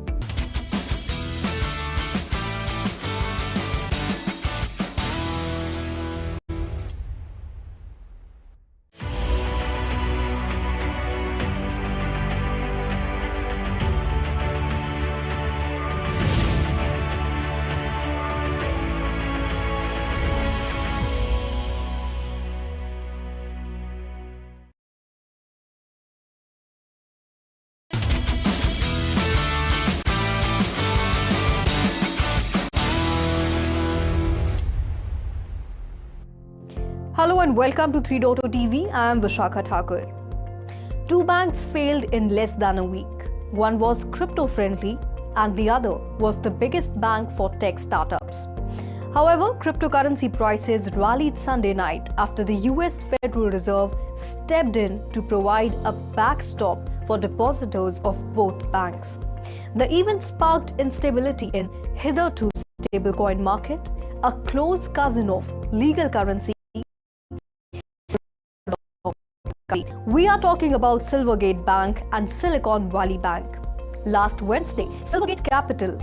Hello and welcome to 3.0 TV. I am Vishakha Thakur. Two banks failed in less than a week. One was crypto-friendly and the other was the biggest bank for tech startups. However, cryptocurrency prices rallied Sunday night after the US Federal Reserve stepped in to provide a backstop for depositors of both banks. The event sparked instability in hitherto stablecoin market, a close cousin of legal currency. We are talking about Silvergate Bank and Silicon Valley Bank. Last Wednesday, Silvergate Capital,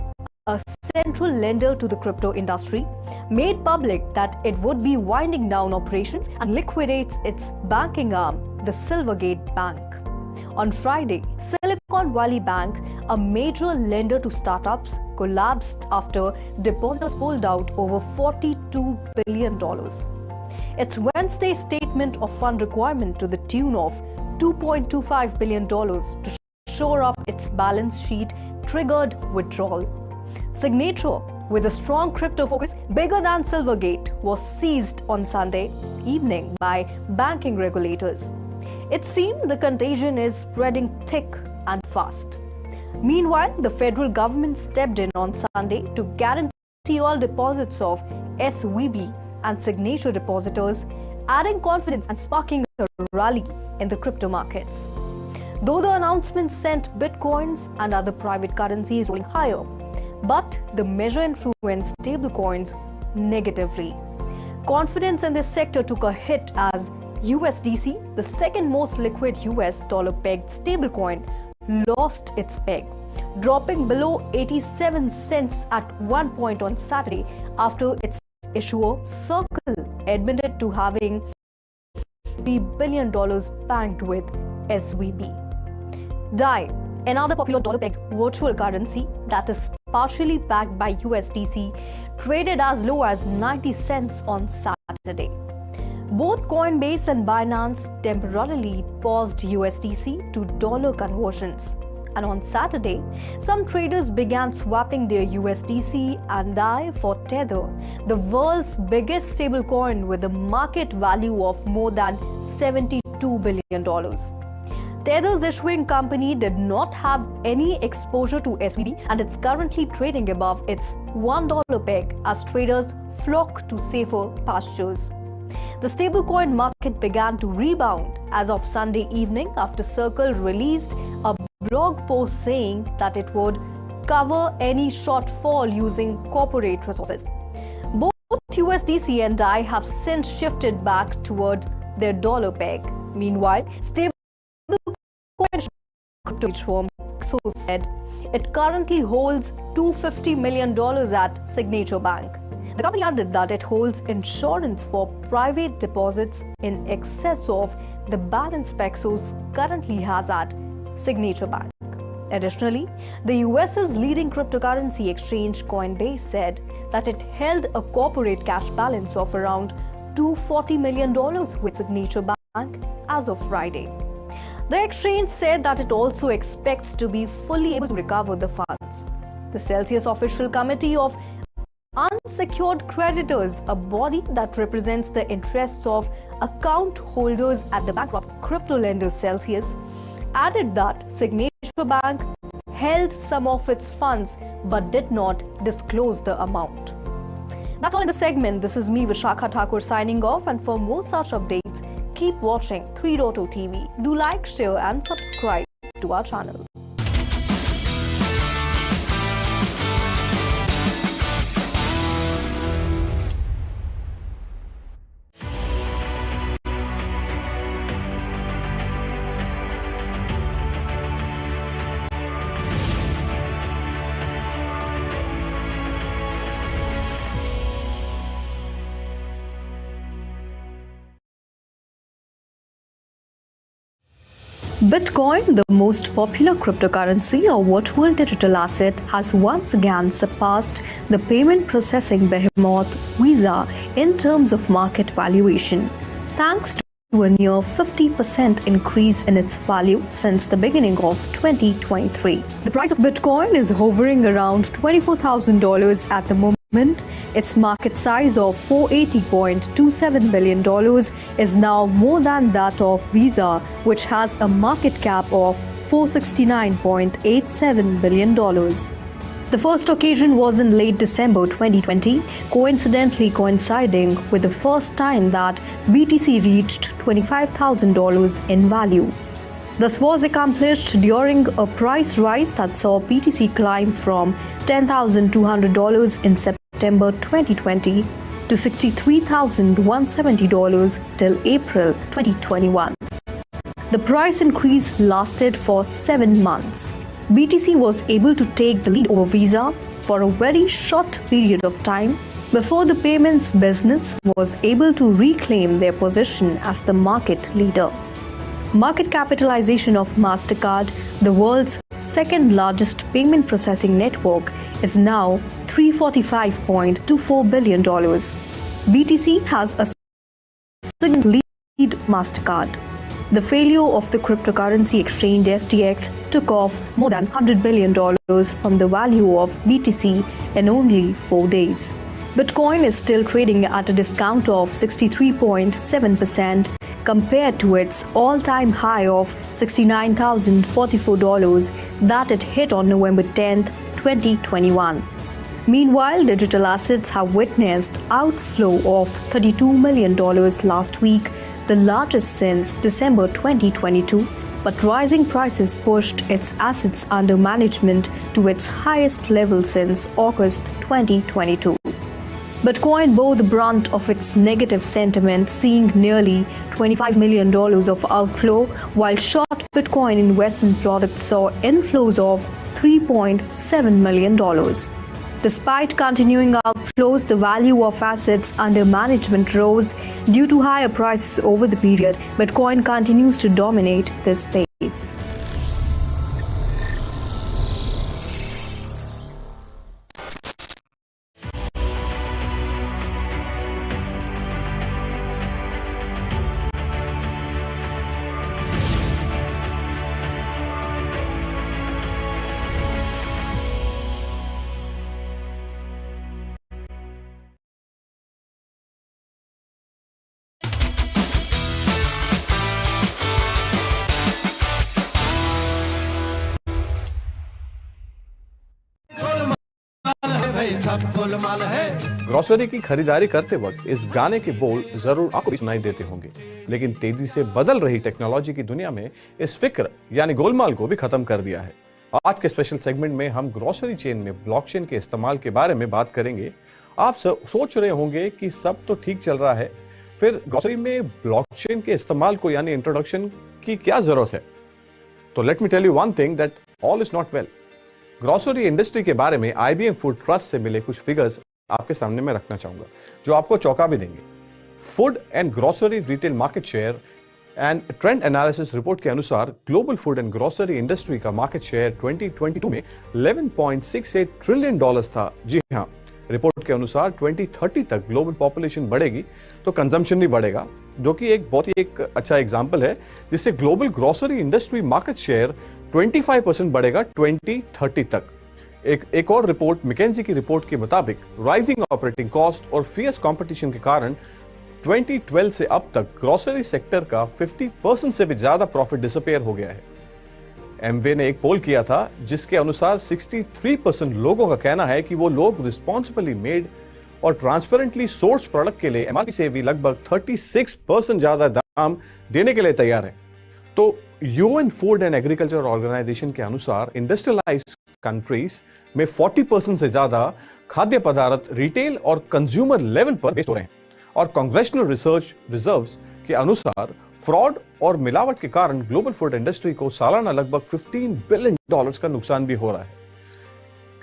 a central lender to the crypto industry, made public that it would be winding down operations and liquidates its banking arm, the Silvergate Bank. On Friday, Silicon Valley Bank, a major lender to startups, collapsed after depositors pulled out over $42 billion. Its Wednesday statement of fund requirement to the tune of $2.25 billion to shore up its balance sheet triggered withdrawal. Signature, with a strong crypto focus bigger than Silvergate, was seized on Sunday evening by banking regulators. It seemed the contagion is spreading thick and fast. Meanwhile, the federal government stepped in on Sunday to guarantee all deposits of SVB and Signature depositors, adding confidence and sparking a rally in the crypto markets. Though the announcement sent bitcoins and other private currencies rolling higher, but the measure influenced stablecoins negatively. Confidence in this sector took a hit as USDC, the second most liquid US dollar-pegged stablecoin, lost its peg, dropping below 87 cents at one point on Saturday after its issuer Circle admitted to having $3 billion banked with SVB. DAI, another popular dollar-pegged virtual currency that is partially backed by USDC, traded as low as 90 cents on Saturday. Both Coinbase and Binance temporarily paused USDC to dollar conversions. And on Saturday, some traders began swapping their USDC and DAI for Tether, the world's biggest stablecoin with a market value of more than $72 billion. Tether's issuing company did not have any exposure to SVB and it's currently trading above its $1 peg as traders flock to safer pastures. The stablecoin market began to rebound as of Sunday evening after Circle released a blog post saying that it would cover any shortfall using corporate resources. Both USDC and DAI have since shifted back toward their dollar peg. Meanwhile, stablecoin crypto firm Paxos said it currently holds $250 million at Signature Bank. The company added that it holds insurance for private deposits in excess of the balance Paxos currently has at Signature Bank. Additionally, the US's leading cryptocurrency exchange Coinbase said that it held a corporate cash balance of around $240 million with Signature Bank as of Friday. The exchange said that it also expects to be fully able to recover the funds. The Celsius Official Committee of Unsecured Creditors, a body that represents the interests of account holders at the bankrupt crypto lender Celsius, added that Signature Bank held some of its funds but did not disclose the amount. That's all in the segment. This is me, Vishakha Thakur, signing off, and for more such updates, keep watching 3.0 TV. Do like, share and subscribe. to our channel. Bitcoin, the most popular cryptocurrency or virtual digital asset, has once again surpassed the payment processing behemoth Visa in terms of market valuation, thanks to a near 50% increase in its value since the beginning of 2023. The price of Bitcoin is hovering around $24,000 at the moment. Its market size of $480.27 billion is now more than that of Visa, which has a market cap of $469.87 billion. The first occasion was in late December 2020, coincidentally coinciding with the first time that BTC reached $25,000 in value. This was accomplished during a price rise that saw BTC climb from $10,200 in September 2020 to $63,170 till April 2021. The price increase lasted for 7 months. BTC was able to take the lead over Visa for a very short period of time before the payments business was able to reclaim their position as the market leader. Market capitalization of MasterCard, the world's second largest payment processing network, is now $345.24 billion. BTC has a significant lead MasterCard. The failure of the cryptocurrency exchange FTX took off more than $100 billion from the value of BTC in only 4 days. Bitcoin is still trading at a discount of 63.7% compared to its all-time high of $69,044 that it hit on November 10, 2021. Meanwhile, digital assets have witnessed outflow of $32 million last week, the largest since December 2022, but rising prices pushed its assets under management to its highest level since August 2022. Bitcoin bore the brunt of its negative sentiment, seeing nearly $25 million of outflow, while short Bitcoin investment products saw inflows of $3.7 million. Despite continuing outflows, the value of assets under management rose due to higher prices over the period. Bitcoin continues to dominate this space. Grocery की खरीदारी करते वक्त इस गाने के बोल जरूर आपको भी सुनाई देते होंगे, लेकिन तेजी से बदल रही टेक्नोलॉजी की दुनिया में इस फिक्र यानी गोलमाल को भी खत्म कर दिया है। आज के स्पेशल सेगमेंट में हम ग्रोसरी चेन में ब्लॉकचेन के इस्तेमाल के बारे में बात करेंगे। आप सोच रहे होंगे कि सब तो ठीक चल रहा है, फिर ग्रोसरी में ब्लॉकचेन के इस्तेमाल को यानी इंट्रोडक्शन की क्या जरूरत है? तो let me tell you one thing that all is not well. Grocery industry के बारे में IBM फूड ट्रस्ट से मिले कुछ फिगर्स आपके सामने मैं रखना चाहूंगा जो आपको चौंका भी देंगे। Food and grocery retail market share and trend analysis report के अनुसार global food and grocery industry का मार्केट शेयर 2022 में $11.68 ट्रिलियन था। जी हाँ, रिपोर्ट के अनुसार 2030 तक ग्लोबल पॉपुलेशन बढ़ेगी तो कंजम्पशन भी बढ़ेगा, जो कि एक बहुत ही एक अच्छा एग्जांपल है जिससे global grocery industry market share 25% बढ़ेगा 2030 तक। एक और रिपोर्ट मैकेंजी की रिपोर्ट के मुताबिक राइजिंग ऑपरेटिंग कॉस्ट और फियर्स कंपटीशन के कारण 2012 से अब तक ग्रोसरी सेक्टर का 50% से भी ज्यादा प्रॉफिट डिसअपीयर हो गया है। एमवे ने एक पोल किया था जिसके अनुसार 63% लोगों का कहना है कि वो लोग रिस्पॉन्सिबली मेड और ट्रांसपेरेंटली सोर्स प्रोडक्ट के लिए एमआरपी से भी लगभग 36% ज्यादा दाम देने के लिए तैयार हैं। तो UN food and agriculture organisation के अनुसार इंडस्ट्रियलाइज्ड कंट्रीज में 40% से ज्यादा खाद्य पदार्थ रिटेल और कंज्यूमर लेवल पर वेस्ट हो रहे हैं और कांग्रेशनल रिसर्च रिजर्व्स के अनुसार फ्रॉड और मिलावट के कारण ग्लोबल फूड इंडस्ट्री को सालाना लगभग $15 बिलियन का नुकसान भी हो रहा है।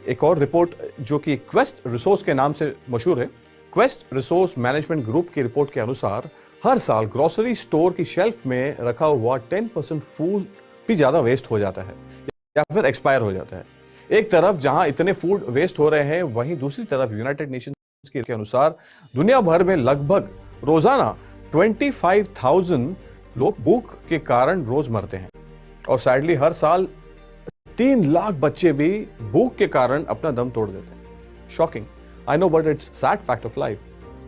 एक और रिपोर्ट जो कि क्वेस्ट रिसोर्स के नाम से मशहूर है, क्वेस्ट रिसोर्स मैनेजमेंट ग्रुप की रिपोर्ट के अनुसार हर साल ग्रोसरी स्टोर की शेल्फ में रखा हुआ 10% फूड भी ज्यादा वेस्ट हो जाता है या फिर एक्सपायर हो जाता है। एक तरफ जहां इतने फूड वेस्ट हो रहे हैं, वहीं दूसरी तरफ यूनाइटेड नेशंस के अनुसार दुनिया भर में लगभग रोजाना 25,000 लोग भूख के कारण रोज मरते हैं और सैडली हर साल 3 लाख बच्चे भी भूख के कारण अपना दम तोड़ देते हैं। Shocking, I know, but it's sad fact of life.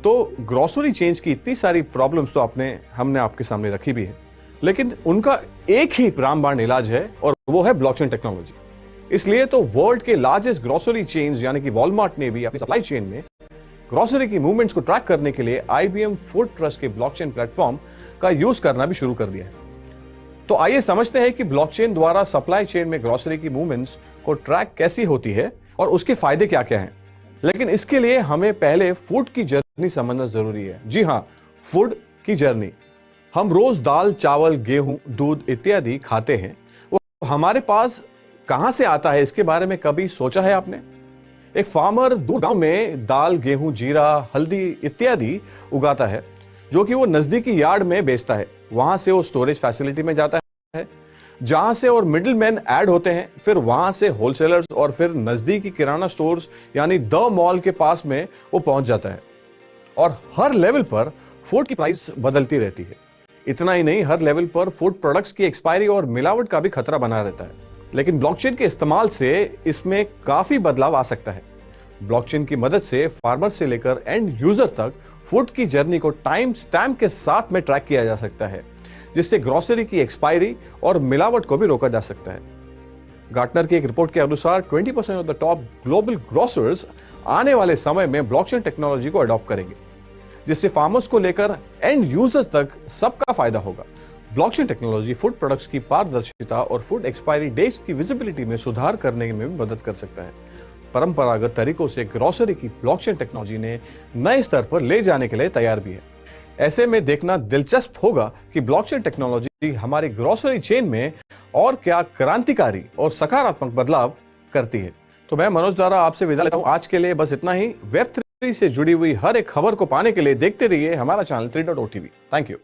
तो ग्रोसरी चेंज की इतनी सारी प्रॉब्लम्स तो हमने आपके सामने रखी भी है, लेकिन उनका एक ही रामबाण इलाज है और वो है ब्लॉकचेन टेक्नोलॉजी। इसलिए तो वर्ल्ड के लार्जेस्ट ग्रोसरी चेन्स यानी कि वॉलमार्ट ने भी अपनी सप्लाई चेन में ग्रोसरी की मूवमेंट्स को ट्रैक करने के लिए IBM फूड ट्रस्ट के ब्लॉकचेन प्लेटफॉर्म का यूज करना भी शुरू कर दिया है। तो आइए समझते हैं कि ब्लॉकचेन द्वारा सप्लाई चेन में ग्रोसरी की मूवमेंट्स को ट्रैक कैसी होती है और उसके फायदे क्या क्या हैं। लेकिन इसके लिए हमें पहले फूड की जर्नी समझना जरूरी है। जी हाँ, फूड की जर्नी। हम रोज दाल, चावल, गेहूं, दूध इत्यादि खाते हैं। वो हमारे पास कहां से आता है, इसके बारे में कभी सोचा है आपने? एक फार्मर दूर गांव में दाल, गेहूं, जीरा, हल्दी इत्यादि उगाता है जो कि वो नजदीकी यार्ड में बेचता है। वहां से वो स्टोरेज फैसिलिटी में जाता है जहां से और मिडिलमैन ऐड होते हैं, फिर वहां से होलसेलर्स और फिर नजदीकी किराना स्टोर्स यानी द मॉल के पास में वो पहुंच जाता है। और हर लेवल पर फूड की प्राइस बदलती रहती है। इतना ही नहीं, हर लेवल पर फूड प्रोडक्ट्स की एक्सपायरी और मिलावट का भी खतरा बना रहता है। लेकिन ब्लॉकचेन के इस्तेमाल से इसमें काफी बदलाव आ सकता है। ब्लॉकचेन की मदद से फार्मर से लेकर एंड यूजर तक फूड की जर्नी को टाइम स्टैम्प के साथ में ट्रैक किया जा सकता है, जिससे ग्रोसरी की एक्सपायरी और मिलावट को भी रोका जा सकता है। गार्टनर की एक रिपोर्ट के अनुसार 20% of the top global grocers आने वाले समय में ब्लॉकचेन टेक्नोलॉजी को अडॉप्ट करेंगे, जिससे फार्मर्स को लेकर एंड यूजर तक सबका फायदा होगा। ब्लॉकचेन टेक्नोलॉजी फूड प्रोडक्ट्स की पारदर्शिता और फूड एक्सपायरी डेट्स की विजिबिलिटी में सुधार करने में भी मदद कर सकता है। परंपरागत तरीकों से ग्रोसरी की ब्लॉकचेन टेक्नोलॉजी ने नए स्तर पर ले जाने के लिए तैयार भी है। ऐसे में देखना दिलचस्प होगा कि ब्लॉकचेन टेक्नोलॉजी हमारी ग्रोसरी चेन में और क्या क्रांतिकारी और सकारात्मक बदलाव करती है। तो मैं मनोज दारा आपसे विदा लेता हूं। आज के लिए बस इतना ही। Web3 से जुड़ी हुई हर एक खबर को पाने के लिए देखते रहिए हमारा channel 3.0 TV। Thank you.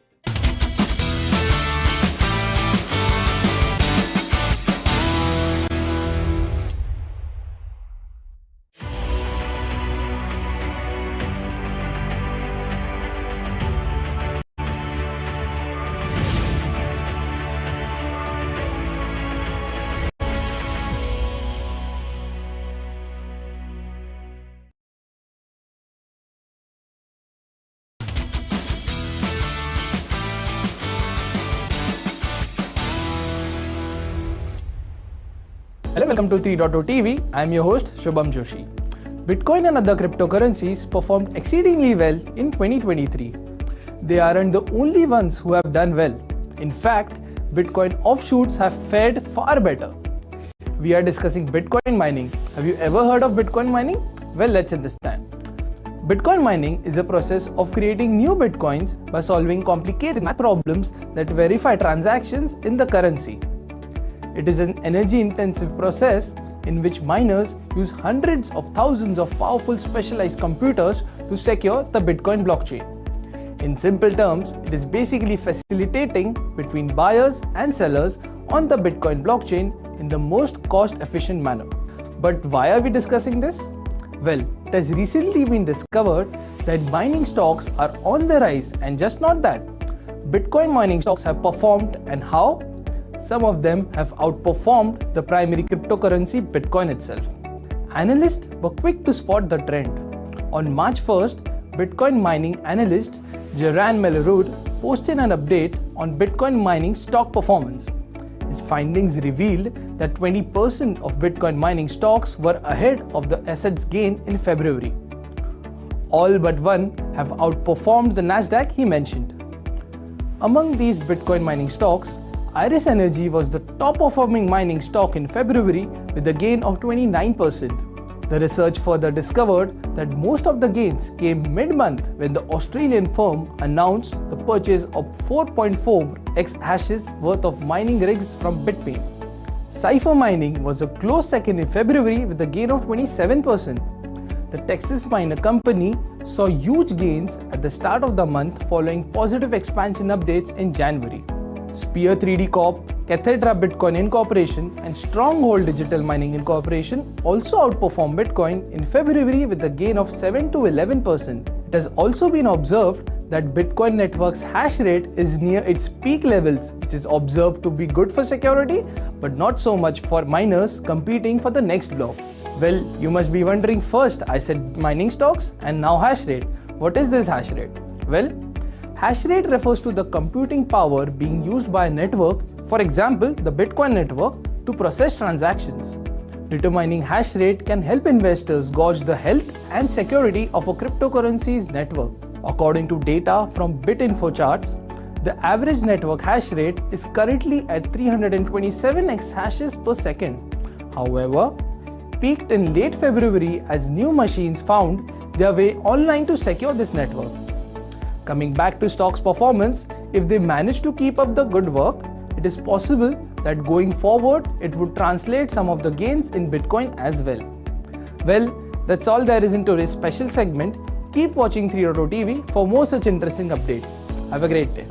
Hello, welcome to 3.0 TV. I am your host Shubham Joshi. Bitcoin and other cryptocurrencies performed exceedingly well in 2023. They aren't the only ones who have done well. In fact, Bitcoin offshoots have fared far better. We are discussing Bitcoin mining. Have you ever heard of Bitcoin mining? Well, let's understand. Bitcoin mining is a process of creating new Bitcoins by solving complicated math problems that verify transactions in the currency. It is an energy-intensive process in which miners use hundreds of thousands of powerful specialized computers to secure the Bitcoin blockchain. In simple terms, it is basically facilitating between buyers and sellers on the Bitcoin blockchain in the most cost-efficient manner. But why are we discussing this? Well, it has recently been discovered that mining stocks are on the rise, and just not that. Bitcoin mining stocks have performed, and how? Some of them have outperformed the primary cryptocurrency Bitcoin itself. Analysts were quick to spot the trend. On March 1st, Bitcoin mining analyst Jaran Mellerud posted an update on Bitcoin mining stock performance. His findings revealed that 20% of Bitcoin mining stocks were ahead of the asset's gain in February. All but one have outperformed the Nasdaq he mentioned. Among these Bitcoin mining stocks, Iris Energy was the top performing mining stock in February with a gain of 29%. The research further discovered that most of the gains came mid-month when the Australian firm announced the purchase of 4.4 exahashes worth of mining rigs from Bitmain. Cipher Mining was a close second in February with a gain of 27%. The Texas Miner Company saw huge gains at the start of the month following positive expansion updates in January. Spear 3D Corp, Cathedra Bitcoin Incorporation and Stronghold Digital Mining Incorporation also outperformed Bitcoin in February with a gain of 7 to 11%. It has also been observed that Bitcoin network's hash rate is near its peak levels, which is observed to be good for security, but not so much for miners competing for the next block. Well, you must be wondering, first I said mining stocks and now hash rate. What is this hash rate? Well, hash rate refers to the computing power being used by a network, for example, the Bitcoin network, to process transactions. Determining hash rate can help investors gauge the health and security of a cryptocurrency's network. According to data from BitInfo charts, the average network hash rate is currently at 327 exahashes per second. However, peaked in late February as new machines found their way online to secure this network. Coming back to stocks' performance, if they manage to keep up the good work, it is possible that going forward it would translate some of the gains in Bitcoin as well. Well, that's all there is in today's special segment. Keep watching 3.0 TV for more such interesting updates. Have a great day.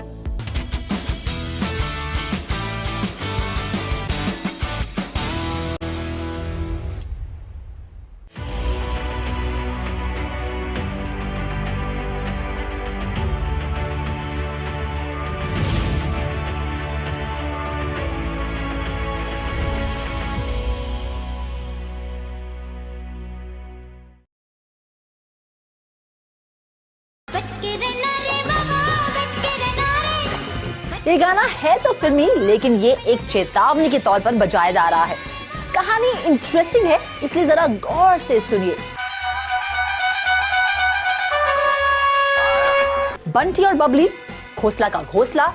ये गाना है तो फिल्मी, लेकिन ये एक चेतावनी के तौर पर बजाया जा रहा है। कहानी इंटरेस्टिंग है, इसलिए जरा गौर से सुनिए। बंटी और बबली, घोसला का घोसला,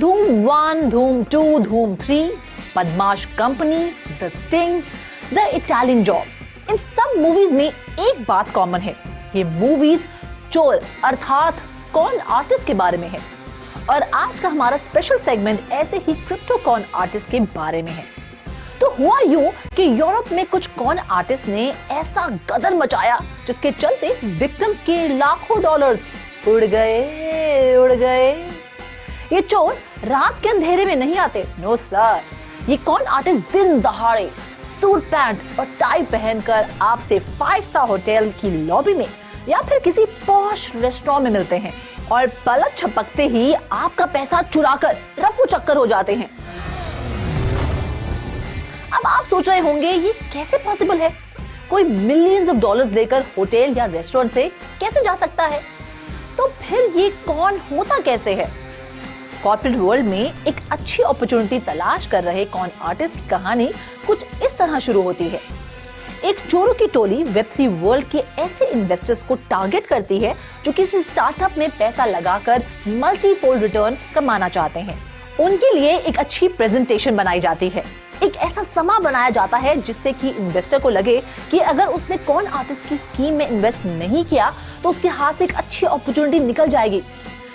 धूम 1, धूम 2, Dhoom 3, Badmaash Company, the Sting, the Italian Job. इन सब मूवीज में एक बात कॉमन है, ये मूवीज चोर अर्थात कॉन आर्टिस्ट के बारे में है। और आज का हमारा स्पेशल सेगमेंट ऐसे ही क्रिप्टो कॉन आर्टिस्ट के बारे में है। तो हुआ यूं कि यूरोप में कुछ कॉन आर्टिस्ट ने ऐसा गदर मचाया जिसके चलते विक्टिम्स के लाखों डॉलर्स उड़ गए। ये चोर रात के अंधेरे में नहीं आते, नो सर। ये कॉन आर्टिस्ट दिन दहाड़े सूट पैंट और टाई पहनकर आपसे 5 स्टार होटल की लॉबी में या फिर किसी पॉश रेस्टोरेंट में मिलते हैं और पलक झपकते ही आपका पैसा चुराकर रफू चक्कर हो जाते हैं। अब आप सोच रहे होंगे ये कैसे पॉसिबल है? कोई मिलियंस ऑफ डॉलर्स लेकर होटल या रेस्टोरेंट से कैसे जा सकता है? तो फिर ये कौन होता कैसे है? कॉर्पोरेट वर्ल्ड में एक अच्छी अपॉर्चुनिटी तलाश कर रहे कॉन आर्टिस्ट की कहानी कुछ इस तरह शुरू होती है। एक चोरों की टोली वेब3 वर्ल्ड के ऐसे इन्वेस्टर्स को टारगेट करती है जो किसी स्टार्टअप में पैसा लगाकर मल्टीफोल्ड रिटर्न कमाना चाहते हैं। उनके लिए एक अच्छी प्रेजेंटेशन बनाई जाती है, एक ऐसा समा बनाया जाता है जिससे कि इन्वेस्टर को लगे कि अगर उसने कॉन आर्टिस्ट की स्कीम में इन्वेस्ट नहीं किया तो उसके हाथ से एक अच्छी अपॉर्चुनिटी निकल जाएगी।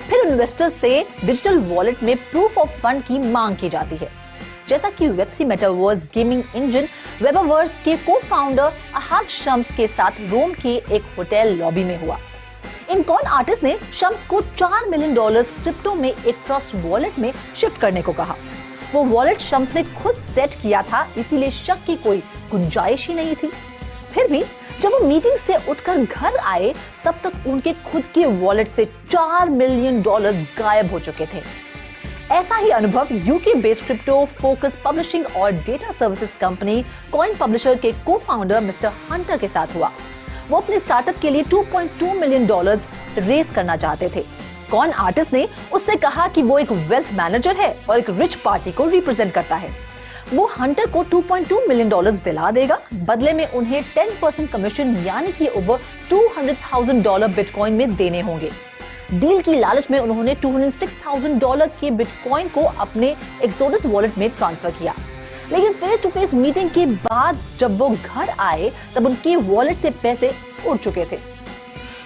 फिर इन्वेस्टर से डिजिटल वॉलेट में प्रूफ ऑफ फंड की मांग की जाती है, जैसा कि वेब3 मेटावर्स गेमिंग इंजन वेबावर्स के को-फाउंडर अहाद शम्स के साथ रोम के एक होटल लॉबी में हुआ। इन कॉन आर्टिस्ट ने शम्स को $4 मिलियन क्रिप्टो में एक ट्रस्ट वॉलेट में शिफ्ट करने को कहा। वो वॉलेट शम्स ने खुद सेट किया था, इसीलिए शक की कोई गुंजाइश ही नहीं थी। फिर भी जब वो मीटिंग से उठकर घर आए तब तक उनके खुद के वॉलेट से $4 मिलियन गायब हो चुके थे। ऐसा ही अनुभव UK based crypto focus publishing और data services company Coin Publisher के को-फाउंडर मिस्टर हंटर के साथ हुआ। वो अपने स्टार्टअप के लिए $2.2 मिलियन रेज करना चाहते थे। कॉन आर्टिस्ट ने उससे कहा कि वो एक वेल्थ मैनेजर है और एक रिच पार्टी को रिप्रेजेंट करता है। वो हंटर को $2.2 मिलियन दिला देगा, बदले में उन्हें 10% कमीशन यानी कि ओवर $200,000 बिटकॉइन में देने होंगे। डील की लालच में उन्होंने $206,000 के बिटकॉइन को अपने एक्सोडस वॉलेट में ट्रांसफर किया। लेकिन फेस टू फेस मीटिंग के बाद जब वो घर आए तब उनके वॉलेट से पैसे उड़ चुके थे।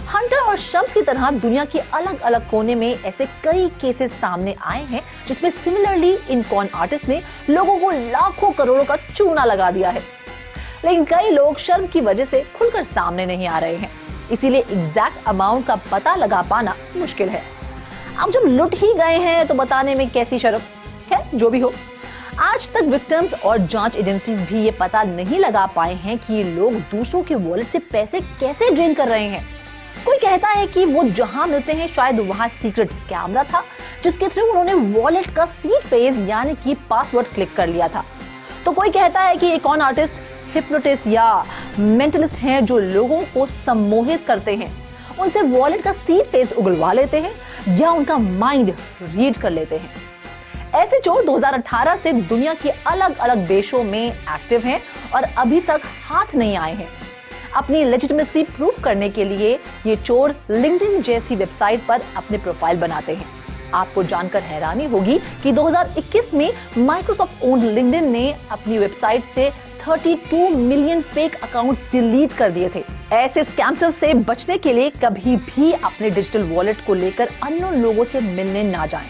हंटर और शम्स की तरह दुनिया के अलग अलग कोने में ऐसे कई केसेस सामने आए हैं जिसमें सिमिलरली इन कॉन आर्टिस्ट ने लोगों को लाखों करोड़ों का चूना लगा दिया है। लेकिन कई लोग शर्म की वजह से खुलकर सामने नहीं आ रहे हैं, इसीलिए एग्जैक्ट अमाउंट का पता लगा पाना मुश्किल है। अब जब लुट ही गए हैं तो बताने में कैसी शर्म। है जो भी हो, आज तक विक्टिम्स और जांच एजेंसीज भी ये पता नहीं लगा पाए हैं कि ये लोग दूसरों के वॉलेट से पैसे कैसे ड्रेन कर रहे हैं। कोई कहता है कि वो जहां मिलते हैं शायद वहां सीक्रेट कैमरा था जिसके थ्रू उन्होंने वॉलेट का सीड फ्रेज यानी कि पासवर्ड क्लिक कर लिया था। तो कोई कहता है कि एक कॉन आर्टिस्ट, हिप्नोटिस्ट या मेंटलिस्ट हैं जो लोगों को सम्मोहित करते हैं, उनसे वॉलेट का सीड फ्रेज उगलवा लेते हैं या उनका माइंड रीड कर लेते हैं। ऐसे चोर 2018 से दुनिया के अलग अलग देशों में एक्टिव हैं और अभी तक हाथ नहीं आए हैं। अपनी लेजिटिमेसी प्रूव करने के लिए ये चोर लिंक्डइन जैसी वेबसाइट पर अपने प्रोफाइल बनाते हैं। आपको जानकर हैरानी होगी कि 2021 में माइक्रोसॉफ्ट ओन्ड लिंक्डइन ने अपनी वेबसाइट से 32 मिलियन फेक अकाउंट्स डिलीट कर दिए थे। ऐसे स्कैमर्स से बचने के लिए कभी भी अपने डिजिटल वॉलेट को लेकर अननोन लोगों से मिलने ना जाएं।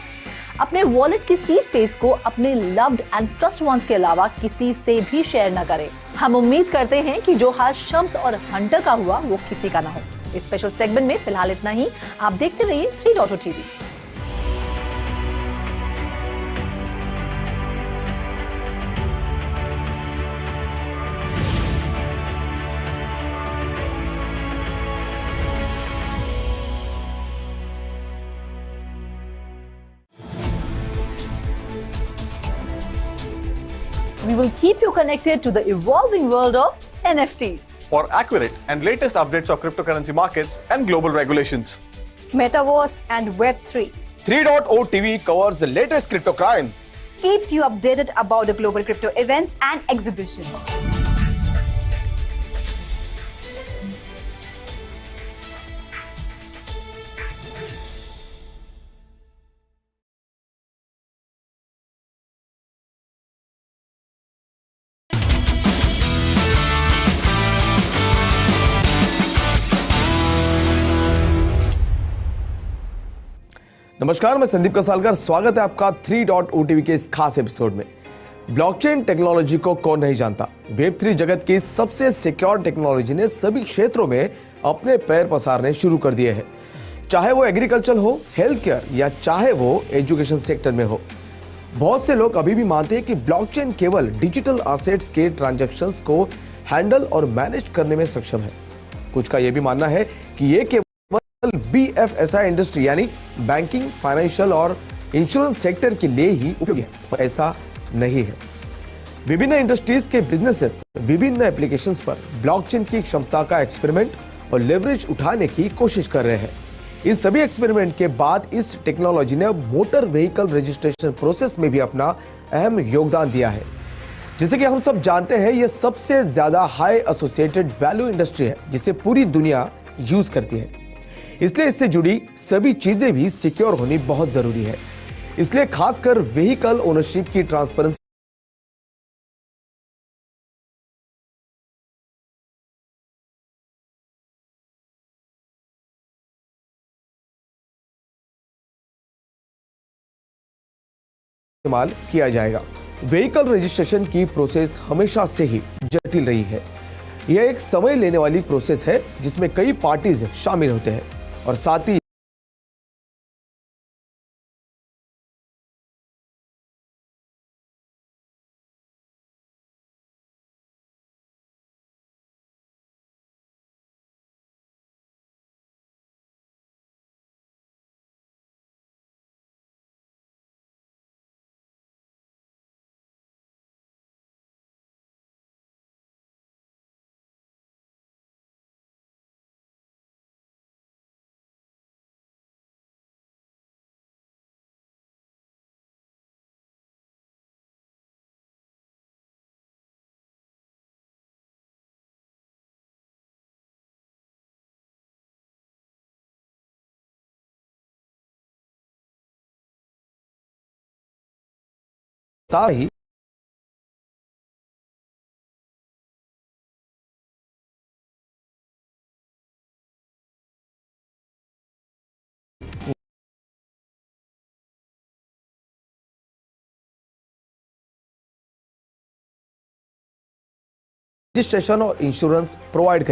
अपने वॉलेट की सीड फ्रेज को अपने लव्ड एंड ट्रस्ट वंस के अलावा किसी से भी शेयर न करें। हम उम्मीद करते हैं कि जो हाल शम्स और हंटर का हुआ वो किसी का ना हो। इस स्पेशल सेगमेंट में फिलहाल इतना ही। आप देखते रहिए 3.0 TV. We will keep you connected to the evolving world of NFT. For accurate and latest updates of cryptocurrency markets and global regulations. Metaverse and Web3 3.0 TV covers the latest crypto crimes. keeps you updated about the global crypto events and exhibitions. नमस्कार, मैं संदीप कसालकर। स्वागत है आपका 3.0 TV के इस खास episode में। Blockchain technology को कौन नहीं जानता। वेब3 जगत की सबसे सिक्योर टेक्नोलॉजी ने सभी क्षेत्रों में अपने पैर पसारने शुरू कर दिए हैं, चाहे वो एग्रीकल्चर हो, हेल्थ केयर या चाहे वो एजुकेशन सेक्टर में हो। बहुत से लोग अभी भी मानते हैं कि ब्लॉकचेन केवल डिजिटल एसेट्स के ट्रांजैक्शंस को हैंडल और मैनेज करने में सक्षम है। कुछ का यह भी मानना है कि ये केवल BFSI इंडस्ट्री यानी बैंकिंग, फाइनेंशियल और इंश्योरेंस सेक्टर के लिए ही उपयोगी है, पर ऐसा नहीं है। विभिन्न इंडस्ट्रीज के बिजनेसेस विभिन्न एप्लीकेशंस पर ब्लॉकचेन की क्षमता का एक्सपेरिमेंट और लेवरेज उठाने की कोशिश कर रहे हैं। इन सभी एक्सपेरिमेंट के बाद इस टेक्नोलॉजी ने मोटर व्हीकल रजिस्ट्रेशन प्रोसेस में भी अपना अहम योगदान दिया है। जैसे कि हम सब जानते हैं, यह सबसे ज्यादा हाई एसोसिएटेड वैल्यू इंडस्ट्री है जिसे पूरी दुनिया यूज करती है। इसलिए इससे जुड़ी सभी चीजें भी सिक्योर होनी बहुत जरूरी है। इसलिए खासकर व्हीकल ओनरशिप की ट्रांसपेरेंसी इस्तेमाल किया जाएगा। व्हीकल रजिस्ट्रेशन की प्रोसेस हमेशा से ही जटिल रही है। यह एक समय लेने वाली प्रोसेस है जिसमें कई पार्टीज शामिल होते हैं और साथ ही साथ ही रजिस्ट्रेशन और इंश्योरेंस प्रोवाइड करेगी।